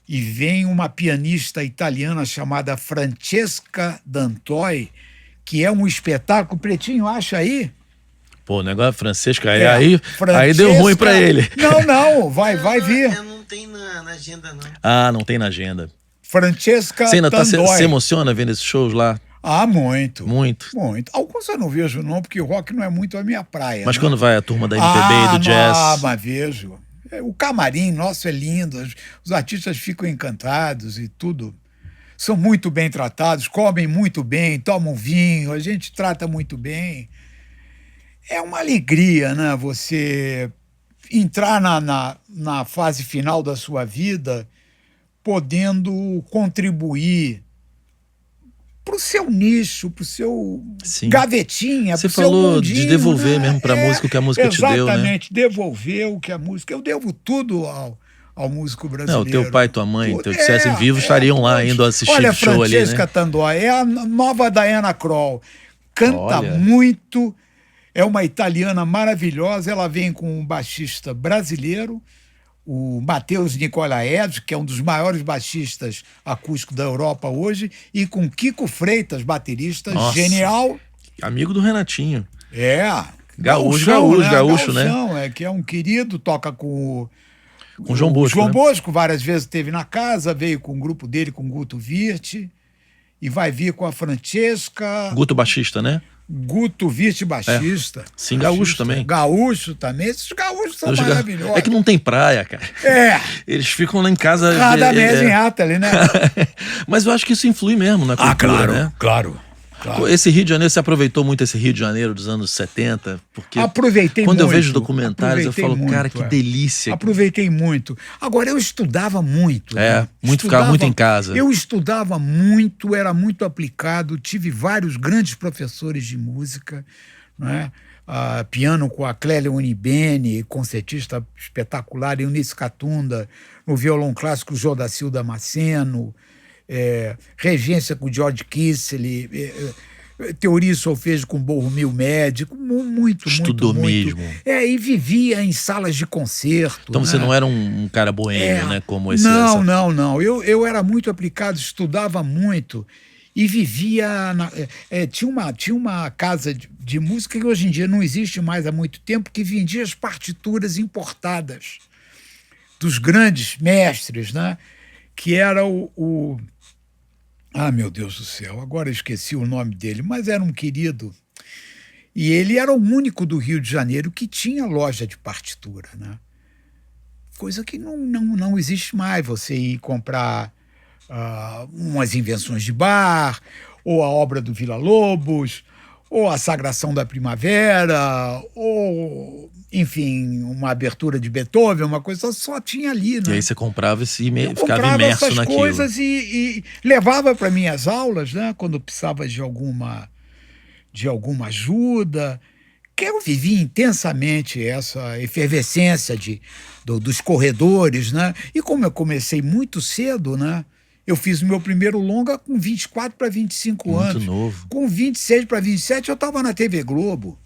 E vem uma pianista italiana chamada Francesca Dantoy, que é um espetáculo. Pretinho, acha aí? Pô, o negócio Francesco, É, aí deu ruim pra ele. Não, vai vir. Não tem na agenda, não. Ah, não tem na agenda. Francesca Você ainda Dantoy. se emociona vendo esses shows lá? Ah, muito. Muito. Muito. Alguns eu não vejo, não, porque o rock não é muito a minha praia. Mas né? quando vai a turma da MPB e do jazz? Mas vejo. O camarim nosso é lindo, os artistas ficam encantados e tudo. São muito bem tratados, comem muito bem, tomam vinho, a gente trata muito bem. É uma alegria, né? Você entrar na fase final da sua vida podendo contribuir para o seu nicho, para o seu Sim. gavetinha, Você pro seu falou mundinho, de devolver né? mesmo pra música o que a música te deu, né? Exatamente, devolver o que a música... Eu devo tudo ao músico Não, brasileiro. teu pai, tua mãe, Tudo. teu estivessem vivos, estariam lá poxa. indo assistir Olha, o show ali, Francesca né? Tandoy, é a nova Diana Krall. Canta Olha. muito, é uma italiana maravilhosa, ela vem com um baixista brasileiro, o Matheus Nicolaedes, que é um dos maiores baixistas acústicos da Europa hoje, e com Kiko Freitas, baterista, Nossa. genial. Amigo do Renatinho. Gaúcho, gaúcho, né? Que é um querido, toca com Com o João Bosco, João né? Bosco, várias vezes esteve na casa, veio com o grupo dele, com o Guto Virte, e vai vir com a Francesca... Guto baixista, né? Guto Virte, baixista. Sim, gaúcho também. Gaúcho também. Esses gaúchos são maravilhosos. É que não tem praia, cara. Eles ficam lá em casa... Cada mês em Atali, né? Mas eu acho que isso influi mesmo na cultura, né? Claro. Esse Rio de Janeiro, você aproveitou muito esse Rio de Janeiro dos anos 70? Porque Aproveitei quando muito. eu vejo documentários, eu Aproveitei falo, cara, muito, que delícia. Aproveitei muito. Agora, eu estudava muito. né? Ficava muito em casa. Eu estudava muito, era muito aplicado, tive vários grandes professores de música, né? Piano com a Clélia Unibene, concertista espetacular, Eunice Catunda, no violão clássico, Jô da Silva Damasceno, regência com George Kissel, teoria e solfejo com Borromil Médico, muito, Estudou muito, mesmo. muito. E vivia em salas de concerto. Então né? você não era um cara boêmio, né? Como esse... Não. Eu era muito aplicado, estudava muito e vivia... tinha uma casa de música que hoje em dia não existe mais há muito tempo, que vendia as partituras importadas dos grandes mestres, né? Que era Ah, meu Deus do céu, agora eu esqueci o nome dele, mas era um querido. E ele era o único do Rio de Janeiro que tinha loja de partitura, né? Coisa que não existe mais, você ir comprar umas invenções de bar, ou a obra do Villa-Lobos, ou a Sagração da Primavera, ou, enfim, uma abertura de Beethoven, uma coisa só tinha ali, né? E aí você comprava e ficava Comprava imerso essas naquilo. coisas e levava para minhas aulas, né? Quando precisava de alguma ajuda. que eu vivi intensamente essa efervescência dos corredores, né? E como eu comecei muito cedo, né? Eu fiz o meu primeiro longa com 24 para 25 Muito anos. novo. Com 26 para 27 eu estava na TV Globo.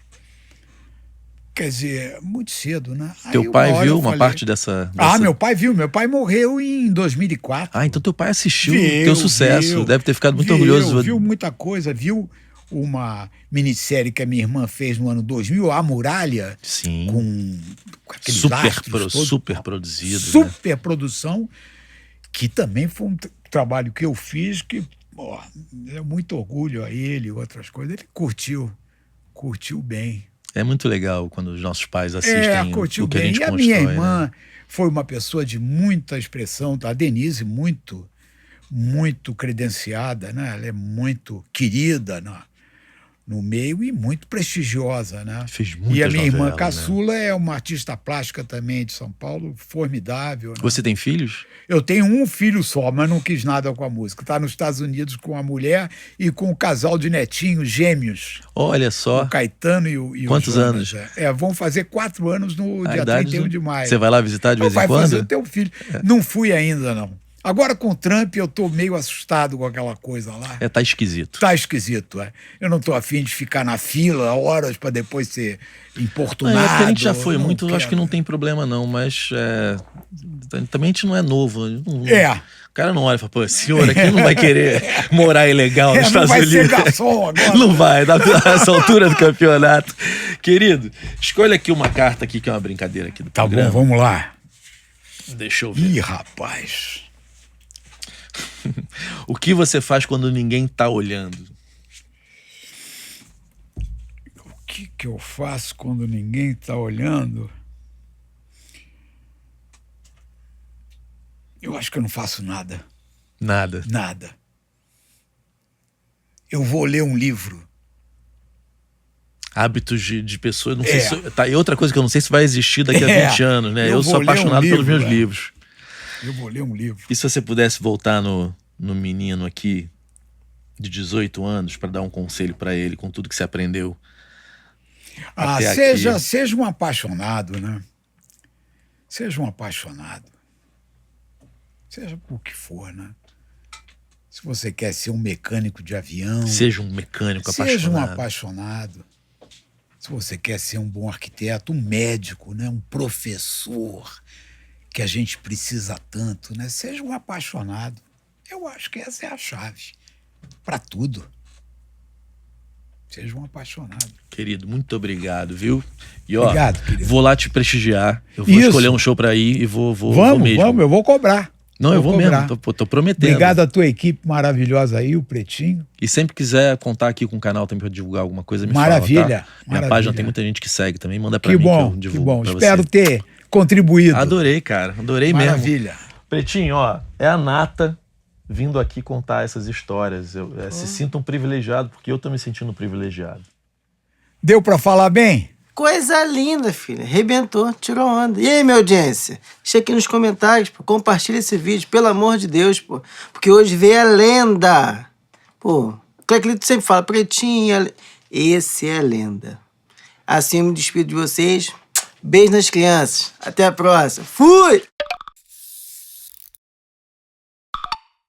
Quer dizer, muito cedo, né? Teu Aí, pai hora viu eu uma falei, parte dessa... meu pai viu. Meu pai morreu em 2004. Ah, então teu pai assistiu o Viu, teu sucesso. viu. Deve ter ficado muito orgulhoso. Viu muita coisa, viu uma minissérie que a minha irmã fez no ano 2000, A Muralha, Sim. com aqueles astros todos, super produzido. super produção, que também foi um trabalho que eu fiz que, é muito orgulho a ele e outras coisas. Ele curtiu bem. É muito legal quando os nossos pais assistem curtiu o que a bem. gente E a constrói. minha irmã né? foi uma pessoa de muita expressão, a Denise muito credenciada, né? Ela é muito querida no meio e muito prestigiosa, né? Fez muitas E a minha irmã novelas, caçula é uma artista plástica também de São Paulo, formidável. Né? Você tem filhos? Eu tenho um filho só, mas não quis nada com a música. Está nos Estados Unidos com a mulher e com um casal de netinhos gêmeos. Olha só. O Caetano e o Quantos Jonas, anos? Vão fazer 4 anos no dia 31 de maio. Você vai lá visitar de vez em Vai quando? fazer o teu filho. Não fui ainda, não. Agora, com o Trump, eu tô meio assustado com aquela coisa lá. Tá esquisito. Tá esquisito, é. Eu não tô afim de ficar na fila horas para depois ser importunado. A gente já foi muito, quero. acho que não tem problema não, mas também a gente não é novo. O cara não olha e fala, pô, esse senhor aqui não vai querer morar ilegal nos Estados Unidos. Não vai ser garçom agora. Não vai, nessa altura do campeonato. Querido, escolha aqui uma carta aqui, que é uma brincadeira aqui do programa. Tá bom, vamos lá. Deixa eu ver. Ih, rapaz. O que você faz quando ninguém tá olhando? O que eu faço quando ninguém tá olhando? Eu acho que eu não faço nada. Nada. Nada. Eu vou ler um livro. Hábitos de pessoas, não sei se... Tá, e outra coisa que eu não sei se vai existir daqui a 20 anos, né? Eu sou apaixonado pelos meus livros. Eu vou ler um livro. E se você pudesse voltar no menino aqui, de 18 anos, para dar um conselho para ele, com tudo que você aprendeu até seja um apaixonado, né? Seja um apaixonado. Seja por que for, né? Se você quer ser um mecânico de avião... Seja um mecânico apaixonado. Seja um apaixonado. Se você quer ser um bom arquiteto, um médico, né? Um professor... que a gente precisa tanto, né? Seja um apaixonado. Eu acho que essa é a chave para tudo. Seja um apaixonado. Querido, muito obrigado, viu? E Obrigado, querido. Vou lá te prestigiar. Eu vou escolher um show para ir e vou mesmo. Vamos, eu vou cobrar. Não, eu vou mesmo, tô prometendo. Obrigado à tua equipe maravilhosa aí, o Pretinho. E sempre quiser contar aqui com o canal também para divulgar alguma coisa, me Maravilha, fala, tá? Minha página tem muita gente que segue também, manda para mim que eu divulgo. Que bom, pra espero você. ter contribuído. Adorei, cara, adorei Maravilha. mesmo. Pretinho, é a Nata vindo aqui contar essas histórias. Se sintam privilegiados, porque eu tô me sentindo privilegiado. Deu para falar bem? Coisa linda, filha. Arrebentou, tirou onda. E aí, minha audiência? Deixa aqui nos comentários, pô. Compartilha esse vídeo, pelo amor de Deus, pô. Porque hoje veio a lenda. Pô, o Cleclito sempre fala, Pretinho, esse é a lenda. Assim eu me despido de vocês. Beijo nas crianças. Até a próxima. Fui!